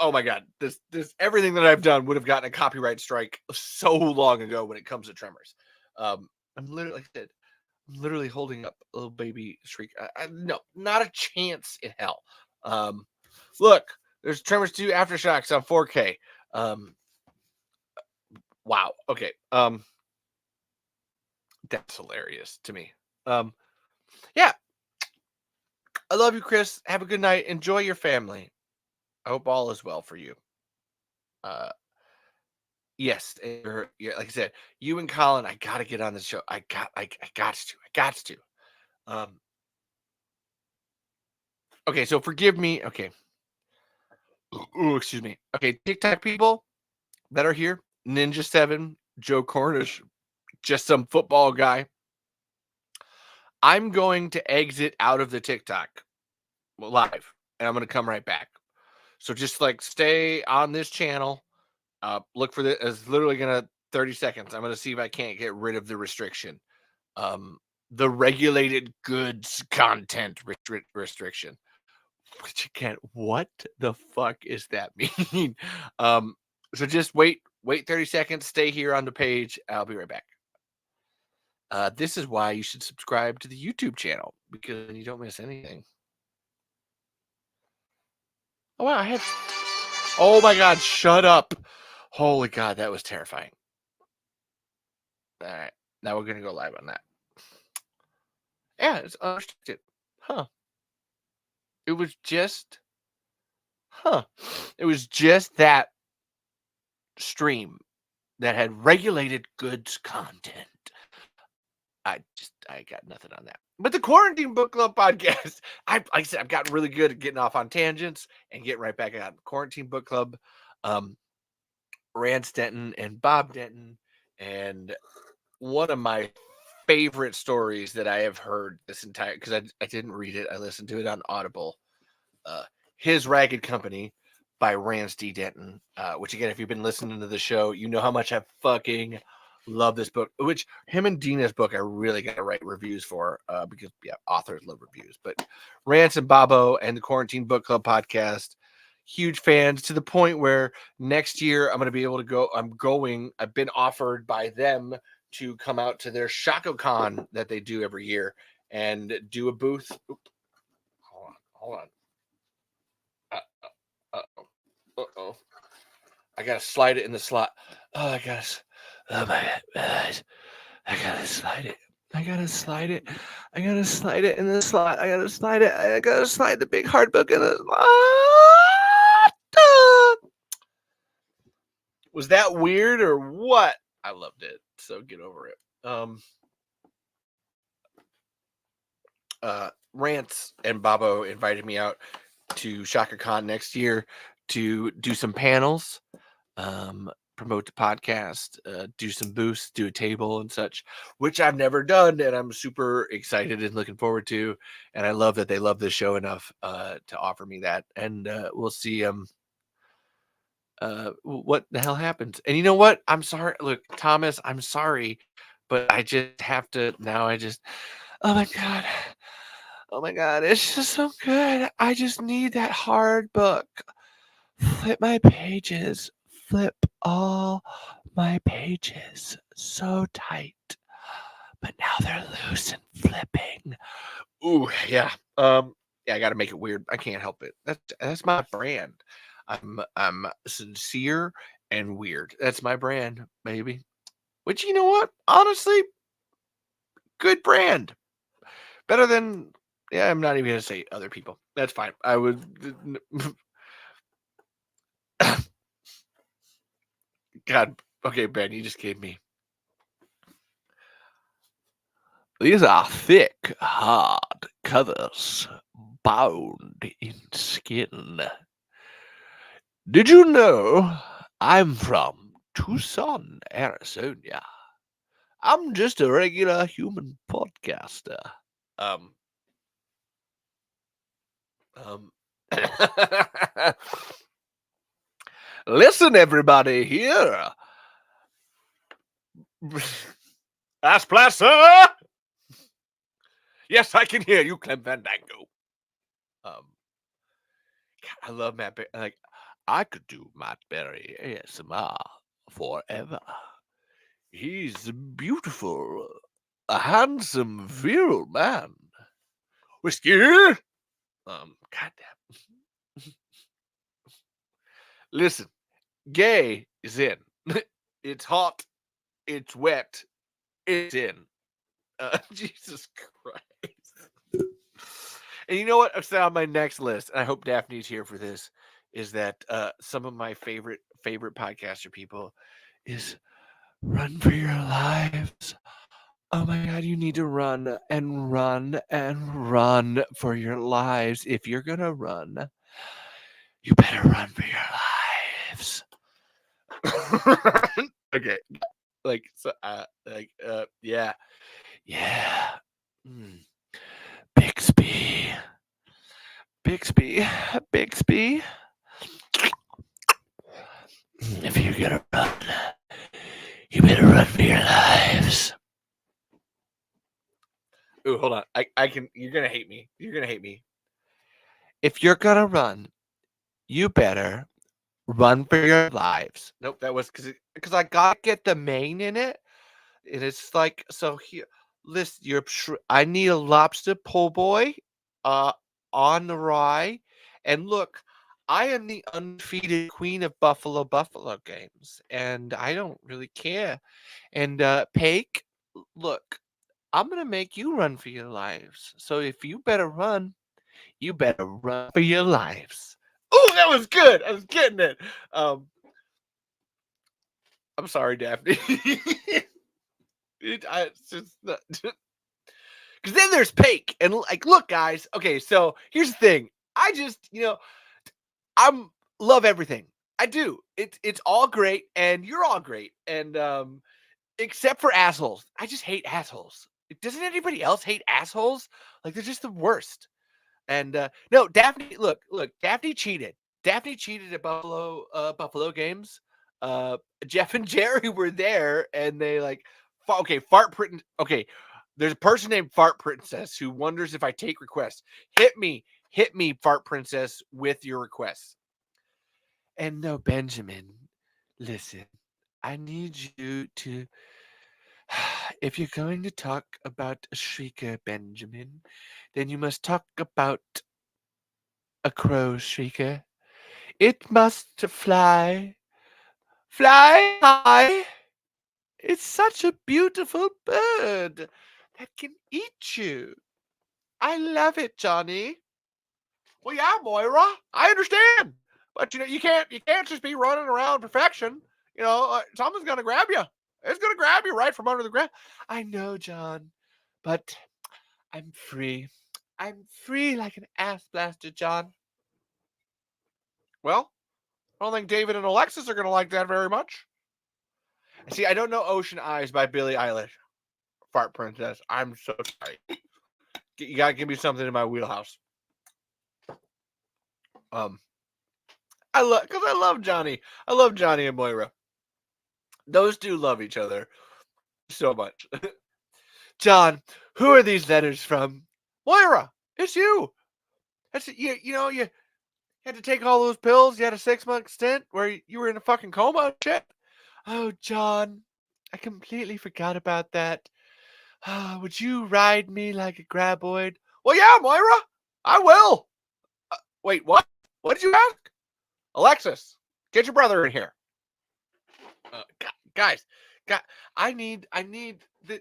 Oh my god, this everything that I've done would have gotten a copyright strike so long ago when it comes to Tremors. I'm literally, like I said, I'm literally holding up a little baby Shriek. No, not a chance in hell. Look, there's Tremors 2 Aftershocks on 4K. Wow. Okay. That's hilarious to me. Yeah. I love you, Chris. Have a good night. Enjoy your family. I hope all is well for you. Yes, like I said, you and Colin, I gotta get on the show. I got to. Okay, so forgive me. Okay. Ooh, excuse me. Okay, TikTok people that are here, Ninja7, Joe Cornish, just some football guy. I'm going to exit out of the TikTok live, and I'm going to come right back. So just like stay on this channel. Look for this. It's literally going to 30 seconds. I'm going to see if I can't get rid of the restriction. The regulated goods content restriction. Which again, what the fuck is that mean? So just wait 30 seconds. Stay here on the page. I'll be right back. This is why you should subscribe to the YouTube channel because you don't miss anything. Oh wow, oh my god, shut up. Holy god, that was terrifying. All right. Now we're going to go live on that. Yeah, it's unrestricted. Huh. It was just that stream that had regulated goods content. I got nothing on that. But the Quarantine Book Club podcast, like I said, I've gotten really good at getting off on tangents and getting right back on. Quarantine Book Club, Rand Denton and Bob Denton, and one of my favorite stories that I have heard this entire, because I didn't read it, I listened to it on Audible. His Ragged Company by Rance D. Denton, which again, if you've been listening to the show, you know how much I fucking love this book, which him and Dina's book I really got to write reviews for, because authors love reviews. But Rance and Bobo and the Quarantine Book Club podcast, huge fans, to the point where next year I'm going to be able to go. I've been offered by them to come out to their ShacoCon that they do every year and do a booth. Hold on. Uh-oh. I gotta slide it in the slot. Oh my God. I gotta slide it. I gotta slide it in the slot. I gotta slide the big hard book in the slot. Was that weird or what? I loved it. So get over it. Rance and Bobo invited me out to ShacoCon next year to do some panels, promote the podcast, do some booths, do a table and such, which I've never done, and I'm super excited and looking forward to. And I love that they love this show enough to offer me that. And we'll see what the hell happens. And you know what? I'm sorry. Look, Thomas, I'm sorry, but I just have to now. Oh my God. Oh my God, it's just so good. I just need that hard book. Flip my pages. Flip all my pages so tight. But now they're loose and flipping. Ooh, yeah. Yeah, I gotta make it weird. I can't help it. That's my brand. I'm sincere and weird. That's my brand, baby. Which, you know what? Honestly, good brand. Better than, yeah, I'm not even going to say other people. That's fine. I would. God. Okay, Ben, you just gave me. These are thick, hard covers bound in skin. Did you know I'm from Tucson, Arizona? I'm just a regular human podcaster. Listen, everybody here. Ask Placer. Yes, I can hear you, Clem Fandango. I love Matt Berry. Like, I could do Matt Berry ASMR forever. He's beautiful, a handsome, virile man. Whiskey. Goddamn. Listen, gay is in. It's hot. It's wet. It's in. Jesus Christ. And you know what? It's on my next list, and I hope Daphne's here for this, is that some of my favorite podcaster people is run for your lives. Oh my God, you need to run and run and run for your lives. If you're going to run, you better run for your lives. Okay. Yeah. Bixby. If you're gonna run, you better run for your lives. Ooh, hold on. I can. You're gonna hate me. If you're gonna run, you better run for your lives. Nope, that was because I gotta get the main in it. And it's like, so here, listen, I need a lobster po' boy on the rye. And look, I am the undefeated queen of Buffalo games, and I don't really care. And Paik, look, I'm gonna make you run for your lives. So if you better run, you better run for your lives. Oh, that was good. I was getting it. I'm sorry, Daphne. It's just because then there's Paik, and like, look, guys. Okay, so here's the thing. I just, I'm love everything. I do. It's all great, and you're all great, and except for assholes. I just hate assholes. Doesn't anybody else hate assholes? Like they're just the worst. And no, Daphne, look, Daphne cheated. Daphne cheated at Buffalo games. Uh, Jeff and Jerry were there, and they like, okay, fart print. Okay, there's a person named Fart Princess who wonders if I take requests. Hit me, Fart Princess, with your requests. And no, Benjamin, listen, I need you to. If you're going to talk about a shrieker, Benjamin, then you must talk about a crow shrieker. It must fly, fly high. It's such a beautiful bird that can eat you. I love it, Johnny. Well, yeah, Moira, I understand, but you can't just be running around perfection. Someone's gonna grab you. It's gonna grab you right from under the ground. I know, John, but I'm free. I'm free like an ass blaster, John. Well, I don't think David and Alexis are going to like that very much. See, I don't know Ocean Eyes by Billie Eilish. Fart Princess. I'm so sorry. You got to give me something in my wheelhouse. Um, because I love Johnny. I love Johnny and Moira. Those two love each other so much. John, who are these letters from? Moira, it's you. That's you had to take all those pills. You had a 6-month stint where you were in a fucking coma and shit. Oh, John, I completely forgot about that. Would you ride me like a graboid? Well, yeah, Moira, I will. Wait, what? What did you ask? Alexis, get your brother in here. Guys, I need the.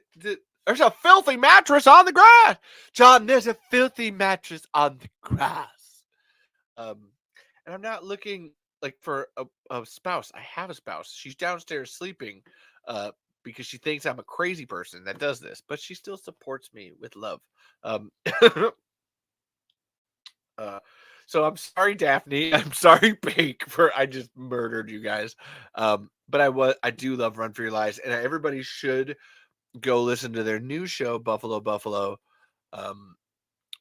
There's a filthy mattress on the grass, John. There's a filthy mattress on the grass. And I'm not looking like for a spouse. I have a spouse. She's downstairs sleeping, because she thinks I'm a crazy person that does this, but she still supports me with love. Um, so I'm sorry, Daphne. I'm sorry, Pink, for I just murdered you guys. But I do love Run for Your Lives, and everybody should go listen to their new show, Buffalo,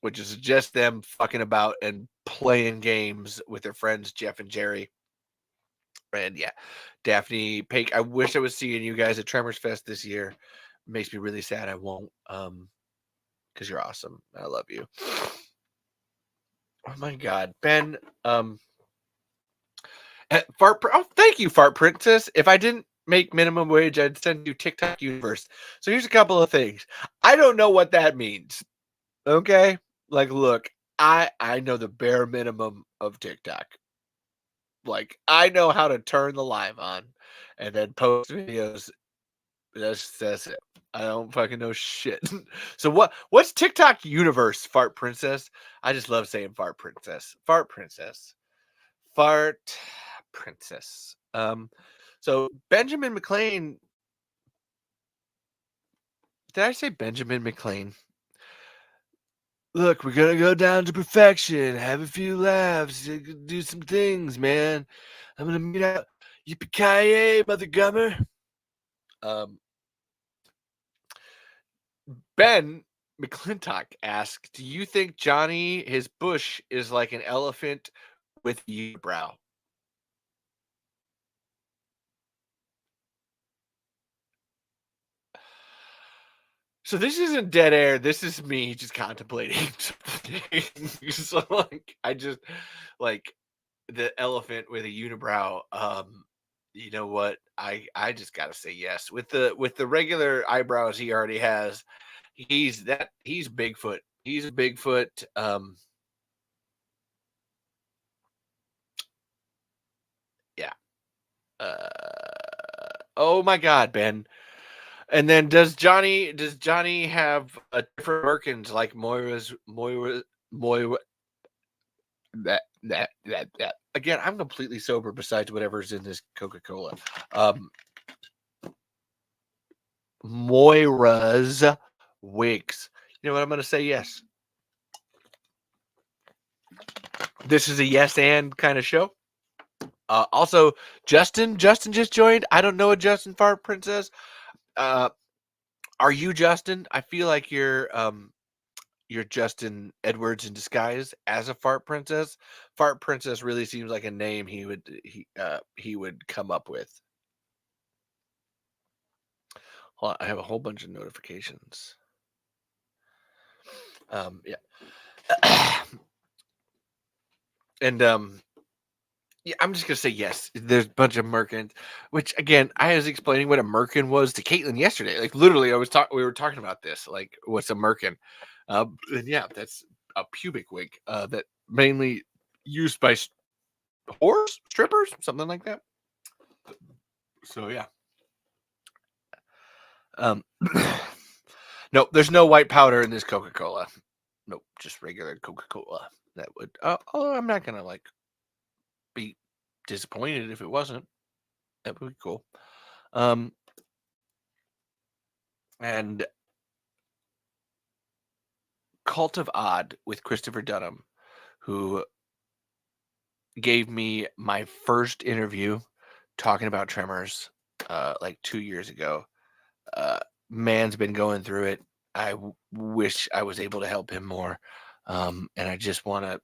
which is just them fucking about and playing games with their friends Jeff and Jerry. And yeah, Daphne, Pink, I wish I was seeing you guys at Tremors Fest this year. Makes me really sad I won't. Because you're awesome. I love you. Oh my god, Ben. Thank you, Fart Princess. If I didn't make minimum wage, I'd send you TikTok Universe. So here's a couple of things. I don't know what that means. Okay, like, look, I know the bare minimum of TikTok. Like, I know how to turn the live on and then post videos. That's it. I don't fucking know shit. So what's TikTok Universe, Fart Princess? I just love saying Fart Princess. Fart Princess. Fart Princess. So Benjamin McLean. Did I say Benjamin McLean? Look, we're gonna go down to perfection, have a few laughs, do some things, man. I'm gonna meet out. Yippee-ki-yay, Mother Gummer. Ben McClintock asks, do you think Johnny, his bush, is like an elephant with a unibrow? So this isn't dead air. This is me just contemplating. So like, I just like the elephant with a unibrow. You know what? I just gotta say yes with the regular eyebrows he already has. He's Bigfoot. He's a Bigfoot. Oh my God, Ben. And then does Johnny have a different Merkins like Moira that again? I'm completely sober besides whatever's in this Coca-Cola. Moira's wigs. You know what? I'm going to say yes. This is a yes and kind of show. Also, Justin just joined. I don't know a Justin Fart Princess. Are you Justin? I feel like you're Justin Edwards in disguise as a Fart Princess. Fart Princess really seems like a name he would come up with. Hold on, I have a whole bunch of notifications. Yeah. And yeah, I'm just gonna say yes. There's a bunch of Merkins, which again, I was explaining what a Merkin was to Caitlin yesterday. Like literally, we were talking about this. Like, what's a Merkin? And yeah, that's a pubic wig that mainly used by whores, strippers, something like that. So yeah. No, there's no white powder in this Coca-Cola. Nope, just regular Coca-Cola. That would. Although I'm not gonna like be disappointed if it wasn't. That would be cool. And Cult of Odd with Christopher Dunham, who gave me my first interview talking about Tremors like 2 years ago. Man's been going through it. I wish I was able to help him more. And I just want to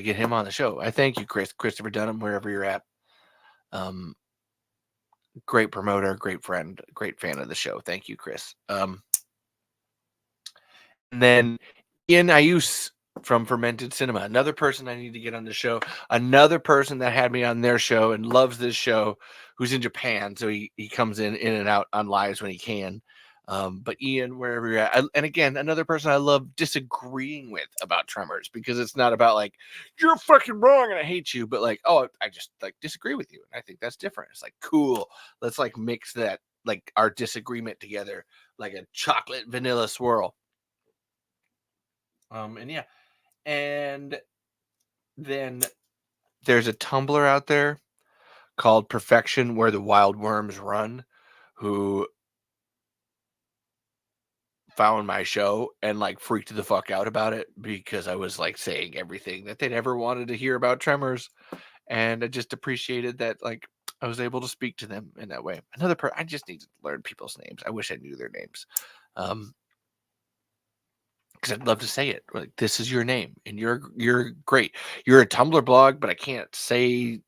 get him on the show. I thank you, Christopher Dunham, wherever you're at. Great promoter, great friend, great fan of the show. Thank you, Chris. And then Ian Ayus from Fermented Cinema, another person I need to get on the show, another person that had me on their show and loves this show, who's in Japan, so he comes in and out on lives when he can. But Ian, wherever you're at, and again, another person I love disagreeing with about Tremors, because it's not about like you're fucking wrong and I hate you, but like, oh, I just like disagree with you and I think that's different. It's like, cool, let's like mix that, like our disagreement together like a chocolate vanilla swirl. And yeah, and then there's a Tumblr out there called Perfection Where the Wild Worms Run, who found my show and like freaked the fuck out about it because I was like saying everything that they'd ever wanted to hear about Tremors. And I just appreciated that, like, I was able to speak to them in that way. I just need to learn people's names. I wish I knew their names. Because I'd love to say it. Like, this is your name and you're great. You're a Tumblr blog, but I can't say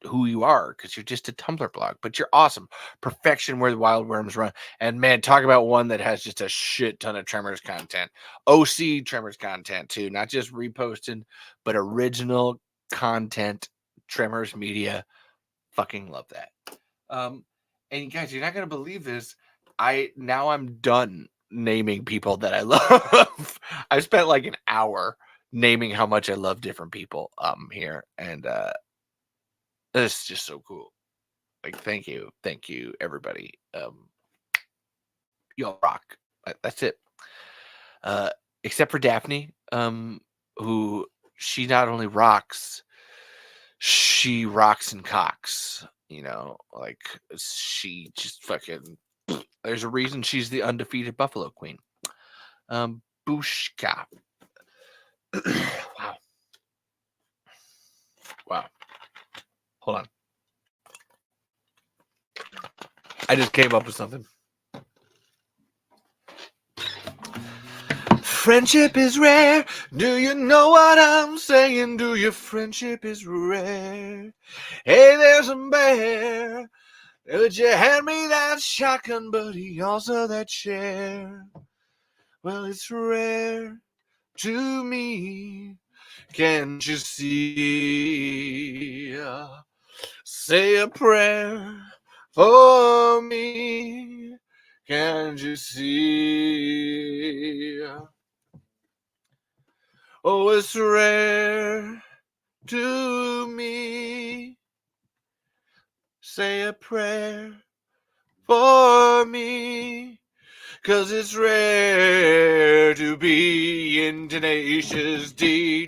who you are because you're just a Tumblr blog, but you're awesome. Perfection Where the Wild Worms Run. And man, talk about one that has just a shit ton of Tremors content. OC Tremors content too, not just reposting, but original content. Tremors media. Fucking love that. And guys, you're not gonna believe this. I'm done naming people that I love. I spent like an hour naming how much I love different people here, and it's just so cool. Like, thank you, everybody. Y'all rock. That's it. Except for Daphne, who she not only rocks, she rocks and cocks. You know, like she just fucking. There's a reason she's the undefeated Buffalo Queen. Bushka. Wow. Wow. Hold on. I just came up with something. Friendship is rare. Do you know what I'm saying? Do your friendship is rare? Hey, there's a bear. Would you hand me that shotgun, buddy? Also that chair. Well, it's rare to me. Can't you see? Say a prayer for me. Can't you see? Oh, it's rare to me. say a prayer for me, 'cause it's rare to be in Tenacious D.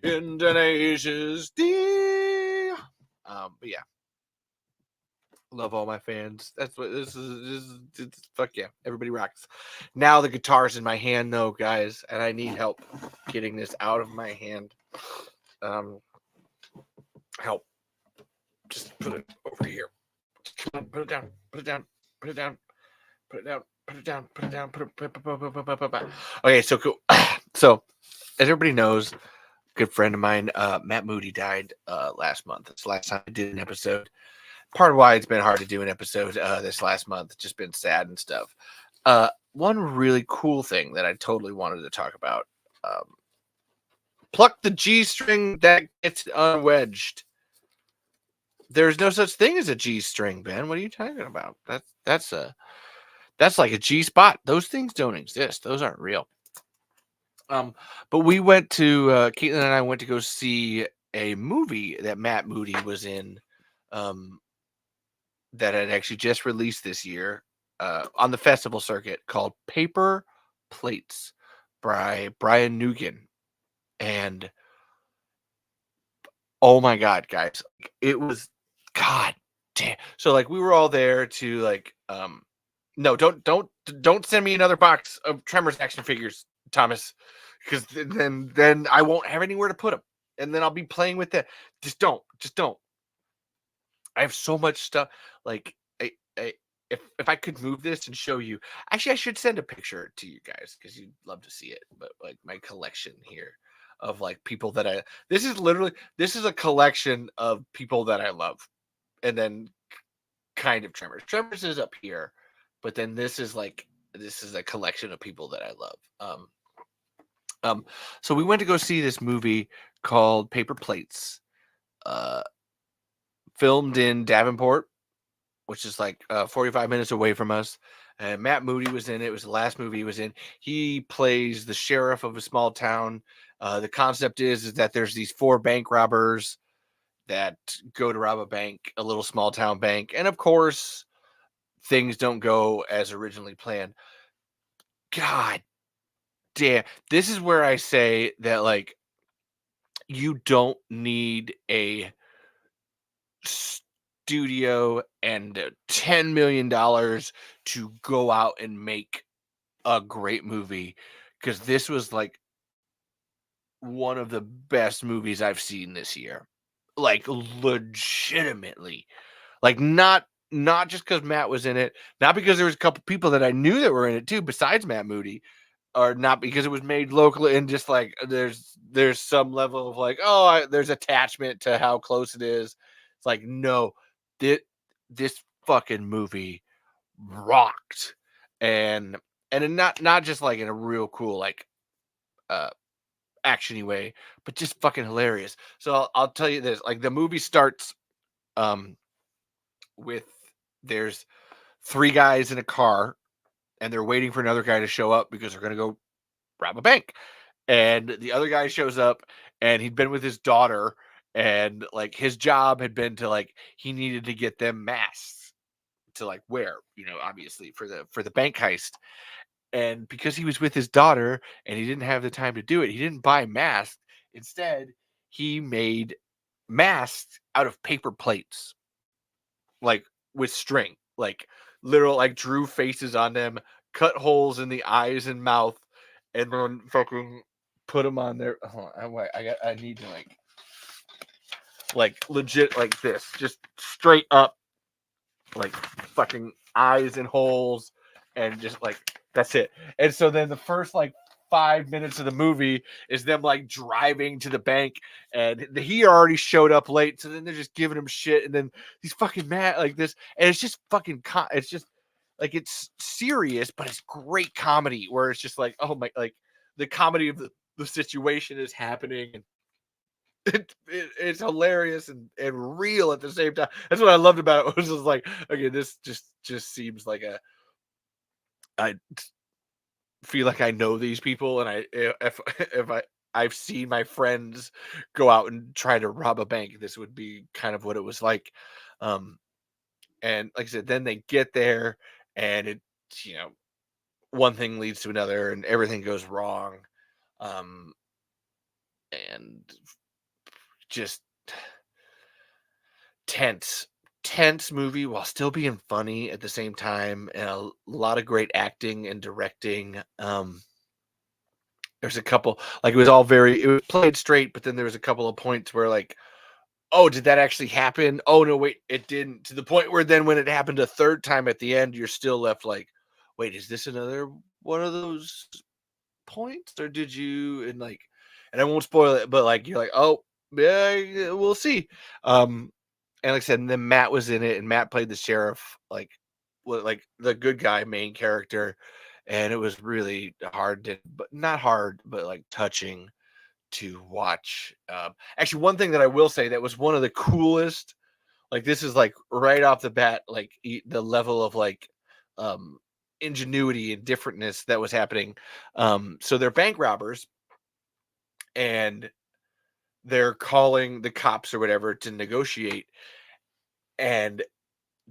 In Tenacious D. But yeah. Love all my fans. That's what this is. Fuck yeah. Everybody rocks. Now the guitar's in my hand, though, guys, and I need help getting this out of my hand. Help. Just put it over here. Come on, put it down. Put it down. Put it down. Put it down. Put it down. Put it down. Put it. Okay, so cool. So, as everybody knows, a good friend of mine, Matt Moody, died last month. It's the last time I did an episode. Part of why it's been hard to do an episode this last month. It's just been sad and stuff. One really cool thing that I totally wanted to talk about. Pluck the G-string that gets unwedged. There's no such thing as a G-string, Ben. What are you talking about? That's like a G-spot. Those things don't exist. Those aren't real. But we went to Caitlin and I went to go see a movie that Matt Moody was in. That had actually just released this year on the festival circuit called Paper Plates by Brian Nugan. And oh my God, guys, it was God damn. So like we were all there to like no, don't send me another box of Tremors action figures, Thomas, because then I won't have anywhere to put them, and then I'll be playing with that. Just don't. I have so much stuff. Like, if I could move this and show you, actually, I should send a picture to you guys because you'd love to see it. But like my collection here of like people that this is a collection of people that I love, and then kind of Tremors. Tremors is up here, but then this is a collection of people that I love. So we went to go see this movie called Paper Plates. Filmed in Davenport, which is like 45 minutes away from us. And Matt Moody was in it. It was the last movie he was in. He plays the sheriff of a small town. The concept is that there's these 4 bank robbers that go to rob a bank, a little small town bank. And of course, things don't go as originally planned. God damn. This is where I say that, like, you don't need a studio and $10 million to go out and make a great movie, because this was like one of the best movies I've seen this year. Like legitimately. Like not just because Matt was in it, not because there was a couple people that I knew that were in it too besides Matt Moody, or not because it was made locally, and just like there's some level of like, there's attachment to how close it is. It's like, no, this fucking movie rocked, and not just like in a real cool like actiony way, but just fucking hilarious. So I'll tell you this: like the movie starts with there's 3 guys in a car, and they're waiting for another guy to show up because they're gonna go rob a bank. And the other guy shows up, and he'd been with his daughter, and like his job had been to like he needed to get them masks to like wear, obviously for the bank heist. And because he was with his daughter and he didn't have the time to do it, he didn't buy masks. Instead, he made masks out of paper plates, like with string, like literal, like drew faces on them, cut holes in the eyes and mouth, and then fucking put them on there. I need to like legit like this, just straight up, like fucking eyes and holes, and just like that's it. And so then the first like 5 minutes of the movie is them like driving to the bank, and he already showed up late, so then they're just giving him shit, and then he's fucking mad like this, and it's just fucking it's just like it's serious, but it's great comedy where it's just like, oh my, like the comedy of the situation is happening, and it's hilarious and real at the same time. That's what I loved about it. It was just like, okay, this just seems like I feel like I know these people, and if I've seen my friends go out and try to rob a bank. This would be kind of what it was like. Um, and like I said, then they get there and it, you know, one thing leads to another and everything goes wrong. Um, and just tense, tense movie while still being funny at the same time. And a lot of great acting and directing. There's a couple, like it was all very, it was played straight, but then there was a couple of points where like, oh, did that actually happen? Oh no, wait, it didn't. To the point where then when it happened a third time at the end, you're still left like, wait, is this another one of those points, or did you? And like, and I won't spoil it, but like you're like, oh yeah, we'll see. And like I said, and then Matt was in it, and Matt played the sheriff, like the good guy main character, and it was really hard to, but not hard, but like touching to watch. Actually, one thing that I will say that was one of the coolest, like this is like right off the bat, like the level of like um ingenuity and differentness that was happening. So they're bank robbers and they're calling the cops or whatever to negotiate. And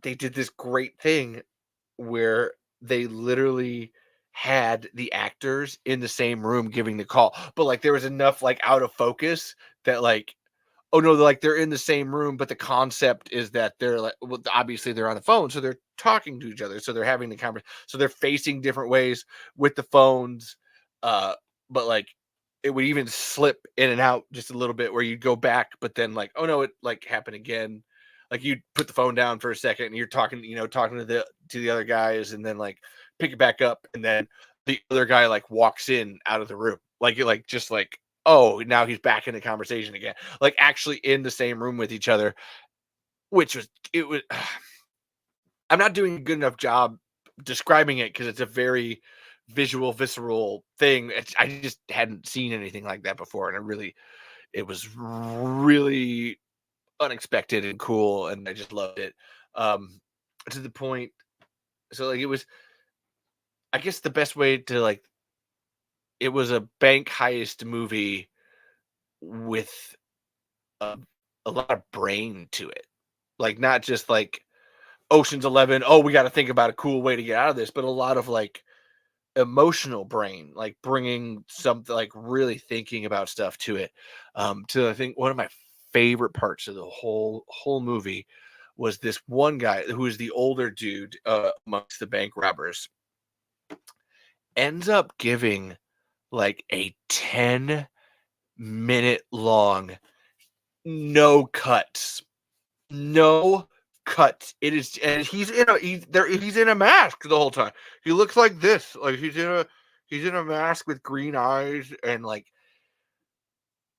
they did this great thing where they literally had the actors in the same room giving the call, but like there was enough like out of focus that like, oh no, like they're in the same room, but the concept is that they're like, well, obviously they're on the phone, so they're talking to each other, so they're having the conversation, so they're facing different ways with the phones, uh, but like it would even slip in and out just a little bit where you go back, but then like, oh no, it like happened again. Like you put the phone down for a second and you're talking, talking to the other guys, and then like pick it back up, and then the other guy like walks in out of the room, like you're like just like, oh, now he's back in the conversation again, like actually in the same room with each other, which was it was. I'm not doing a good enough job describing it because it's a very visual, visceral thing. I just hadn't seen anything like that before, and it was really unexpected and cool, and I just loved it. Um, to the point, so like it was, I guess the best way to like, it was a bank heist movie with a, a lot of brain to it, like not just like Ocean's 11. Oh, we got to think about a cool way to get out of this, but a lot of like emotional brain, like bringing something, like really thinking about stuff to it. To I think one of my favorite parts of the whole movie was this one guy who is the older dude amongst the bank robbers ends up giving like a 10-minute long, no cuts, no cuts. It is, and he's in a mask the whole time. He looks like this, like he's in a mask with green eyes, and like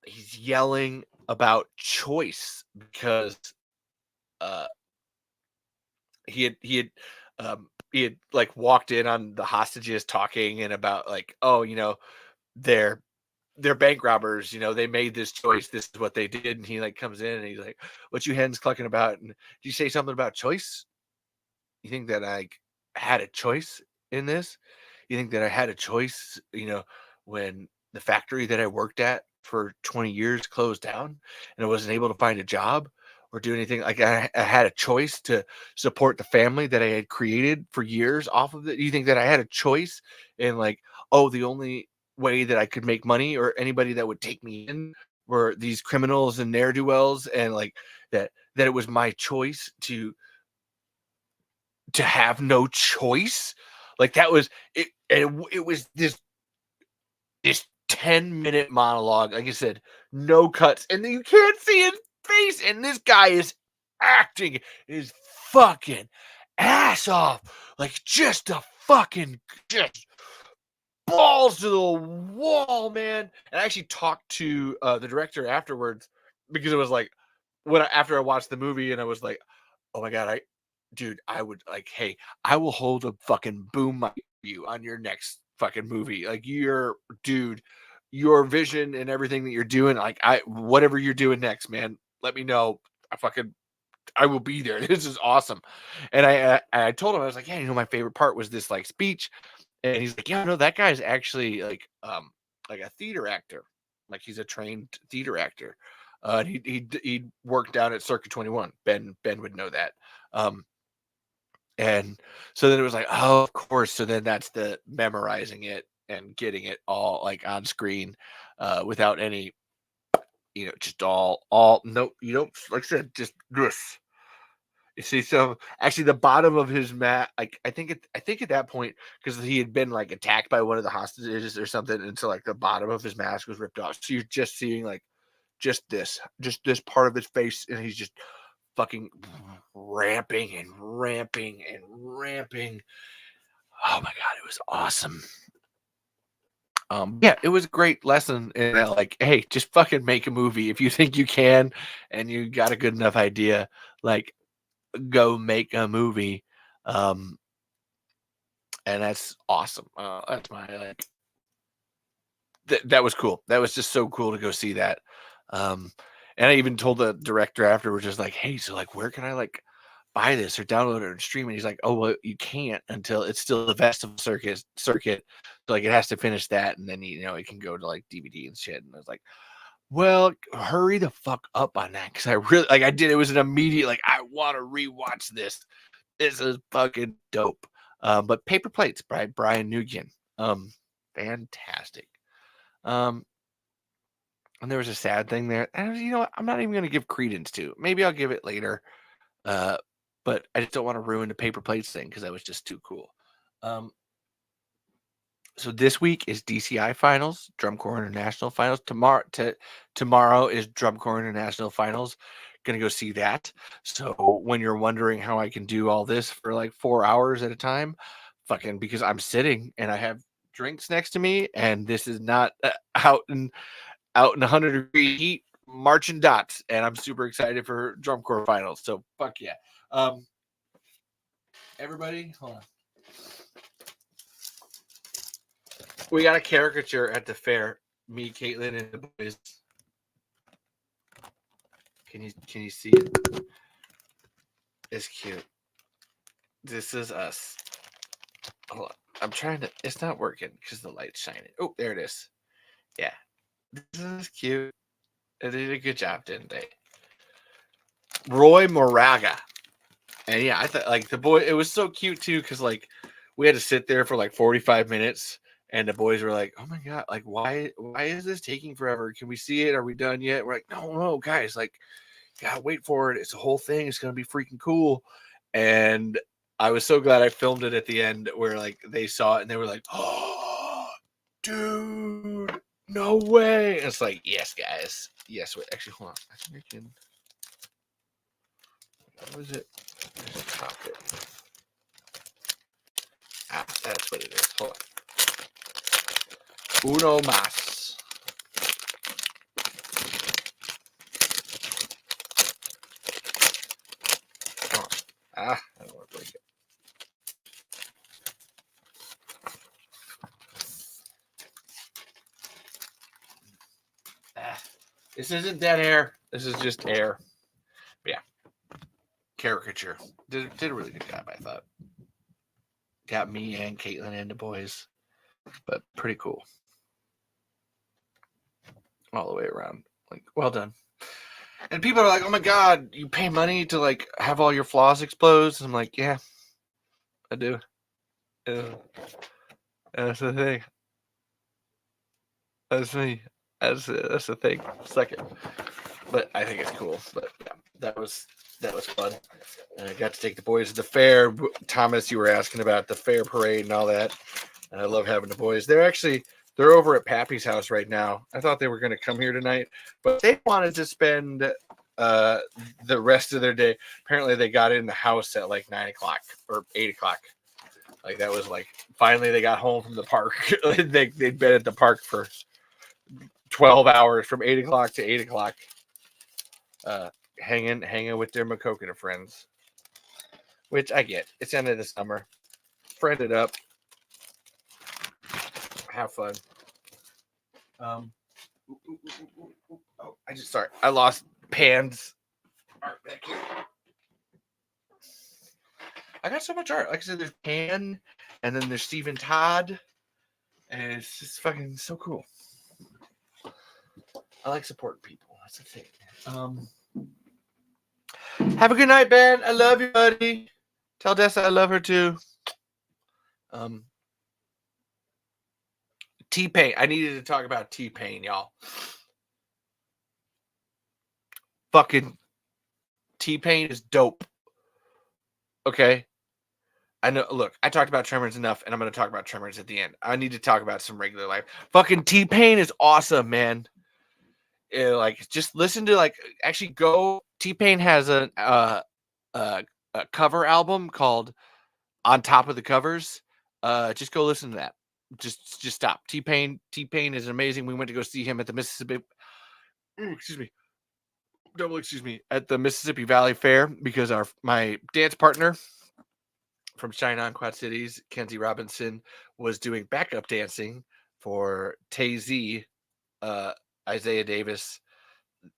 he's yelling about choice because uh he had like walked in on the hostages talking and about like, oh, they're bank robbers, they made this choice, this is what they did, and he like comes in and he's like, what you hens clucking about, and do you say something about choice? You think that I had a choice in this? You think that I had a choice, when the factory that I worked at for 20 years closed down and I wasn't able to find a job or do anything? Like I had a choice to support the family that I had created for years off of it. You think that I had a choice in like, oh, the only way that I could make money or anybody that would take me in were these criminals and ne'er-do-wells, and like that it was my choice to have no choice. Like that was it, and it was this 10-minute monologue, like I said, no cuts, and then you can't see his face, and this guy is acting his fucking ass off, like just a fucking just balls to the wall, man. And I actually talked to the director afterwards, because it was like after I watched the movie, and I was like, oh my god, dude, I would like, hey, I will hold a fucking boom mic for you on your next fucking movie. Like dude, your vision and everything that you're doing, like whatever you're doing next, man, let me know. I will be there. This is awesome. And I told him, I was like, yeah, my favorite part was this like speech. And he's like, yeah, no, that guy's actually like a theater actor. Like he's a trained theater actor. He worked down at Circuit 21. Ben would know that. And so then it was like, oh, of course. So then that's the memorizing it and getting it all like on screen, without any, just all no, you don't, like I said, just this. You see, so actually the bottom of his mat, like I think at that point, because he had been like attacked by one of the hostages or something, and so like the bottom of his mask was ripped off. So you're just seeing like just this part of his face, and he's just fucking ramping and ramping and ramping. Oh my god, it was awesome. Yeah, it was a great lesson in that, like, hey, just fucking make a movie if you think you can, and you got a good enough idea. Like, go make a movie. Um, and that's awesome. That's my like. That was cool. That was just so cool to go see that. Um, and I even told the director afterwards, just like, hey, so like, where can I like buy this or download it or stream it? He's like, oh, well, you can't until it's still the festival circuit. So like, it has to finish that, and then it can go to like DVD and shit. And I was like, well, hurry the fuck up on that, because I really like. I did. It was an immediate like, I want to rewatch this. This is fucking dope. But Paper Plates by Brian Nugian. Fantastic. And there was a sad thing there. And I'm not even going to give credence to. Maybe I'll give it later. But I just don't want to ruin the Paper Plates thing because that was just too cool. So this week is DCI Finals, Drum Corps International Finals. Tomorrow is Drum Corps International Finals. Gonna go see that. So when you're wondering how I can do all this for like 4 hours at a time, fucking because I'm sitting and I have drinks next to me, and this is not out in 100-degree heat marching dots, and I'm super excited for Drum Corps Finals. So fuck yeah. Everybody, hold on. We got a caricature at the fair. Me, Caitlin, and the boys. Can you see it? It's cute. This is us. Hold on. I'm trying to. It's not working because the light's shining. Oh, there it is. Yeah. This is cute. They did a good job, didn't they? Roy Moraga. And yeah, I thought like the boy, it was so cute too, because like we had to sit there for like 45 minutes. And the boys were like, "Oh my god! Like, why is this taking forever? Can we see it? Are we done yet?" We're like, "No, guys! Like, gotta wait for it. It's a whole thing. It's gonna be freaking cool." And I was so glad I filmed it at the end, where like they saw it and they were like, "Oh, dude, no way!" And it's like, "Yes, guys. Yes." Wait, actually, hold on. I think I can. What was it? Top it. Ah, that's what it is. Hold on. Uno más. Oh. I don't want to break it. This isn't dead air. This is just air. But yeah. Caricature. Did a really good job, I thought. Got me and Caitlin and the boys. But pretty cool. All the way around. Like, well done. And people are like, "Oh my god, you pay money to like have all your flaws exposed?" And I'm like, "Yeah, I do." That's the thing. That's me. That's the thing. Second, but I think it's cool. But yeah, that was fun. And I got to take the boys to the fair. Thomas, you were asking about the fair parade and all that. And I love having the boys. They're over at Pappy's house right now. I thought they were going to come here tonight, but they wanted to spend the rest of their day. Apparently, they got in the house at like 9 o'clock or 8 o'clock. Like that was like finally they got home from the park. They'd been at the park for 12 hours from 8 o'clock to 8 o'clock, hanging with their Makokina friends, which I get. It's the end of the summer. Friend it up. Have fun. Oh, I lost Pan's art back here. I got so much art. Like I said, there's Pan, and then there's Stephen Todd, and it's just fucking so cool. I like supporting people. That's the thing. Have a good night, Ben. I love you, buddy. Tell Dessa I love her too. T-Pain. I needed to talk about T-Pain, y'all. Fucking T-Pain is dope. Okay. I know. Look, I talked about Tremors enough, and I'm going to talk about Tremors at the end. I need to talk about some regular life. Fucking T-Pain is awesome, man. Like, just listen to actually go. T-Pain has a cover album called "On Top of the Covers." Just go listen to that. Just stop. T-Pain is amazing. We went to go see him at the Mississippi. Excuse me, at the Mississippi Valley Fair because my dance partner from Cheyenne, Quad Cities, Kenzie Robinson, was doing backup dancing for Tay-Z, Isaiah Davis,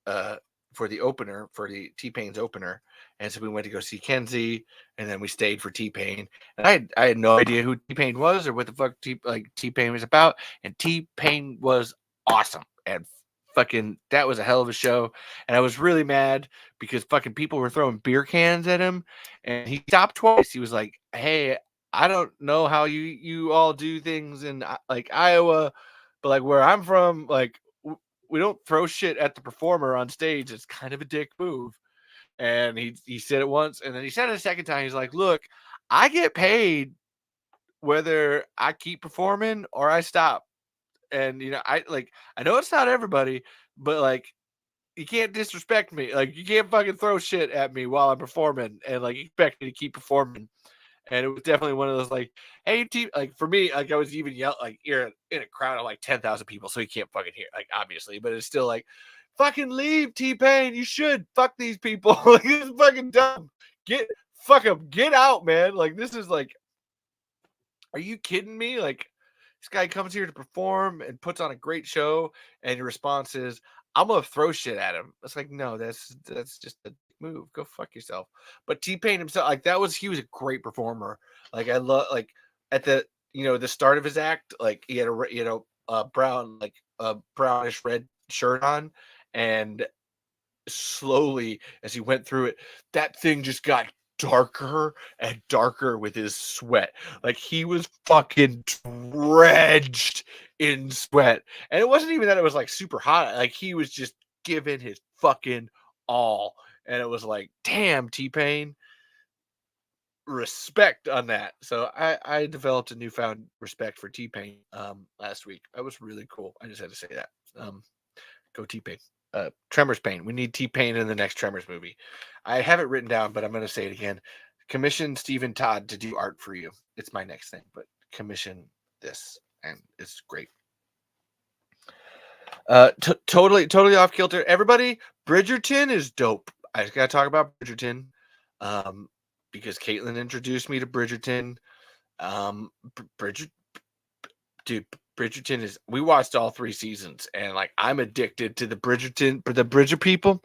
for the opener, for the T-Pain's opener. And so we went to go see Kenzie, and then we stayed for T-Pain. And I had no idea who T-Pain was or what the fuck T-Pain was about. And T-Pain was awesome. And fucking, that was a hell of a show. And I was really mad because fucking people were throwing beer cans at him. And he stopped twice. He was like, hey, I don't know how you all do things in like Iowa, but like where I'm from, like we don't throw shit at the performer on stage. It's kind of a dick move. And he said it once, and then he said it a second time. He's like, look, I get paid whether I keep performing or I stop. And I know it's not everybody, but like you can't disrespect me. Like you can't fucking throw shit at me while I'm performing and like expect me to keep performing. And it was definitely one of those like, hey, like for me, like I was even yelling, like you're in a crowd of like 10,000 people, so you can't fucking hear, like obviously, but it's still like, fucking leave, T-Pain. You should fuck these people. Like this is fucking dumb. Fuck them. Get out, man. Like this is like, are you kidding me? Like this guy comes here to perform and puts on a great show, and your response is, I'm gonna throw shit at him. It's like, no, that's just a move. Go fuck yourself. But T-Pain himself, like he was a great performer. Like I love, like at the the start of his act, like he had a brown, like a brownish red shirt on, and slowly as he went through it, that thing just got darker and darker with his sweat. Like he was fucking drenched in sweat. And it wasn't even that it was like super hot. Like he was just giving his fucking all. And it was like, damn, T-Pain, respect on that. So I developed a newfound respect for T-Pain last week. That was really cool. I just had to say that. Go T-Pain. Tremors Pain. We need T-Pain in the next Tremors movie. I have it written down, but I'm going to say it again. Commission Stephen Todd to do art for you. It's my next thing, but commission this, and it's great. Totally off kilter. Everybody, Bridgerton is dope. I just got to talk about Bridgerton, because Caitlin introduced me to Bridgerton. Bridgerton is, we watched all 3 seasons, and like I'm addicted to the Bridger people.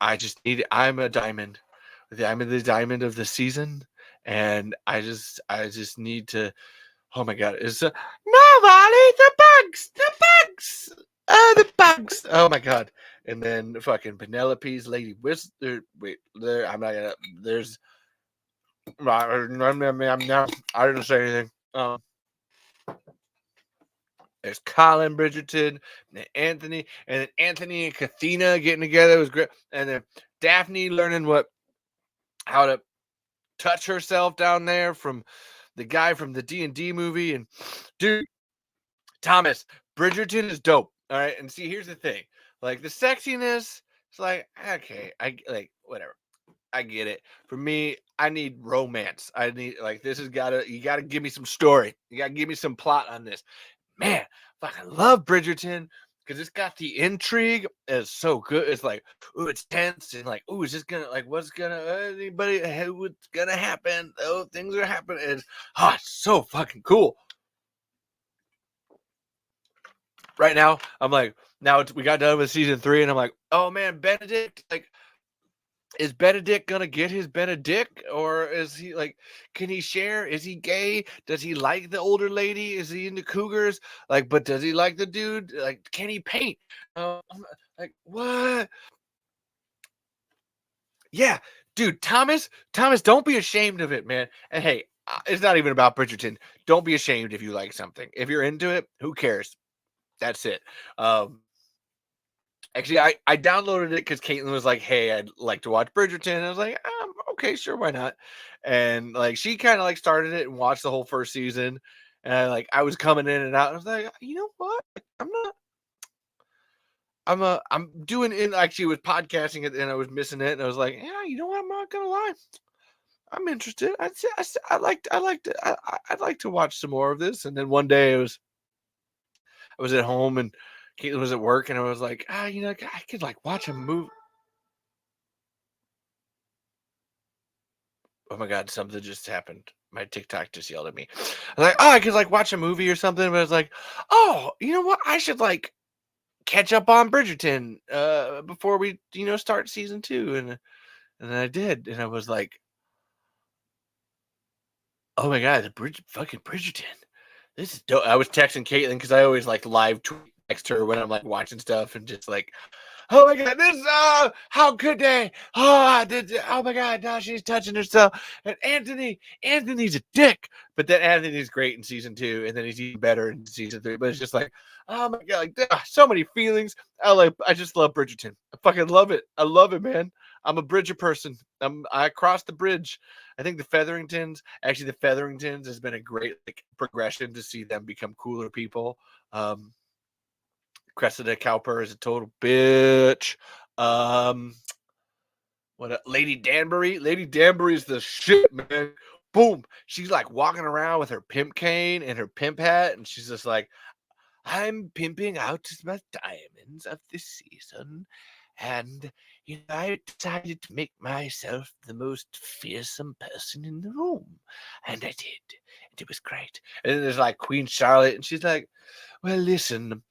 I just need it. I'm a diamond. I'm the diamond of the season, and I just need to. Oh my god! It's no, Molly, the bugs, the bugs. Oh my god! And then fucking Penelope's Lady Whisper. Wait, there. I'm not gonna. There's. I didn't say anything. There's Colin Bridgerton, and Anthony, and then Anthony and Kathina getting together was great. And then Daphne learning how to touch herself down there from the guy from the D&D movie. And dude, Thomas, Bridgerton is dope. All right. And see, here's the thing. Like the sexiness, it's like, okay, I like whatever. I get it. For me, I need romance. I need like you gotta give me some story. You gotta give me some plot on this. Man, I love Bridgerton because it's got the intrigue. It's so good. It's like, ooh, it's tense and like, ooh, is this gonna what's gonna what's gonna happen? Oh, things are happening. It's so fucking cool. Right now, I'm like, we got done with season 3, and I'm like, oh man, Benedict, like, is Benedict gonna get his Benedict, or is he like, can he share? Is he gay? Does he like the older lady? Is he into cougars? Like, but does he like the dude? Like, can he paint? Like, what? Yeah, dude, Thomas, don't be ashamed of it, man. And hey, it's not even about Bridgerton. Don't be ashamed if you like something. If you're into it, who cares? That's it. Actually, I downloaded it because Caitlin was like, "Hey, I'd like to watch Bridgerton." And I was like, "Okay, sure, why not?" And like, she kind of like started it and watched the whole first season. And I was coming in and out. And I was like, you know what? I'm not. I'm doing in actually with podcasting it, and I was missing it. And I was like, yeah, you know what? I'm not gonna lie. I'm interested. I'd like to watch some more of this. And then one day I was at home and Caitlin was at work, and I was like, you know, I could like watch a movie. Oh my god, something just happened. My TikTok just yelled at me. I was like, I could like watch a movie or something, but I was like, oh, you know what? I should like catch up on Bridgerton before we, start season 2. And then I did, and I was like, oh my god, fucking Bridgerton. This is dope. I was texting Caitlin because I always like live text her when I'm like watching stuff and just like, oh my god, this how could they? Oh my god, now she's touching herself. And Anthony's a dick. But then Anthony's great in season 2, and then he's even better in season 3. But it's just like, oh my god, like so many feelings. I just love Bridgerton. I fucking love it. I love it, man. I'm a Bridger person. I crossed the bridge. I think the Featheringtons has been a great like progression to see them become cooler people. Cressida Cowper is a total bitch. Lady Danbury? Lady Danbury is the shit, man. Boom. She's like walking around with her pimp cane and her pimp hat, and she's just like, I'm pimping out my diamonds of this season. And, I decided to make myself the most fearsome person in the room. And I did. And it was great. And then there's like Queen Charlotte, and she's like, well, listen,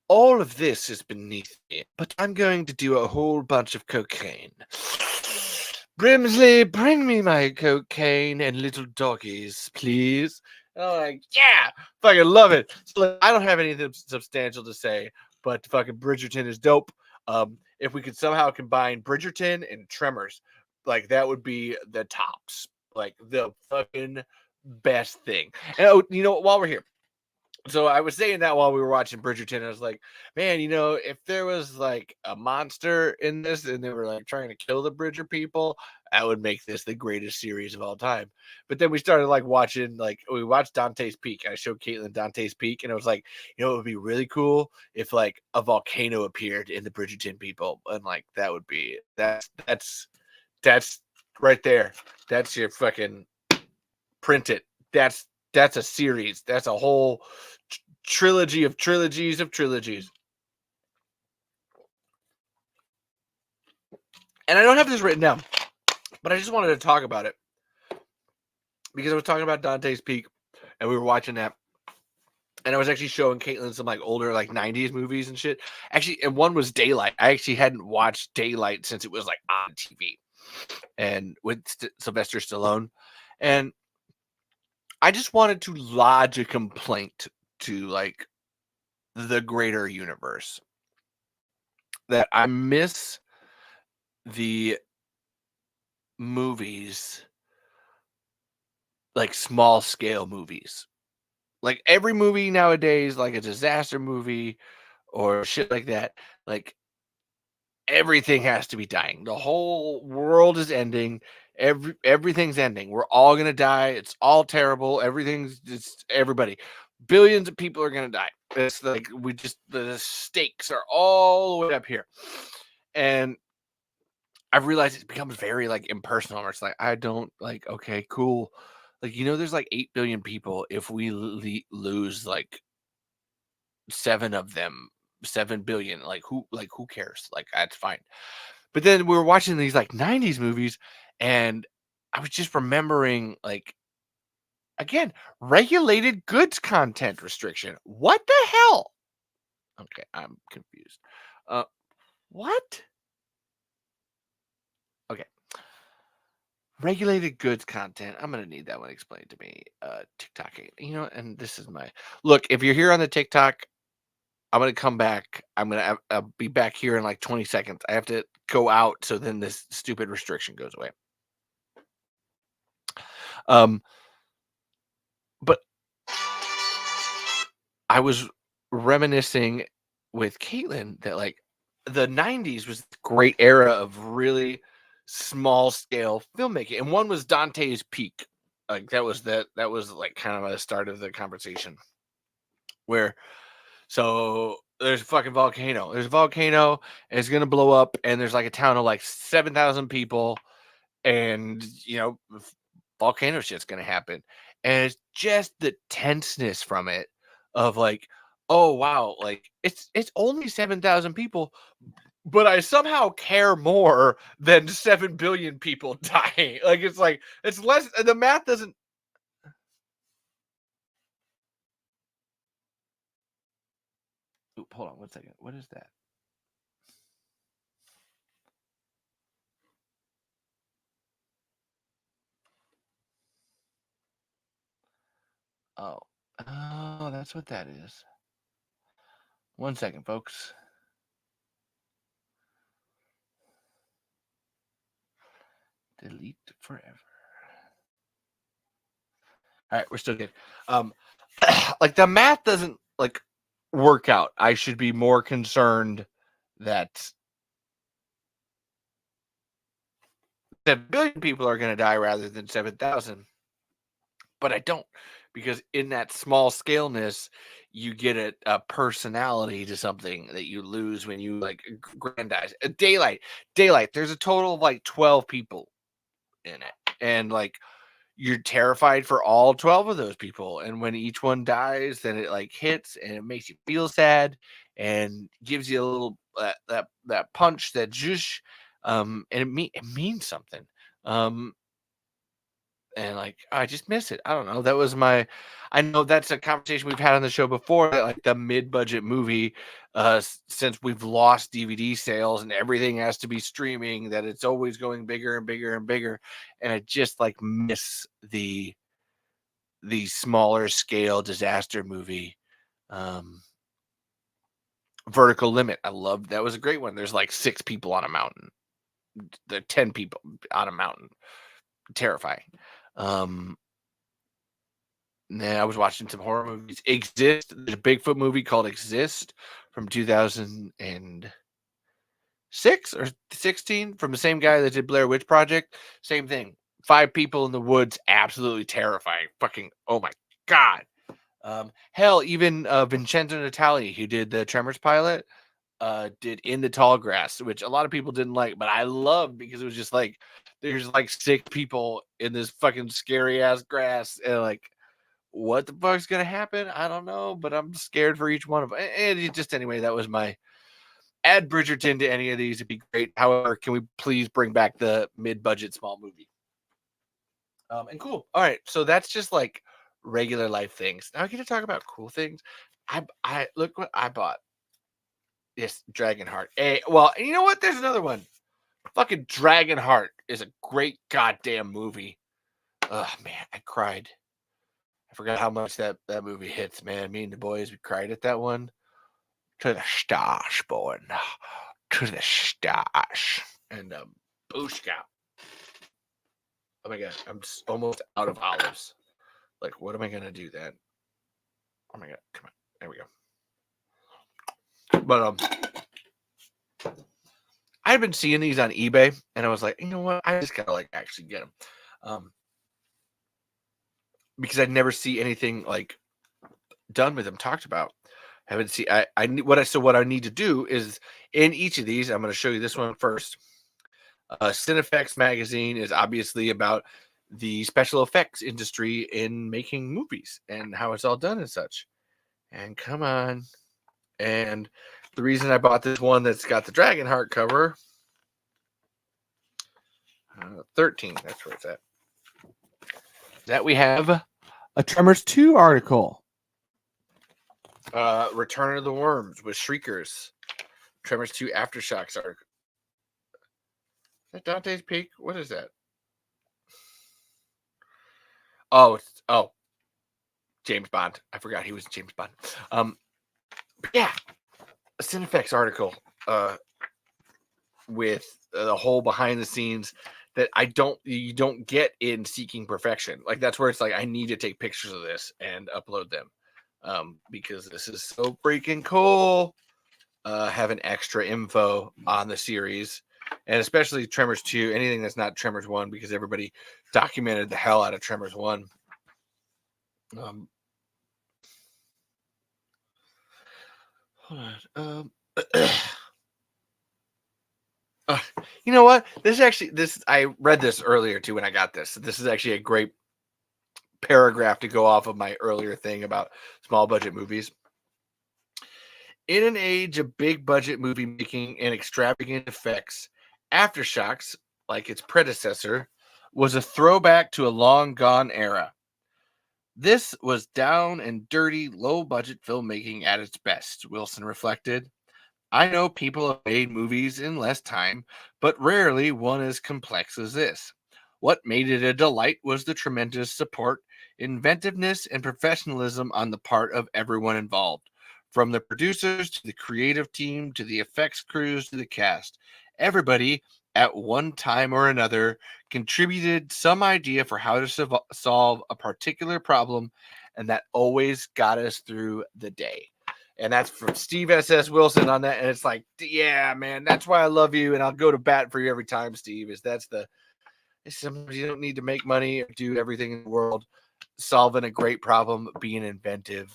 all of this is beneath me, but I'm going to do a whole bunch of cocaine. Brimsley, bring me my cocaine and little doggies, please. And I'm like, yeah, fucking love it. So like, I don't have anything substantial to say, but fucking Bridgerton is dope. If we could somehow combine Bridgerton and Tremors, like that would be the tops, like the fucking best thing. And while we're here, so I was saying that while we were watching Bridgerton, I was like, man, if there was like a monster in this and they were like trying to kill the Bridger people, that would make this the greatest series of all time. But then we started like watching, like we watched Dante's Peak. I showed Caitlin Dante's Peak, and I was like, it would be really cool if like a volcano appeared in the Bridgerton people, and like that would be that's right there. That's your fucking print it. That's a series. That's a whole trilogy of trilogies of trilogies. And I don't have this written down, but I just wanted to talk about it because I was talking about Dante's Peak, and we were watching that, and I was actually showing Caitlin some like older like 90s movies and shit. Actually, and one was Daylight. I actually hadn't watched Daylight since it was like on TV, and with Sylvester Stallone, and I just wanted to lodge a complaint to like the greater universe that I miss the movies, like small scale movies. Like every movie nowadays, like a disaster movie or shit like that, like everything has to be dying. The whole world is ending. Everything's ending. We're all gonna die. It's all terrible. Everything's just everybody. Billions of people are gonna die. It's like the stakes are all the way up here. And I've realized it becomes very like impersonal. Where it's like I don't like. Okay, cool. Like there's like 8 billion people. If we lose like 7 billion, like who cares? Like that's fine. But then we were watching these like 90s movies, and I was just remembering like again regulated goods content restriction. What the hell? Okay, I'm confused. What? Okay. regulated goods content. I'm gonna need that one explained to me. TikTok, and this is my look. If you're here on the TikTok, I'm gonna come back. I'll be back here in like 20 seconds. I have to go out so then this stupid restriction goes away. Um, but I was reminiscing with Caitlin that like the 90s was a great era of really small scale filmmaking. And one was Dante's Peak. Like that was like kind of the start of the conversation where so there's a fucking volcano. There's a volcano and it's gonna blow up, and there's like a town of like 7,000 people, and volcano shit's gonna happen. And it's just the tenseness from it of like, oh wow, like it's only 7,000 people, but I somehow care more than 7 billion people dying. Like it's less, the math doesn't. Oop, hold on one second. What is that? Oh, that's what that is. One second, folks. Delete forever. All right, we're still good. Like the math doesn't like work out. I should be more concerned that 7 billion people are going to die rather than 7,000. But I don't, because in that small scaleness, you get a personality to something that you lose when you like grandize. Daylight. There's a total of like 12 people in it, and like you're terrified for all 12 of those people, and when each one dies, then it like hits and it makes you feel sad and gives you a little that punch that just and it means something. And like I just miss it. I don't know. That was my. I know that's a conversation we've had on the show before. That like the mid-budget movie, since we've lost DVD sales and everything has to be streaming, that it's always going bigger and bigger and bigger. And I just like miss the smaller scale disaster movie. Vertical Limit. I loved that. Was a great one. There's like 6 people on a mountain. There are 10 people on a mountain. Terrifying. I was watching some horror movies. Exist. There's a Bigfoot movie called Exist from 2006 or 16 from the same guy that did Blair Witch Project. Same thing. 5 people in the woods. Absolutely terrifying. Fucking, oh my God. Hell, even Vincenzo Natali, who did the Tremors pilot, did In the Tall Grass, which a lot of people didn't like, but I loved because it was just like, there's like 6 people in this fucking scary ass grass, and like, what the fuck's gonna happen? I don't know, but I'm scared for each one of them. And just anyway, that was my add Bridgerton to any of these. It'd be great. However, can we please bring back the mid-budget small movie? And cool. All right, so that's just like regular life things. Now I get to talk about cool things. I look what I bought. Yes, Dragonheart. Well, you know what? There's another one. Fucking Dragonheart is a great goddamn movie. Oh man, I cried. I forgot how much that movie hits, man. Me and the boys, we cried at that one. To the stash, boy. To the stash. And Booshka. Oh my God, I'm just almost out of olives. Like, what am I going to do then? Oh my God, come on. There we go. But I've been seeing these on eBay, and I was like, you know what? I just got to like actually get them. Because I'd never see anything like done with them talked about. Haven't seen. What I need to do is in each of these. I'm going to show you this one first. Cinefex magazine is obviously about the special effects industry in making movies and how it's all done and such. And come on. And the reason I bought this one that's got the Dragonheart cover, 13. That's where it's at. That we have a Tremors 2 article. Return of the Worms with Shriekers. Tremors 2 Aftershocks article. Is that Dante's Peak? What is that? James Bond. I forgot he was James Bond. Yeah, a Cinefex article with the whole behind the scenes that you don't get in Seeking Perfection. Like, that's where it's like, I need to take pictures of this and upload them because this is so freaking cool. Having extra info on the series, and especially Tremors 2, anything that's not Tremors 1, because everybody documented the hell out of Tremors 1. Hold on. You know what? I read this earlier too when I got this. This is actually a great paragraph to go off of my earlier thing about small budget movies. In an age of big budget movie making and extravagant effects, Aftershocks, like its predecessor, was a throwback to a long gone era. This was down and dirty, low budget filmmaking at its best, Wilson reflected. I know people have made movies in less time, but rarely one as complex as this. What made it a delight was the tremendous support, inventiveness, and professionalism on the part of everyone involved. From the producers to the creative team to the effects crews to the cast, everybody at one time or another contributed some idea for how to solve a particular problem, and that always got us through the day. And that's from Steve S.S. Wilson on that. And it's like, yeah, man, that's why I love you. And I'll go to bat for you every time, Steve. Sometimes you don't need to make money or do everything in the world. Solving a great problem, being inventive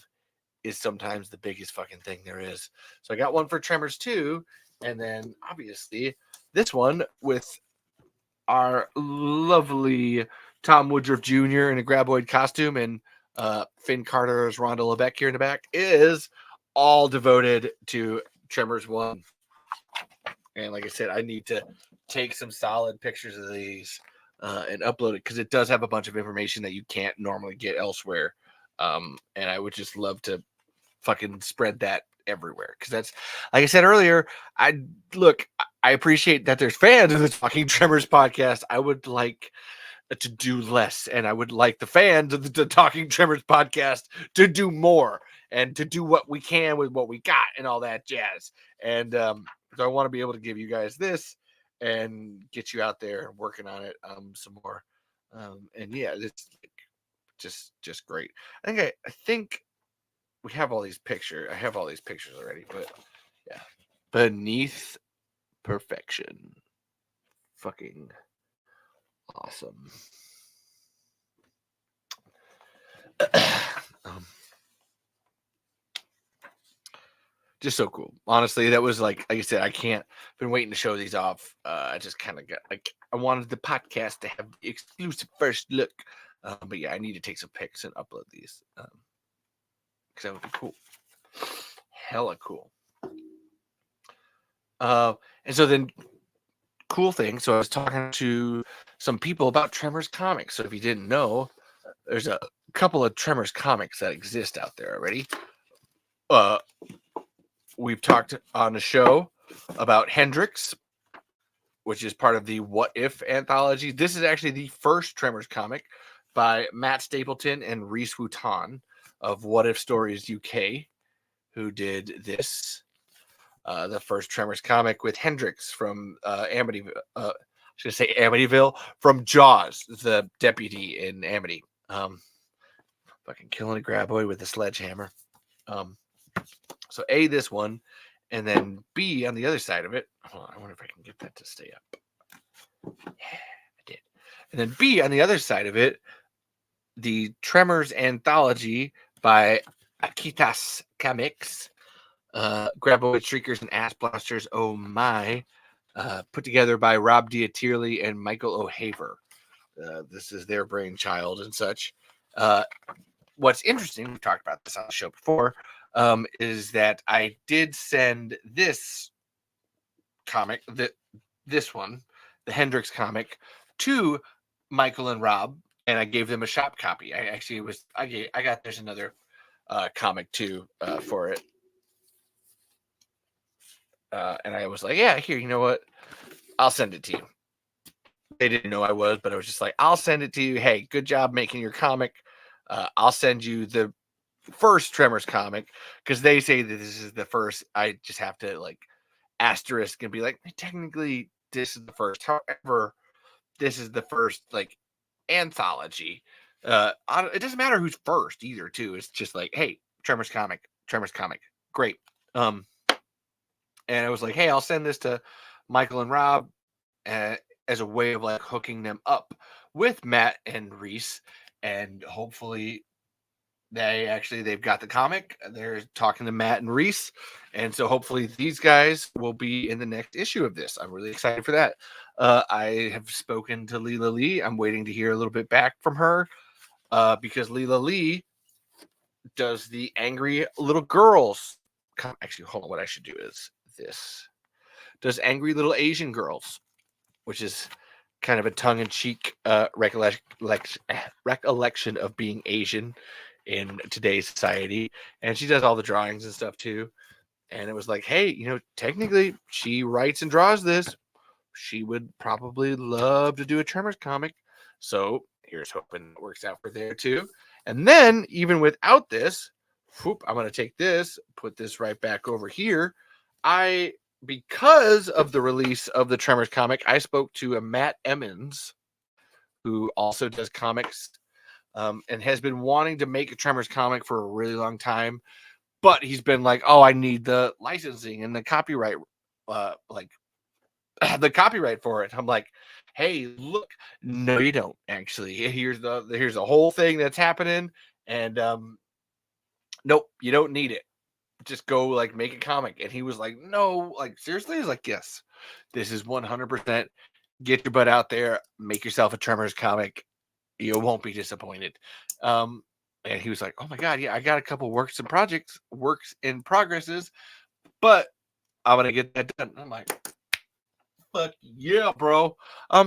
is sometimes the biggest fucking thing there is. So I got one for Tremors 2. And then obviously this one with our lovely Tom Woodruff Jr. in a graboid costume and Finn Carter as Rhonda LeBeck here in the back is all devoted to Tremors 1. And like I said, I need to take some solid pictures of these and upload it because it does have a bunch of information that you can't normally get elsewhere. And I would just love to fucking spread that everywhere because that's, like I said earlier, I appreciate that there's fans of the Talking Tremors podcast. I would like to do less, and I would like the fans of the Talking Tremors podcast to do more and to do what we can with what we got and all that jazz. And so I want to be able to give you guys this and get you out there working on it some more. And yeah, it's just great. I think we have all these pictures. I have all these pictures already, but yeah, Beneath Perfection, fucking awesome. Just so cool. Honestly, that was like I said, been waiting to show these off. I just kind of got like, I wanted the podcast to have the exclusive first look. But yeah, I need to take some pics and upload these. Because that would be cool. Hella cool. And so then, cool thing. So I was talking to some people about Tremors comics. So if you didn't know, there's a couple of Tremors comics that exist out there already. We've talked on the show about Hendrix, which is part of the What If anthology. This is actually the first Tremors comic by Matt Stapleton and Reese Wooton of What If Stories UK, who did this. The first Tremors comic with Hendrix from Amityville. Should I say Amityville? From Jaws, the deputy in Amity. Fucking killing a graboid with a sledgehammer. So A, this one, and then B, on the other side of it. Hold on, I wonder if I can get that to stay up. Yeah, I did. And then B, on the other side of it, the Tremors anthology by Akitas Comics. Graboid Shriekers and Ass Blasters, oh my. Put together by Rob Diatierle and Michael O'Haver. This is their brainchild and such. What's interesting, we've talked about this on the show before, is that I did send this comic, this one, the Hendrix comic, to Michael and Rob, and I gave them a shop copy. There's another comic too for it. And I was like, yeah, here, you know what? I'll send it to you. They didn't know I was, but I was just like, I'll send it to you. Hey, good job making your comic. I'll send you the first Tremors comic because they say that this is the first. I just have to like asterisk and be like, technically, this is the first. However, this is the first like anthology. It doesn't matter who's first either. Too. It's just like, hey, Tremors comic, great. And I was like, hey, I'll send this to Michael and Rob as a way of like hooking them up with Matt and Reese, and hopefully they've got the comic. They're talking to Matt and Reese, and so hopefully these guys will be in the next issue of this. I'm really excited for that. I have spoken to Leela Lee. I'm waiting to hear a little bit back from her because Leela Lee does the Angry Little Girls. Actually, hold on. What I should do is this. Does Angry Little Asian Girls, which is kind of a tongue-in-cheek recollection of being Asian in today's society. And she does all the drawings and stuff too. And it was like, hey, technically she writes and draws this. She would probably love to do a Tremors comic. So here's hoping it works out for there too. And then even without this, I'm going to take this, put this right back over here. Because of the release of the Tremors comic, I spoke to a Matt Emmons, who also does comics and has been wanting to make a Tremors comic for a really long time. But he's been like, oh, I need the licensing and the copyright, the copyright for it. I'm like, hey, look, no, you don't actually. Here's the whole thing that's happening. And nope, you don't need it. Just go like make a comic. And he was like, no, like seriously? He's like, yes, this is 100%. Get your butt out there, make yourself a Tremors comic. You won't be disappointed. And he was like, oh my God, yeah, I got a couple works in progresses, but I'm gonna get that done. I'm like, fuck yeah, bro.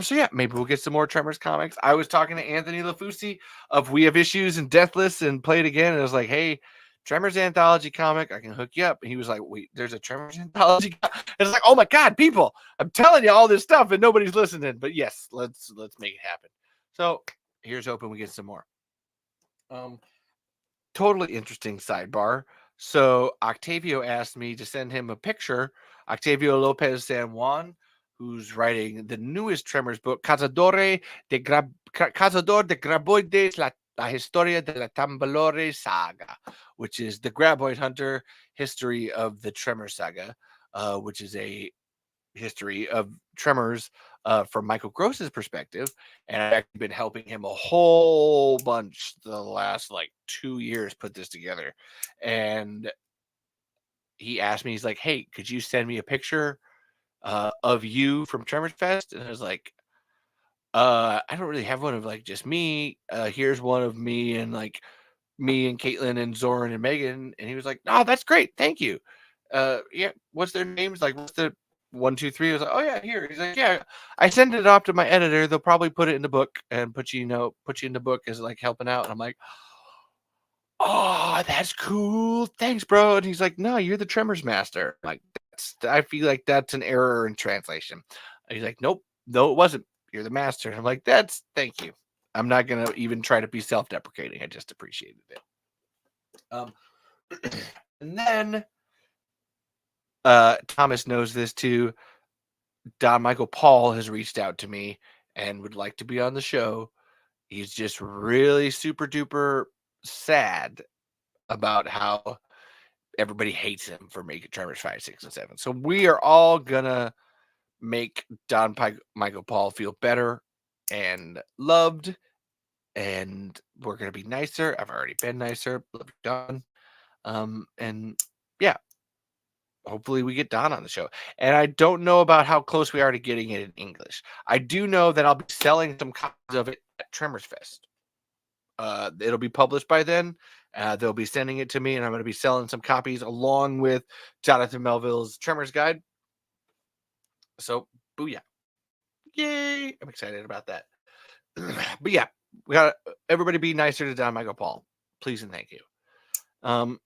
So yeah, maybe we'll get some more Tremors comics. I was talking to Anthony LaFusi of We Have Issues and Deathless and Play It Again, and I was like, hey, Tremors anthology comic, I can hook you up. And he was like, wait, there's a Tremors anthology. It's like, oh my God, people, I'm telling you all this stuff and nobody's listening. But yes, let's make it happen. So here's hoping we get some more. Totally interesting sidebar. So Octavio asked me to send him a picture. Octavio Lopez San Juan, who's writing the newest Tremors book, Cazador de Graboides, la Historia de la Tambalore Saga, which is the Graboid Hunter history of the Tremors saga, which is a history of Tremors from Michael Gross's perspective. And I've actually been helping him a whole bunch the last like 2 years put this together. And he asked me, he's like, hey, could you send me a picture of you from Tremors Fest? And I was like, I don't really have one of like just me. Here's one of me and like me and Caitlin and Zoran and Megan. And he was like, oh, that's great. Thank you. Yeah, what's their names? Like, what's the 1, 2, 3? I was like, oh yeah, here. He's like, yeah, I send it off to my editor. They'll probably put it in the book and put you in the book as like helping out. And I'm like, oh, that's cool. Thanks, bro. And he's like, no, you're the Tremors master. I'm like, I feel like that's an error in translation. And he's like, nope, no, it wasn't. You're the master. And I'm like, thank you. I'm not gonna even try to be self-deprecating. I just appreciated it. And then Thomas knows this too. Don Michael Paul has reached out to me and would like to be on the show. He's just really super duper sad about how everybody hates him for making Tremors 5, 6, and 7. So we are all gonna make Don Michael Paul feel better and loved, and we're gonna be nicer. I've already been nicer. Love you, Don. And yeah, hopefully we get Don on the show. And I don't know about how close we are to getting it in English. I do know that I'll be selling some copies of it at Tremors Fest. It'll be published by then. They'll be sending it to me, and I'm going to be selling some copies along with Jonathan Melville's Tremors Guide. So, booyah. Yay. I'm excited about that. But yeah, we got everybody be nicer to Don Michael Paul. Please and thank you.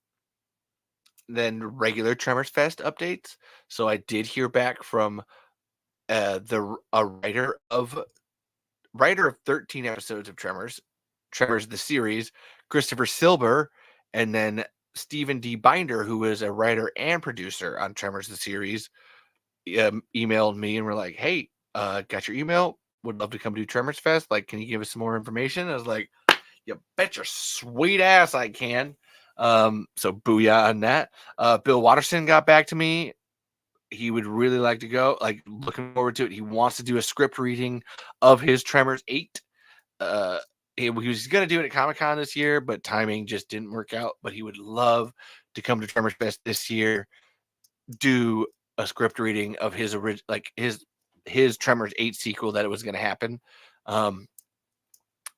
Then regular Tremors Fest updates. So I did hear back from a writer of writer of 13 episodes of Tremors the series, Christopher Silber, and then Stephen D. Binder, who is a writer and producer on Tremors the series, emailed me and were like, "Hey, got your email? Would love to come do Tremors Fest. Like, can you give us some more information?" I was like, "You bet your sweet ass I can." So booyah on that. Bill Watterson got back to me. He would really like to go. Like, looking forward to it. He wants to do a script reading of his Tremors 8. He was going to do it at Comic-Con this year, but timing just didn't work out. But he would love to come to Tremors Fest this year, do a script reading of his his Tremors 8 sequel that it was going to happen.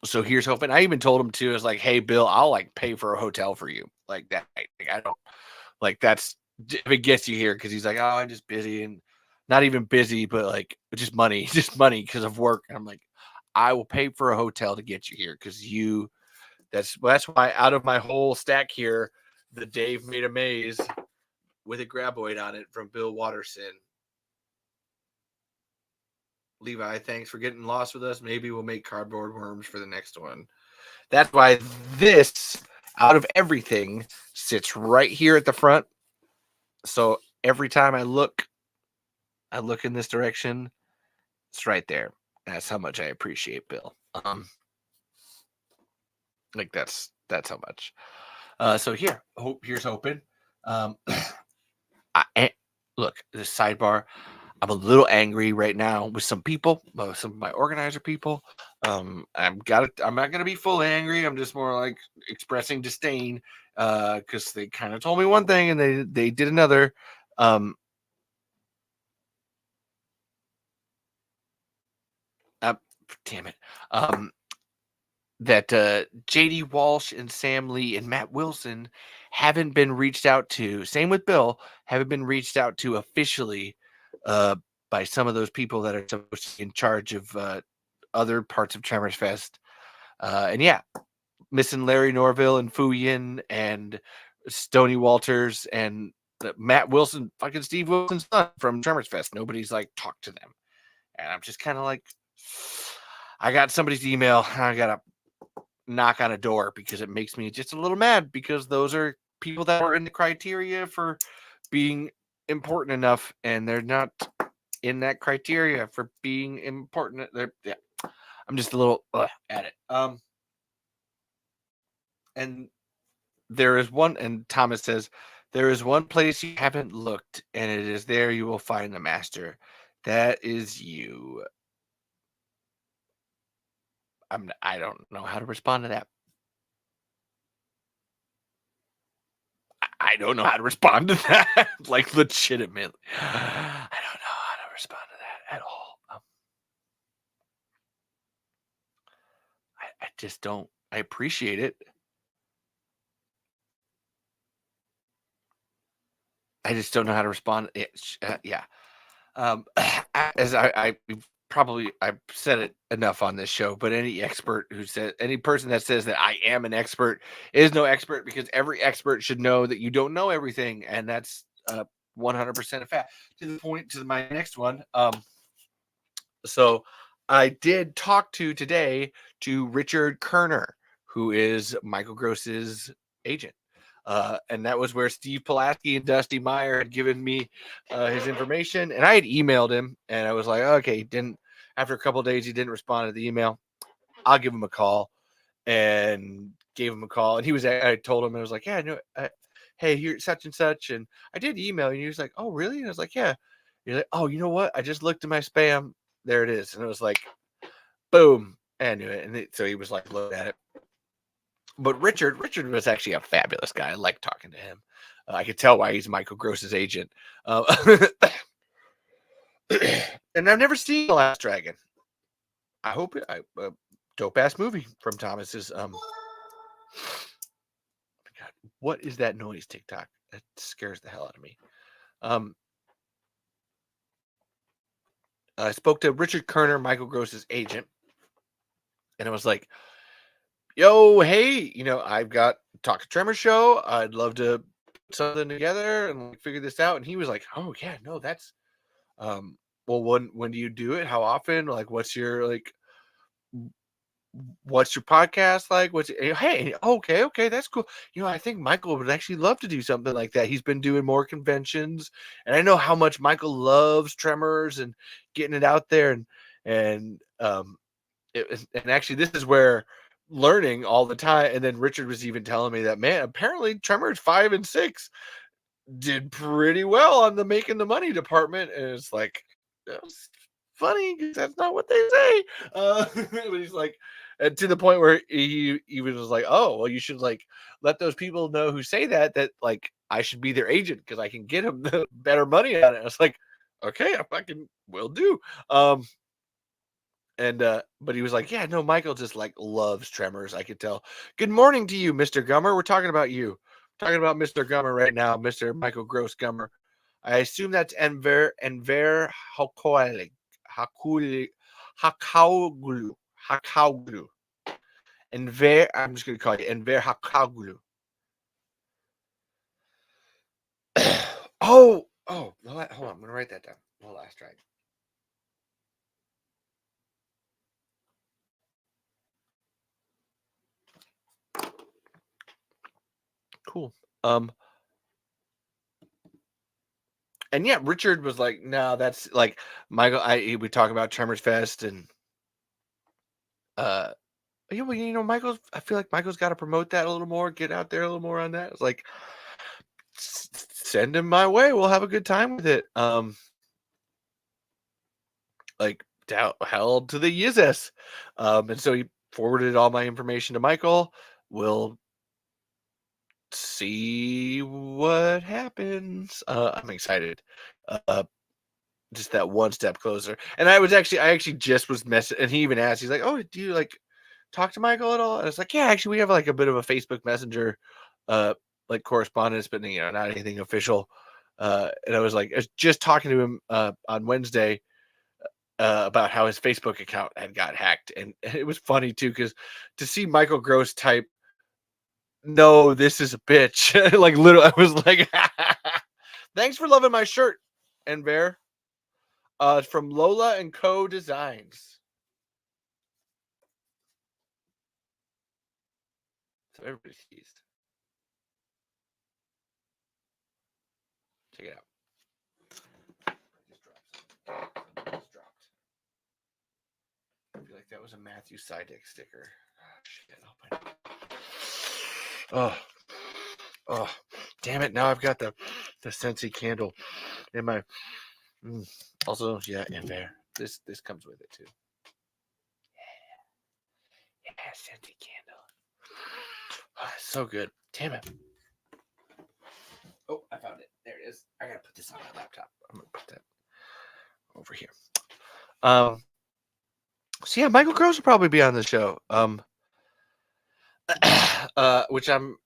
So here's hoping. I even told him too, I was like, "Hey Bill, I'll like pay for a hotel for you." Like that. Like, I don't like that's if it gets you here, because he's like, "Oh, I'm just busy," and not even busy, but like just money, just money because of work. And I'm like, I will pay for a hotel to get you here because that's why out of my whole stack here, the Dave made a maze with a graboid on it from Bill Watterson. Levi, thanks for getting lost with us. Maybe we'll make cardboard worms for the next one. That's why this, out of everything, sits right here at the front. So every time I look in this direction, it's right there. That's how much I appreciate Bill. Like that's how much. So here's hoping. Look, this sidebar. I'm a little angry right now with some people, some of my organizer people. I'm not gonna be fully angry. I'm just more like expressing disdain because they kind of told me one thing and they did another. Damn it. That JD Walsh and Sam Lee and Matt Wilson haven't been reached out to. Same with Bill, haven't been reached out to officially by some of those people that are supposed to be in charge of other parts of Tremors Fest. And yeah, missing Larry Norville and Fu Yin and Stoney Walters and Matt Wilson, fucking Steve Wilson's son from Tremors Fest. Nobody's like talked to them. And I'm just kind of like, I got somebody's email. I got to knock on a door because it makes me just a little mad because those are people that are in the criteria for being important enough and they're not in that criteria for being important. Yeah, I'm just a little at it. And there is one, and Thomas says, there is one place you haven't looked, and it is there you will find the master. That is you. I don't know how to respond to that. I don't know how to respond to that. Like, legitimately. I don't know how to respond to that at all. I just don't. I appreciate it. I just don't know how to respond. Yeah. As I've said it enough on this show, but any person that says that I am an expert is no expert, because every expert should know that you don't know everything, and that's 100% a fact. To my next one. So I did talk today to Richard Kerner, who is Michael Gross's agent. And that was where Steve Pulaski and Dusty Meyer had given me his information. And I had emailed him, and I was like, okay, after a couple of days, he didn't respond to the email. I'll give him a call, and gave him a call. And I told him, I was like, yeah, no, hey, you're such and such. And I did email you. And he was like, oh, really? And I was like, yeah. You're like, oh, you know what? I just looked at my spam. There it is. And it was like, boom. I knew it. And so he was like, look at it. But Richard was actually a fabulous guy. I like talking to him. I could tell why he's Michael Gross's agent. And I've never seen The Last Dragon. I hope dope ass movie from Thomas's. God, what is that noise, TikTok? That scares the hell out of me. I spoke to Richard Kerner, Michael Gross's agent, and I was like, yo, hey, I've got Talk to Tremor show. I'd love to put something together and figure this out. And he was like, oh yeah, no, that's well, when do you do it? How often? Like, what's your what's your podcast like? Hey, okay, that's cool. I think Michael would actually love to do something like that. He's been doing more conventions, and I know how much Michael loves Tremors and getting it out there. And actually, this is where learning all the time. And then Richard was even telling me that, man, apparently Tremors 5 and 6 did pretty well on the making the money department. And it's like, that's funny because that's not what they say. But he's like, and to the point where he even was like, oh, well, you should like let those people know who say that like I should be their agent because I can get them the better money on it. I was like, okay, I fucking will do. But he was like, yeah, no, Michael just like loves Tremors. I could tell. Good morning to you, Mr. Gummer. We're talking about you. Talking about Mr. Gummer right now, Mr. Michael Gross Gummer. I assume that's Enver Hakuli Hakauglu. Hakauglu. Enver, I'm just gonna call you Enver Hakauglu. Hold on, I'm gonna write that down. The last right. Cool. And yeah, Richard was like, no, that's like Michael. We talk about Tremors Fest and Michael's. I feel like Michael's got to promote that a little more, get out there a little more on that. It's like send him my way. We'll have a good time with it. Like hell to the Yizis. And so he forwarded all my information to Michael. We'll see what happens. I'm excited. Just that one step closer. And I actually just was messing, and he even asked, he's like, oh, do you like talk to Michael at all? And it's like, yeah, actually we have like a bit of a Facebook Messenger like correspondence, but not anything official. And I was just talking to him on Wednesday about how his Facebook account had got hacked. And it was funny too, because to see Michael Gross type, no, this is a bitch. Like literally, I was like, thanks for loving my shirt, Enver. It's from Lola and Co Designs. So everybody sees. Check it out. Just dropped. I feel like that was a Matthew Sideck sticker. Oh, shit. Oh, damn it. Now I've got the Scentsy candle in my. Also, yeah, and there. This comes with it too. Yeah, Scentsy candle. Oh, so good. Damn it. Oh, I found it. There it is. I gotta put this on my laptop. I'm gonna put that over here. So yeah, Michael Gross will probably be on the show. Which I'm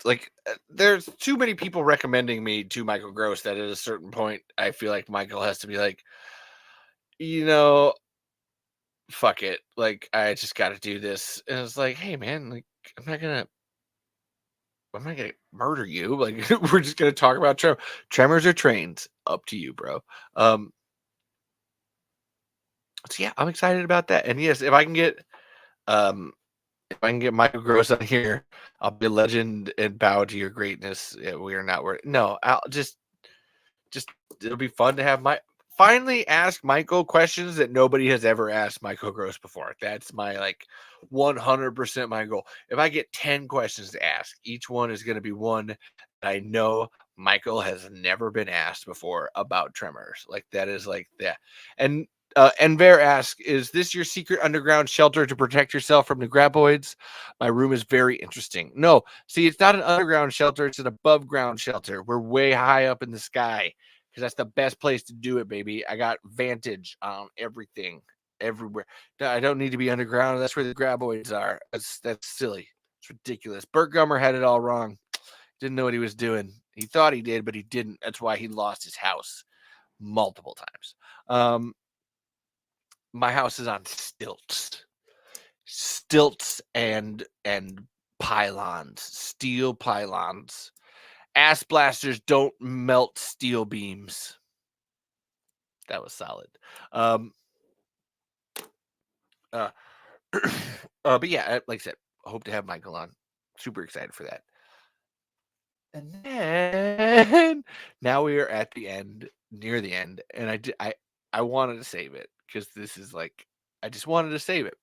like, there's too many people recommending me to Michael Gross that at a certain point I feel like Michael has to be like, fuck it, like I just got to do this. And it's like, hey man, like I'm not gonna murder you. Like we're just gonna talk about Tremors or trains. Up to you, bro. So yeah, I'm excited about that. And yes, if I can get Michael Gross on here, I'll be a legend and bow to your greatness. Yeah, we are not worried. No, I'll just it'll be fun to have finally ask Michael questions that nobody has ever asked Michael Gross before. That's my 100% my goal. If I get 10 questions to ask, each one is going to be one that I know Michael has never been asked before about Tremors. Like that is like that. And Enver asks, is this your secret underground shelter to protect yourself from the graboids? My room is very interesting. No, see, it's not an underground shelter. It's an above ground shelter. We're way high up in the sky because that's the best place to do it, baby. I got vantage on everything, everywhere. I don't need to be underground. That's where the graboids are. That's silly. It's ridiculous. Burt Gummer had it all wrong. Didn't know what he was doing. He thought he did, but he didn't. That's why he lost his house multiple times. My house is on stilts and pylons, steel pylons. Ass blasters don't melt steel beams. That was solid. But yeah, like I said, hope to have Michael on. Super excited for that. And then now we are at the end, near the end, and I wanted to save it because this is like I just wanted to save it.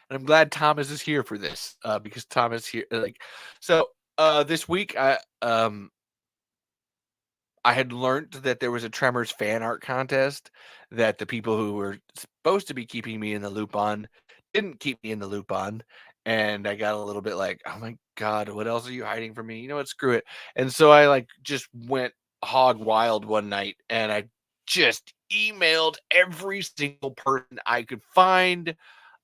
And I'm glad Thomas is here for this because Thomas here so this week I had learned that there was a Tremors fan art contest that the people who were supposed to be keeping me in the loop on didn't keep me in the loop on. And I got a little bit like, oh my God, what else are you hiding from me? You know what? Screw it. And so I like just went hog wild one night and I just emailed every single person I could find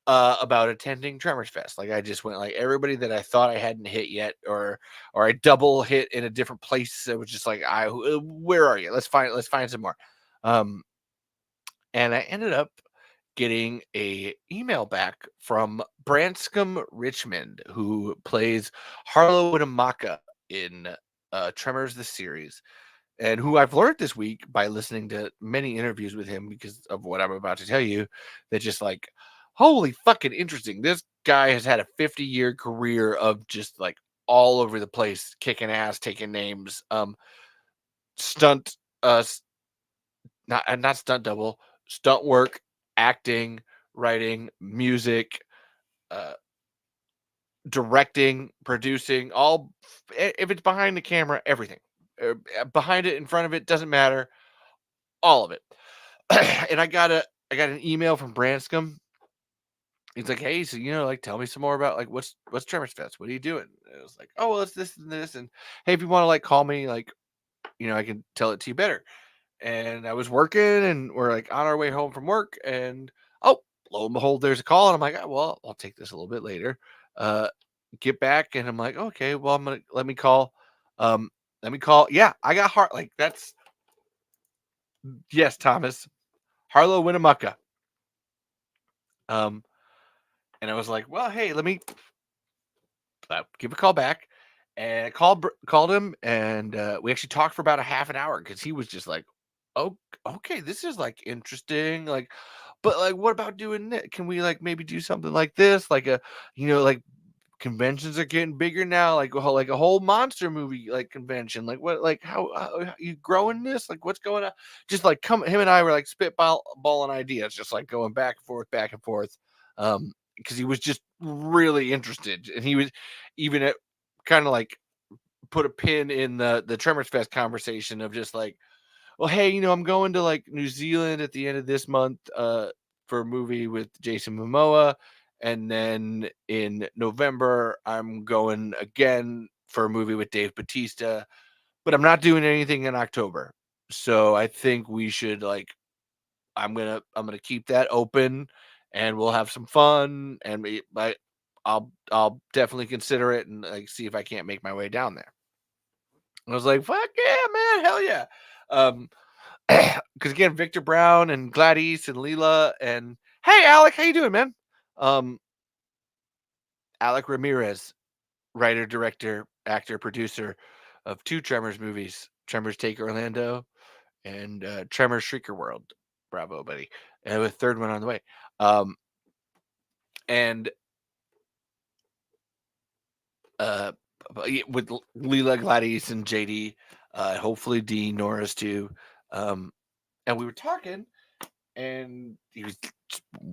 about attending Tremors Fest. Like I just went like everybody that I thought I hadn't hit yet, or I double hit in a different place. It was just like where are you? Let's find some more. Um, and I ended up getting a email back from Branscombe Richmond, who plays Harlow Winamaka in Tremors the series, and who I've learned this week by listening to many interviews with him because of what I'm about to tell you, that just like, holy fucking interesting. This guy has had a 50-year career of just like all over the place, kicking ass, taking names, stunt, not stunt double, stunt work, acting, writing, music, uh, directing, producing, all if it's behind the camera, everything. Behind it, in front of it, doesn't matter. All of it. And I got an email from Branscombe. He's like, hey, so like tell me some more about like what's Tremors Fest? What are you doing? And I was like, oh well, it's this and this, and hey, if you want to like call me, like, I can tell it to you better. And I was working and we're like on our way home from work, and oh, lo and behold, there's a call, and I'm like, oh, well, I'll take this a little bit later. Uh get back, and I'm like, okay, well, I'm gonna let me call. Yeah, I got heart like that's yes, Thomas. Harlow Winamaka. Um, and I was like, well, hey, let me give a call back. And I called him, and we actually talked for about a half an hour because he was just like, oh, okay, this is like interesting. Like, but like, what about doing it? Can we like maybe do something like this? Like like conventions are getting bigger now, like a whole monster movie like convention. Like what, like how you growing this? Like what's going on? Just like him and I were like spitballing ideas, just like going back and forth. Because he was just really interested, and he was even at kind of like put a pin in the Tremors Fest conversation of just like, well, hey, I'm going to like New Zealand at the end of this month for a movie with Jason Momoa. And then in November, I'm going again for a movie with Dave Bautista, but I'm not doing anything in October. So I think we should like, I'm gonna keep that open, and we'll have some fun, and I'll definitely consider it and like see if I can't make my way down there. I was like, fuck yeah, man, hell yeah. Um, because again, Victor Brown and Gladys and Leela and hey, Alec, how you doing, man? Um, Alec Ramirez, writer, director, actor, producer of 2 Tremors movies: Tremors Take Orlando and Tremors Shrieker World. Bravo, buddy! And a third one on the way. Um, and uh, with Leela, Gladys, and JD, hopefully Dean Norris too. And we were talking, and he was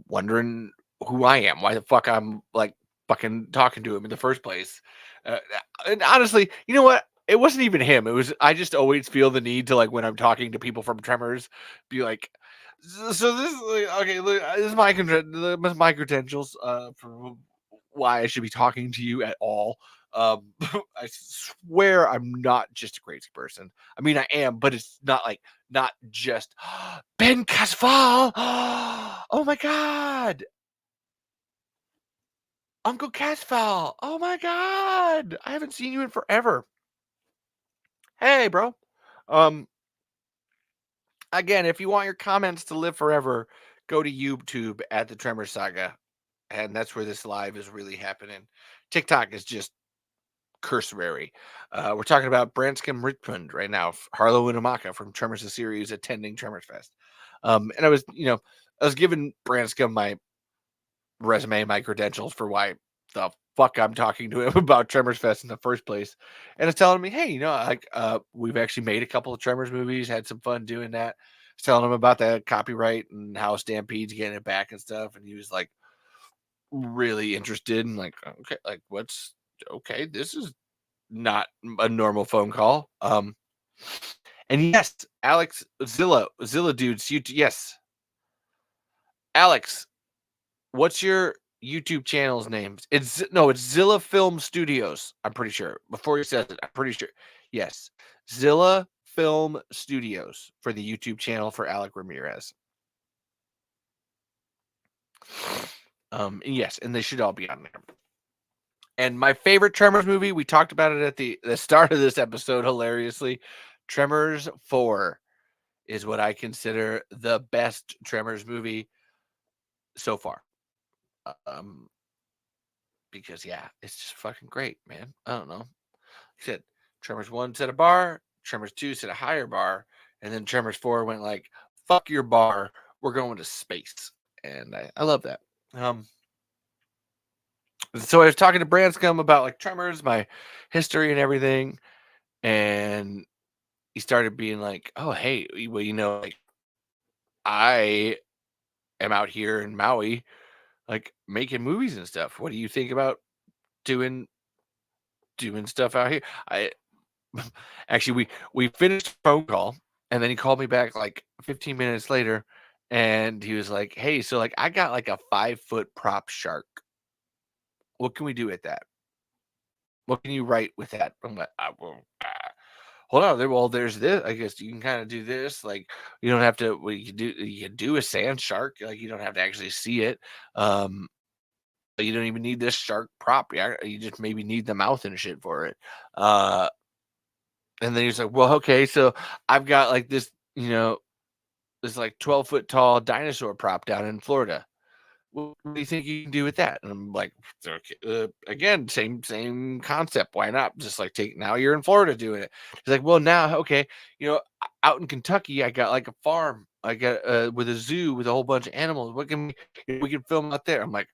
wondering who I am, why the fuck I'm like fucking talking to him in the first place. And honestly, you know what? It wasn't even him. It was I just always feel the need to like when I'm talking to people from Tremors, be like, so this is okay. Look, this is my credentials for why I should be talking to you at all. I swear I'm not just a crazy person. I mean, I am, but it's not just Ben Casval. Oh my God, Uncle Casval. Oh my God, I haven't seen you in forever. Hey, bro. Um, Again, if you want your comments to live forever, go to YouTube at the Tremor Saga, and that's where this live is really happening. TikTok is just cursory. We're talking about Branscombe Richmond right now, Harlow Winamaka from Tremors the series attending Tremors Fest. And I was giving Branscombe my resume, my credentials for why the fuck I'm talking to him about Tremors Fest in the first place. And it's telling me, hey, like we've actually made a couple of Tremors movies, had some fun doing that. It's telling him about the copyright and how Stampede's getting it back and stuff. And he was like really interested and like, okay, like what's okay, this is not a normal phone call. And yes, Alex Zilla dudes, yes. Alex, what's your YouTube channel's name? It's Zilla Film Studios. I'm pretty sure. Before he says it, I'm pretty sure. Yes, Zilla Film Studios for the YouTube channel for Alec Ramirez. Yes, and they should all be on there. And my favorite Tremors movie, we talked about it at the start of this episode, hilariously. Tremors 4 is what I consider the best Tremors movie so far. Because yeah, it's just fucking great, man. I don't know. Like I said, Tremors 1 set a bar, Tremors 2 set a higher bar, and then Tremors 4 went like, fuck your bar, we're going to space. And I love that. So I was talking to Branscombe about like Tremors, my history and everything, and he started being like, oh hey, well, like I am out here in Maui like making movies and stuff. What do you think about doing stuff out here? I actually we finished the phone call and then he called me back like 15 minutes later and he was like, hey, so like I got like a 5-foot prop shark. What can we do with that? What can you write with that? I'm like, hold on. Well, there's this. I guess you can kind of do this. Like you don't have to. Well, you can do a sand shark. Like you don't have to actually see it. You don't even need this shark prop. Yeah, you just maybe need the mouth and shit for it. And then he's like, well, okay, so I've got like this, this like 12-foot tall dinosaur prop down in Florida. What do you think you can do with that? And I'm like, okay, again, same concept. Why not just like now you're in Florida doing it? He's like, well, now, okay, out in Kentucky, I got like a farm. I got with a zoo with a whole bunch of animals. What can we can film out there? I'm like,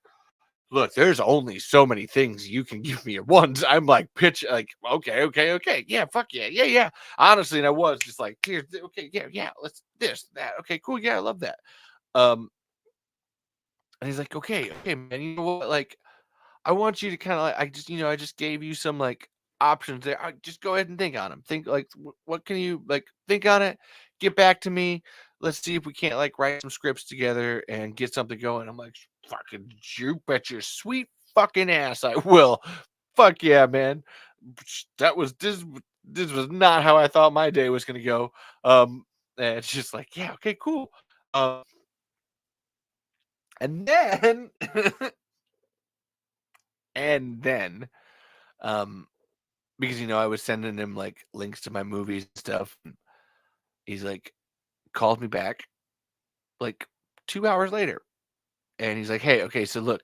look, there's only so many things you can give me at once. I'm like, pitch, like, okay. Yeah, fuck yeah. Honestly, and I was just like, here, okay, yeah, let's that. Okay, cool. Yeah, I love that. And he's like, okay, man, you know what? Like, I want you to kind of like, I just gave you some like options there. Just go ahead and think on them. Think like, what can you like think on it? Get back to me. Let's see if we can't like write some scripts together and get something going. I'm like, fucking, you bet your sweet fucking ass I will. Fuck yeah, man. That was this was not how I thought my day was gonna go. And it's just like, yeah, okay, cool. And then and then because I was sending him like links to my movies and stuff. And he's like called me back like 2 hours later. And he's like, hey, okay, so look,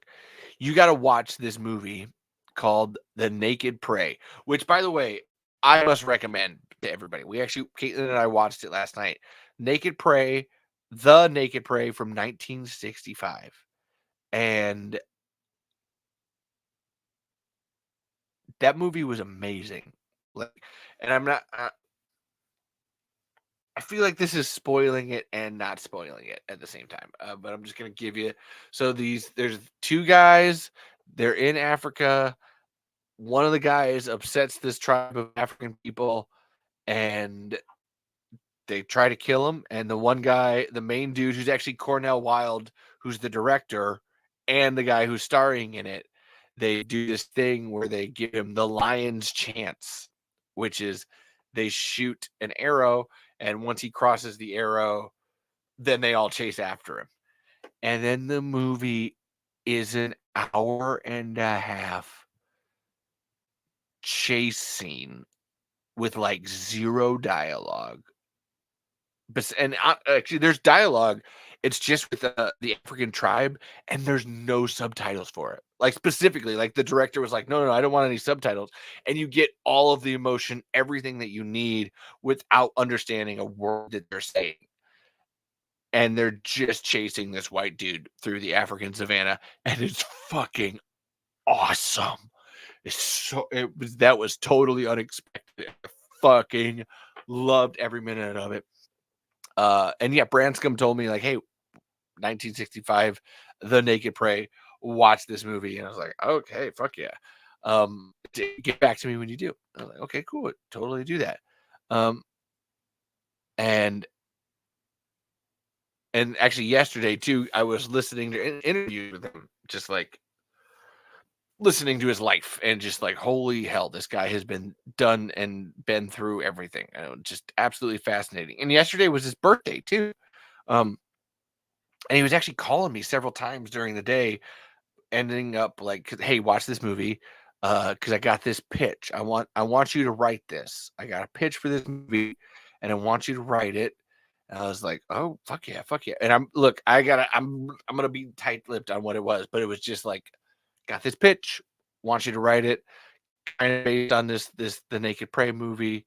you gotta watch this movie called The Naked Prey, which by the way, I must recommend to everybody. Caitlin and I watched it last night. Naked Prey, The Naked Prey from 1965. And that movie was amazing. Like, and I'm not. I feel like this is spoiling it and not spoiling it at the same time. But I'm just gonna give you. So there's two guys. They're in Africa. One of the guys upsets this tribe of African people, and they try to kill him. And the one guy, the main dude, who's actually Cornell Wilde, who's the director, and the guy who's starring in it, they do this thing where they give him the lion's chance, which is they shoot an arrow, and once he crosses the arrow, then they all chase after him. And then the movie is an hour and a half chase scene with like zero dialogue. And actually, there's dialogue. It's just with the African tribe, and there's no subtitles for it. Like specifically, like the director was like, no, I don't want any subtitles. And you get all of the emotion, everything that you need without understanding a word that they're saying. and they're just chasing this white dude through the African savannah, and it's fucking awesome. That was totally unexpected. I fucking loved every minute of it. And yeah, Branscombe told me like, hey, 1965, The Naked Prey, watch this movie. And I was like, okay, fuck yeah. Get back to me when you do. I was like, okay, cool, totally do that. And actually yesterday too, I was listening to interviews with him, just like listening to his life, and just like, holy hell, this guy has been through everything. Just absolutely fascinating. And yesterday was his birthday too. And he was actually calling me several times during the day, ending up like, hey, watch this movie, because I got this pitch. I want you to write this. I got a pitch for this movie, and I want you to write it. And I was like, oh, fuck yeah. And I'm gonna be tight-lipped on what it was, but it was just like, got this pitch, want you to write it, kind of based on the Naked Prey movie.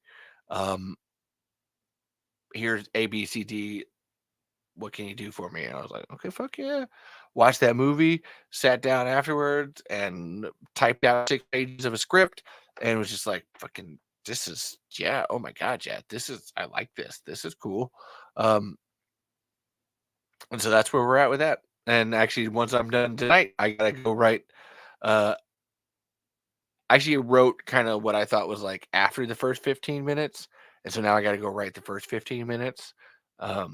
Here's A, B, C, D. What can you do for me? And I was like, okay, fuck yeah. Watched that movie, sat down afterwards, and typed out 6 pages of a script, and was just like, fucking, this is, yeah, oh my God, yeah, I like this. This is cool. And so that's where we're at with that. And actually, once I'm done tonight, I gotta go write. Actually wrote kind of what I thought was like after the first 15 minutes. And so now I got to go write the first 15 minutes to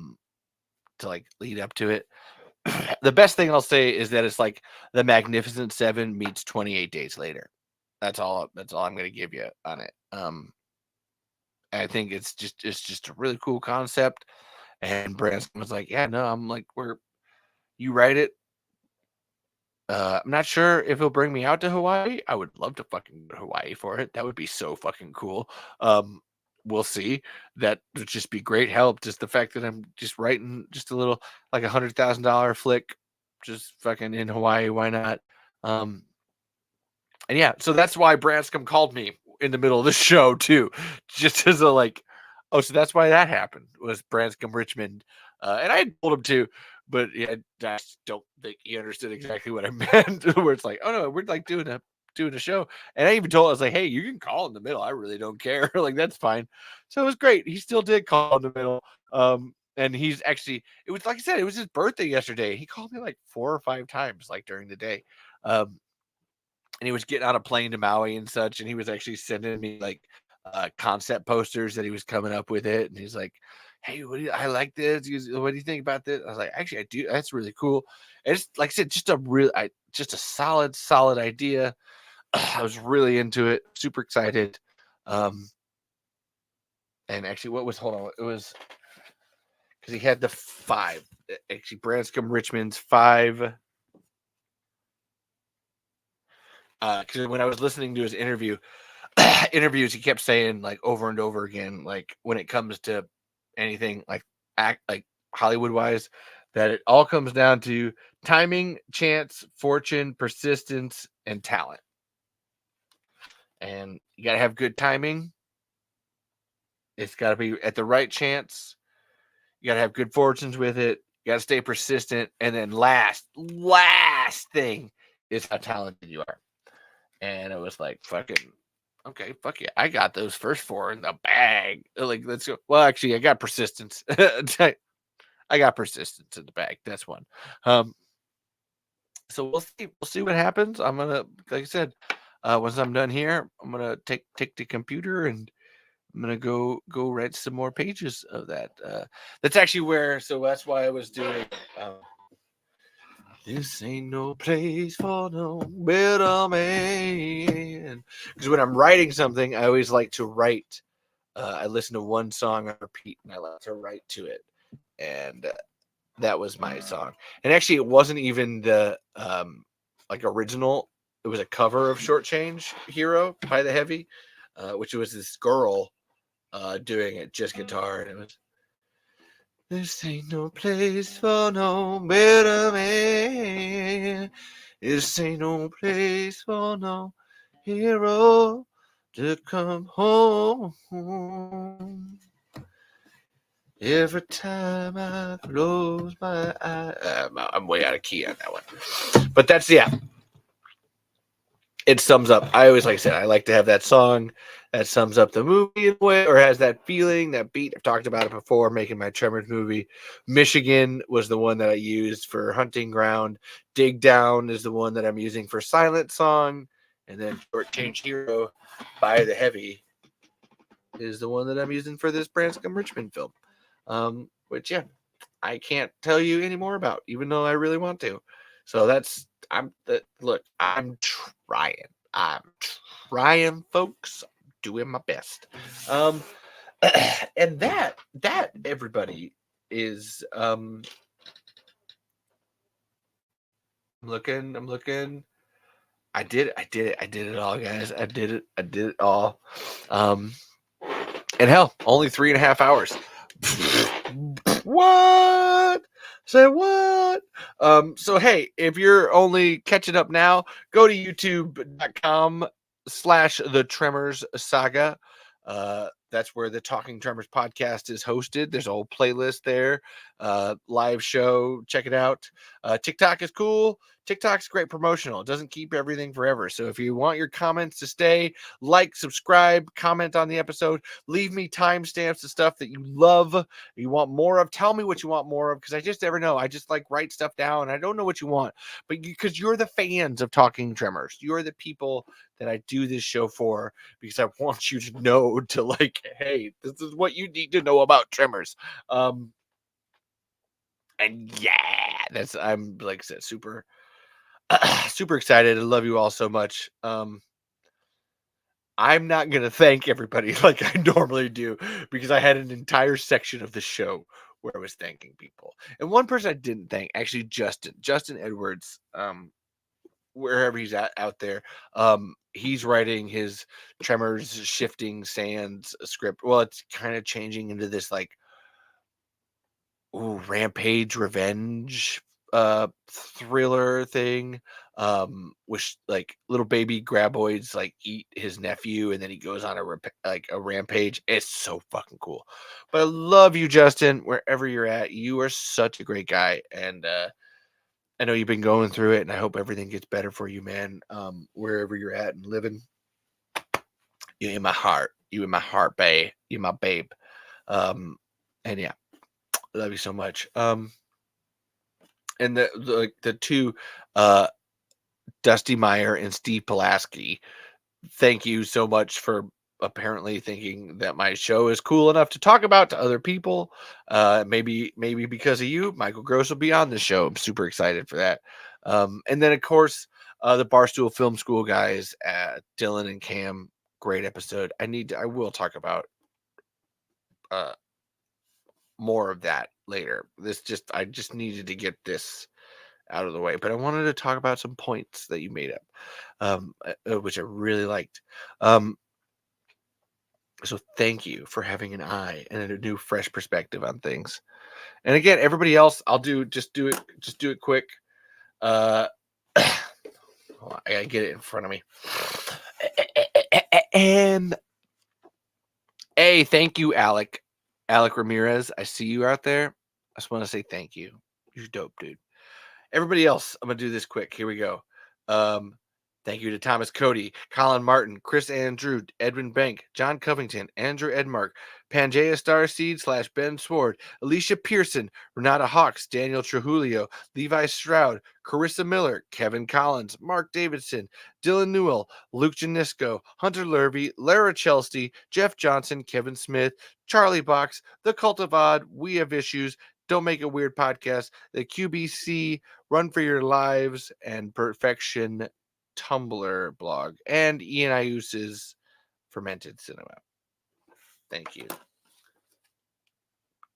like lead up to it. The best thing I'll say is that it's like The Magnificent Seven meets 28 Days Later. That's all I'm going to give you on it. I think it's just a really cool concept. And Branson was like, yeah, no, I'm like, you write it. I'm not sure if he'll bring me out to Hawaii. I would love to fucking go to Hawaii for it. That would be so fucking cool. We'll see. That would just be great help. Just the fact that I'm just writing just a little, like $100,000 flick, just fucking in Hawaii. Why not? And yeah, so that's why Branscombe called me in the middle of the show too, just as a like, oh, so that's why that happened, was Branscombe Richmond, and I told him to. But yeah, I don't think he understood exactly what I meant. Where it's like, oh no, we're like doing a show, and I even told him, I was like, hey, you can call in the middle. I really don't care. Like, that's fine. So it was great. He still did call in the middle. And he's actually, it was like I said, it was his birthday yesterday. He called me like 4 or 5 times, like during the day. And he was getting on a plane to Maui and such, and he was actually sending me like concept posters that he was coming up with it. And he's like, hey, I like this. What do you think about this? I was like, actually, I do. That's really cool. And it's like I said, just a solid idea. I was really into it, super excited. And actually, hold on, it was because he had the 5. Actually, Branscombe Richmond's 5. Because when I was listening to his interviews, he kept saying like over and over again, like when it comes to anything like Hollywood wise, that it all comes down to timing, chance, fortune, persistence, and talent. And you got to have good timing. It's got to be at the right chance. You got to have good fortunes with it. You got to stay persistent. And then last thing is how talented you are. And it was like, fucking, okay, fuck yeah. I got those first 4 in the bag. Like, let's go. Well, actually, I got persistence. I got persistence in the bag. That's one. So we'll see what happens. I'm gonna, like I said, once I'm done here, I'm gonna take the computer and I'm gonna go write some more pages of that. That's actually where. So that's why I was doing. This ain't no place for no better man. Because when I'm writing something, I always like to write. I listen to one song on repeat, and I like to write to it. And that was my song. And actually, it wasn't even the like original. It was a cover of Short Change Hero by The Heavy, which was this girl doing it, just guitar, and it was. This ain't no place for no better man. This ain't no place for no hero to come home. Every time I close my eyes. I'm way out of key on that one. But that's, yeah. It sums up. I always, like I said, I like to have that song that sums up the movie in a way, or has that feeling, that beat. I've talked about it before, making my Tremors movie. Michigan was the one that I used for Hunting Ground. Dig Down is the one that I'm using for Silent Song. And then Short Change Hero by The Heavy is the one that I'm using for this Branscombe Richmond film. Which, yeah, I can't tell you any more about, even though I really want to. So that's, look, I'm trying, folks, doing my best. And that everybody is, I'm looking. I did it all, guys. I did it all. And hell, only 3.5 hours. What? Say what? So hey, if you're only catching up now, go to youtube.com/the Tremors Saga. That's where the Talking Tremors podcast is hosted. There's a whole playlist there. Live show. Check it out. TikTok is cool. TikTok's great promotional. It doesn't keep everything forever. So if you want your comments to stay, like, subscribe, comment on the episode, leave me timestamps of stuff that you love, you want more of. Tell me what you want more of, because I just never know. I just like write stuff down. I don't know what you want, but because you're the fans of Talking Tremors, you're the people that I do this show for, because I want you to know, to like, hey, this is what you need to know about Tremors. And yeah, I'm, like I said, super excited. I love you all so much. I'm not going to thank everybody like I normally do, because I had an entire section of the show where I was thanking people. And one person I didn't thank, actually, Justin Edwards, wherever he's out there. He's writing his Tremors Shifting Sands script. Well, it's kind of changing into this like, rampage revenge thriller thing, which, like, little baby graboids like eat his nephew, and then he goes on a rampage. It's so fucking cool. But I love you, Justin, wherever you're at. You are such a great guy, and I know you've been going through it, and I hope everything gets better for you, man. Wherever you're at and living, you in my heart, babe. You my babe. And yeah, love you so much. And the two, Dusty Meyer and Steve Pulaski, thank you so much for apparently thinking that my show is cool enough to talk about to other people. Maybe because of you, Michael Gross will be on the show. I'm super excited for that. And then, of course, the Barstool Film School guys, Dylan and Cam, great episode. I will talk about more of that later. I just needed to get this out of the way, but I wanted to talk about some points that you made up, which I really liked. So thank you for having an eye and a new, fresh perspective on things. And again, everybody else, just do it quick. I gotta get it in front of me. And thank you, Alec Ramirez. I see you out there. I just want to say thank you. You're dope, dude. Everybody else, I'm going to do this quick. Here we go. Thank you to Thomas Cody, Colin Martin, Chris Andrew, Edwin Bank, John Covington, Andrew Edmark, Pangea Starseed / Ben Sword, Alicia Pearson, Renata Hawks, Daniel Trujillo, Levi Stroud, Carissa Miller, Kevin Collins, Mark Davidson, Dylan Newell, Luke Janisco, Hunter Lurvy, Lara Chelsea, Jeff Johnson, Kevin Smith, Charlie Box, The Cult of Odd, We Have Issues, Don't Make a Weird Podcast, the QBC, Run for Your Lives, and Perfection Tumblr blog, and Ian Ayus's Fermented Cinema. Thank you.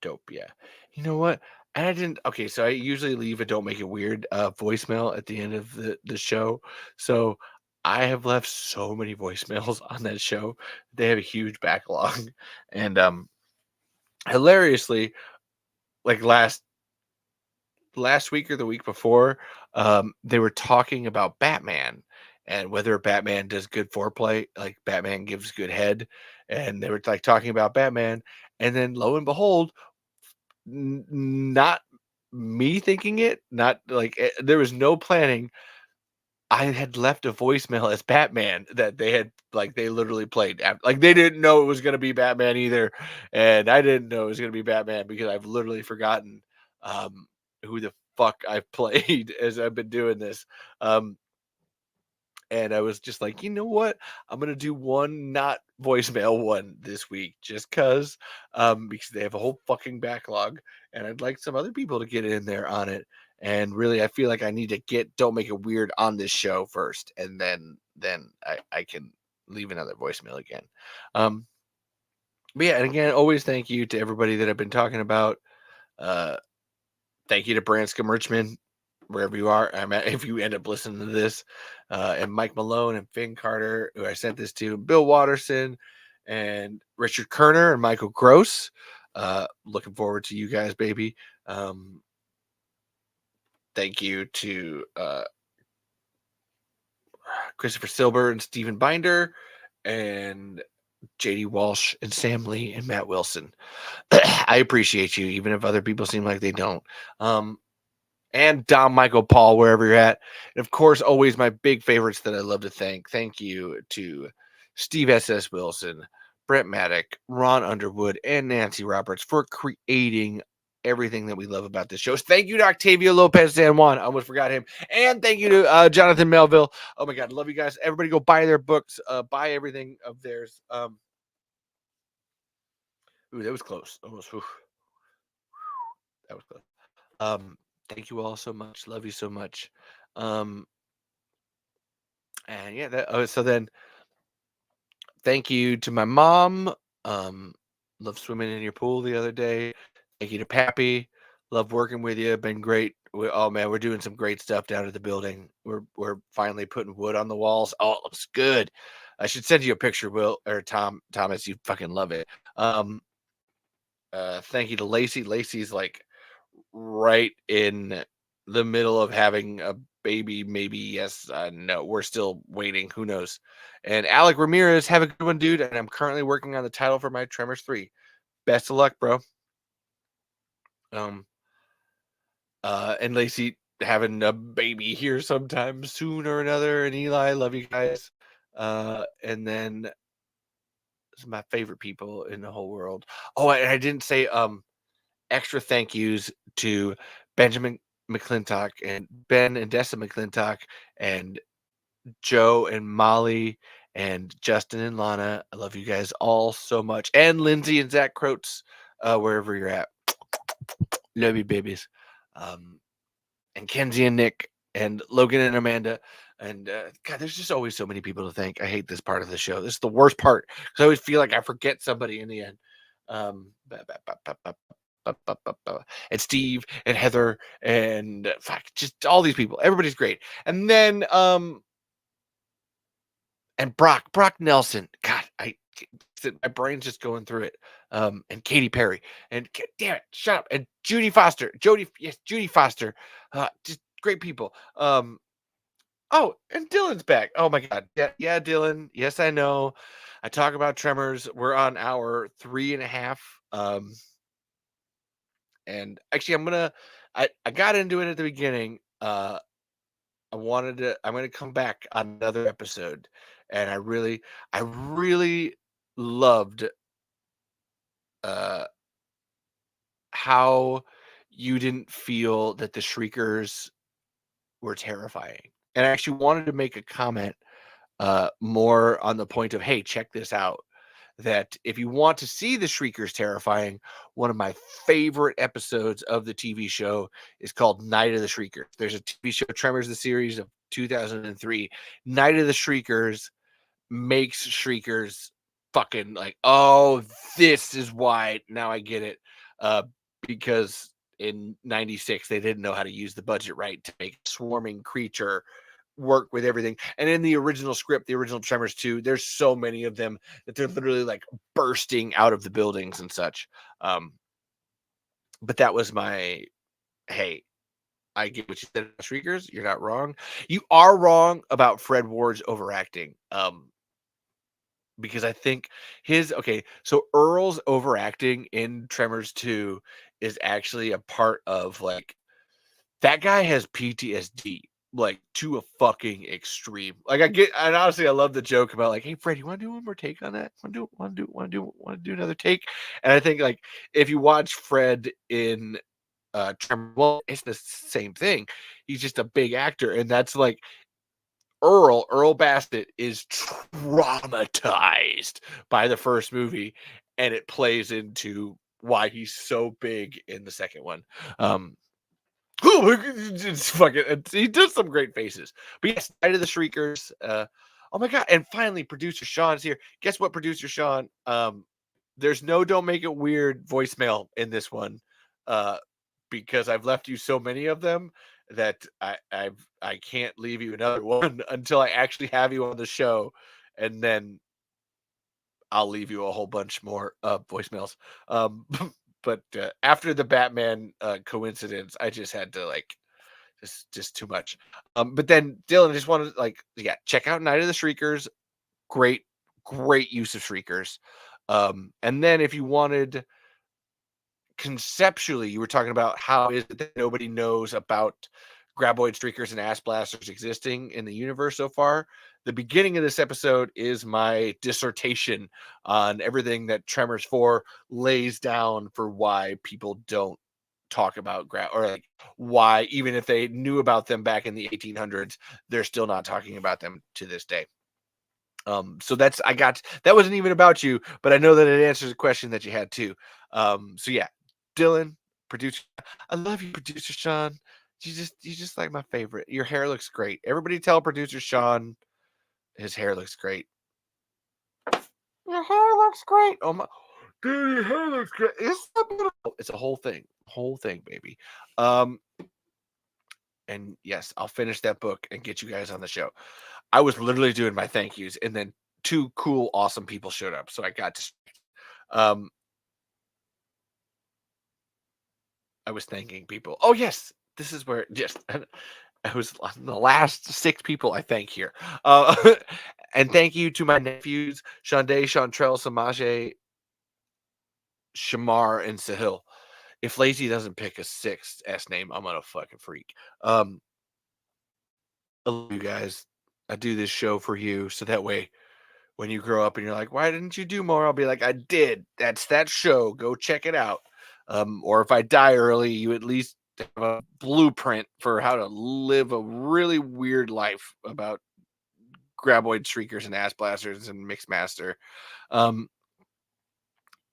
Dope, yeah. You know what? And I didn't. Okay, so I usually leave a Don't Make It Weird voicemail at the end of the show. So I have left so many voicemails on that show. They have a huge backlog, and hilariously, like last week or the week before, they were talking about Batman and whether Batman does good foreplay, like Batman gives good head, and they were like talking about Batman, and then lo and behold, not me thinking it, not like there was no planning. I had left a voicemail as Batman that they had they literally played like they didn't know it was gonna be Batman either, and I didn't know it was gonna be Batman because I've literally forgotten who the fuck I've played as I've been doing this. Um, and I was just like, you know what? I'm gonna do one not voicemail one this week just because they have a whole fucking backlog, and I'd like some other people to get in there on it. And really, I feel like I need to get Don't Make It Weird on this show first, and then I can leave another voicemail again. Um, but yeah, and again, always thank you to everybody that I've been talking about. Uh, Thank you to Branska Merchman, wherever you are. If you end up listening to this, and Mike Malone and Finn Carter, who I sent this to, Bill Watterson, and Richard Kerner and Michael Gross. Looking forward to you guys, baby. Thank you to Christopher Silber and Stephen Binder, and JD Walsh and Sam Lee and Matt Wilson. I appreciate you, even if other people seem like they don't. And Dom Michael Paul, wherever you're at. And of course, always my big favorites that I love to thank. Thank you to Steve S.S. Wilson, Brent Maddock, Ron Underwood, and Nancy Roberts for creating everything that we love about this show. Thank you to Octavio Lopez San Juan. I almost forgot him. And thank you to Jonathan Melville. Oh my God, love you guys. Everybody go buy their books, buy everything of theirs. Ooh, that was close. Almost. Whew. That was close. Thank you all so much. Love you so much. And yeah, so then thank you to my mom. Love swimming in your pool the other day. Thank you to Pappy. Love working with you. Been great. Oh man, we're doing some great stuff down at the building. We're finally putting wood on the walls. Oh, it looks good. I should send you a picture, Will or Thomas. You fucking love it. Thank you to Lacey. Lacey's like right in the middle of having a baby. Maybe yes, no, we're still waiting. Who knows? And Alec Ramirez, have a good one, dude. And I'm currently working on the title for my Tremors 3. Best of luck, bro. And Lacey having a baby here sometime soon or another. And Eli, love you guys. And then some of my favorite people in the whole world. Oh, and I didn't say extra thank yous to Benjamin McClintock and Ben and Dessa McClintock and Joe and Molly and Justin and Lana. I love you guys all so much. And Lindsay and Zach Croats, wherever you're at. Love you, babies. And Kenzie and Nick and Logan and Amanda. And God, there's just always so many people to thank. I hate this part of the show. This is the worst part because I always feel like I forget somebody in the end. And Steve and Heather and just all these people. Everybody's great. And then and Brock Nelson. God, my brain's just going through it. And Katy Perry and damn it, shut up. And Judy Foster. Judy Foster. Just great people. Oh, and Dylan's back. Oh my God. Yeah, Dylan. Yes, I know. I talk about Tremors. We're on hour 3.5. And actually I got into it at the beginning. I'm gonna come back on another episode. And I really loved how you didn't feel that the Shriekers were terrifying. And I actually wanted to make a comment more on the point of, hey, check this out. That if you want to see the Shriekers terrifying, one of my favorite episodes of the TV show is called Night of the Shriekers. There's a TV show, Tremors, the series of 2003. Night of the Shriekers makes Shriekers fucking like, oh, this is why now I get it. Because in 96 they didn't know how to use the budget right to make a swarming creature work with everything. And in the original script, the original Tremors 2, there's so many of them that they're literally like bursting out of the buildings and such. But that was my, hey, I get what you said about Shriekers. You're not wrong. You are wrong about Fred Ward's overacting. Because I think so Earl's overacting in Tremors 2 is actually a part of like that guy has PTSD like to a fucking extreme. Like and honestly I love the joke about like, hey Fred, you want to do one more take on that? Want to do another take? And I think like if you watch Fred in Tremors, well, it's the same thing. He's just a big actor, and that's like Earl Bassett is traumatized by the first movie, and it plays into why he's so big in the second one. It's fucking. He does some great faces, but yes, Night of the Shriekers. Oh my god! And finally, producer Sean's here. Guess what, producer Sean? There's no "Don't Make It Weird" voicemail in this one, because I've left you so many of them that I can't leave you another one until I actually have you on the show, and then I'll leave you a whole bunch more voicemails. But after the Batman coincidence, I just had to like just too much. But then Dylan, I just wanted like check out Night of the Shriekers. Great use of Shriekers. And then if you wanted conceptually, you were talking about how is it that nobody knows about graboid streakers and ass blasters existing in the universe so far. The beginning of this episode is my dissertation on everything that Tremors 4 lays down for why people don't talk about or like why even if they knew about them back in the 1800s, they're still not talking about them to this day. So that wasn't even about you, but I know that it answers a question that you had too. So yeah, Dylan, producer, I love you, producer Sean. You just like my favorite. Your hair looks great. Everybody tell producer Sean his hair looks great. Your hair looks great. Oh my, dude, your hair looks great. It's so beautiful. It's a whole thing, baby. And yes, I'll finish that book and get you guys on the show. I was literally doing my thank yous, and then two cool, awesome people showed up, so I got distracted. I was thanking people. Oh yes, this is where I was the last 6 people I thank here. And thank you to my nephews, Shonday, Chantrell, Samaje, Shamar, and Sahil. If Lazy doesn't pick a 6th S name, I'm gonna fucking freak. I love you guys. I do this show for you, so that way when you grow up and you're like, why didn't you do more? I'll be like, I did. That's that show. Go check it out. Or if I die early, you at least have a blueprint for how to live a really weird life about graboid shriekers and ass blasters and mixed master.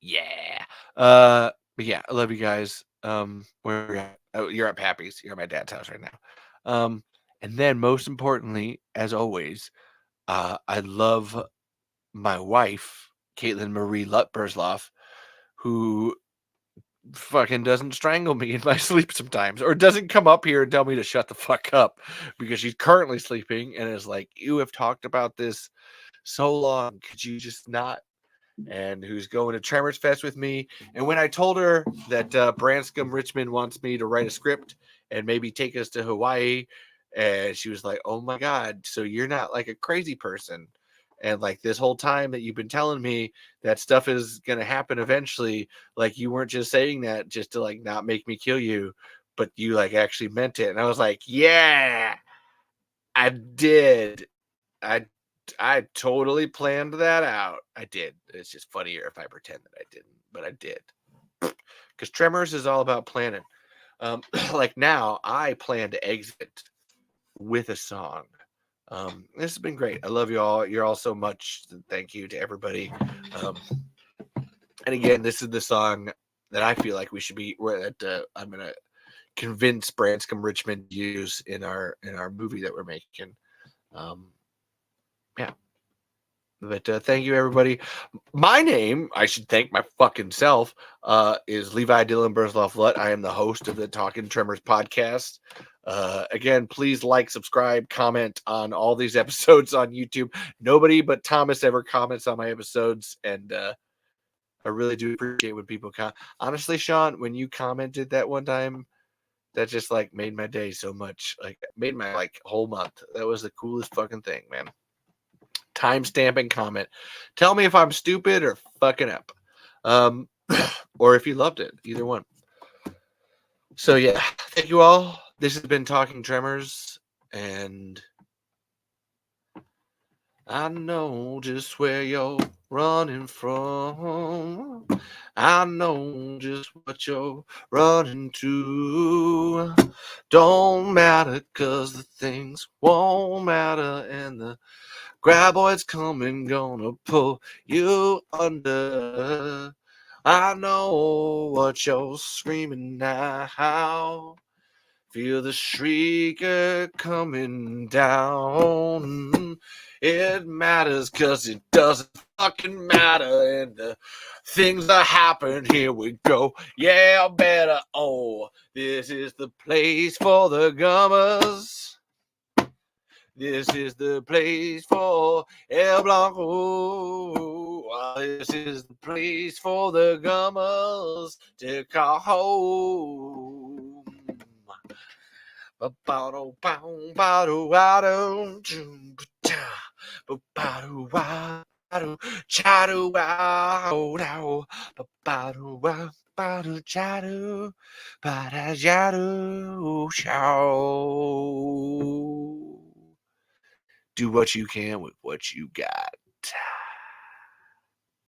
Yeah. But yeah, I love you guys. Where you're at? Oh, you're at Pappy's. You're at my dad's house right now. And then most importantly, as always, I love my wife, Caitlin Marie Lutbersloff, who fucking doesn't strangle me in my sleep sometimes, or doesn't come up here and tell me to shut the fuck up because she's currently sleeping and is like, you have talked about this so long. Could you just not? And who's going to Tremors Fest with me. And when I told her that Branscombe Richmond wants me to write a script and maybe take us to Hawaii, and she was like, oh my God, so you're not like a crazy person. And like this whole time that you've been telling me that stuff is going to happen eventually, like you weren't just saying that just to like not make me kill you, but you like actually meant it. And I was like, yeah, I did. I totally planned that out. I did. It's just funnier if I pretend that I didn't, but I did. Because Tremors is all about planning. Like now, I plan to exit with a song. This has been great. I love you all. You're all so much. Thank you to everybody. And again, this is the song that I feel like we should be. I'm gonna convince Branscombe Richmond to use in our movie that we're making. Yeah. But thank you, everybody. My name, I should thank my fucking self, is Levi Dylan Burzloff Lutt. I am the host of the Talking Tremors podcast. Again, please like, subscribe, comment on all these episodes on YouTube. Nobody but Thomas ever comments on my episodes, and I really do appreciate when people comment. Honestly, Sean, when you commented that one time, that just like made my day so much. Like made my like whole month. That was the coolest fucking thing, man. Timestamp and comment. Tell me if I'm stupid or fucking up. Or if you loved it. Either one. So yeah, thank you all. This has been Talking Tremors, and I know just where you're running from. I know just what you're running to. Don't matter, 'cause the things won't matter, and the graboid's coming, gonna pull you under. I know what you're screaming now. Feel the shrieker coming down. It matters, 'cause it doesn't fucking matter. And the things that happen, here we go. Yeah, better. Oh, this is the place for the gummers. This is the place for El Blanco. This is the place for the gummers to call home. Do what you can with what you got.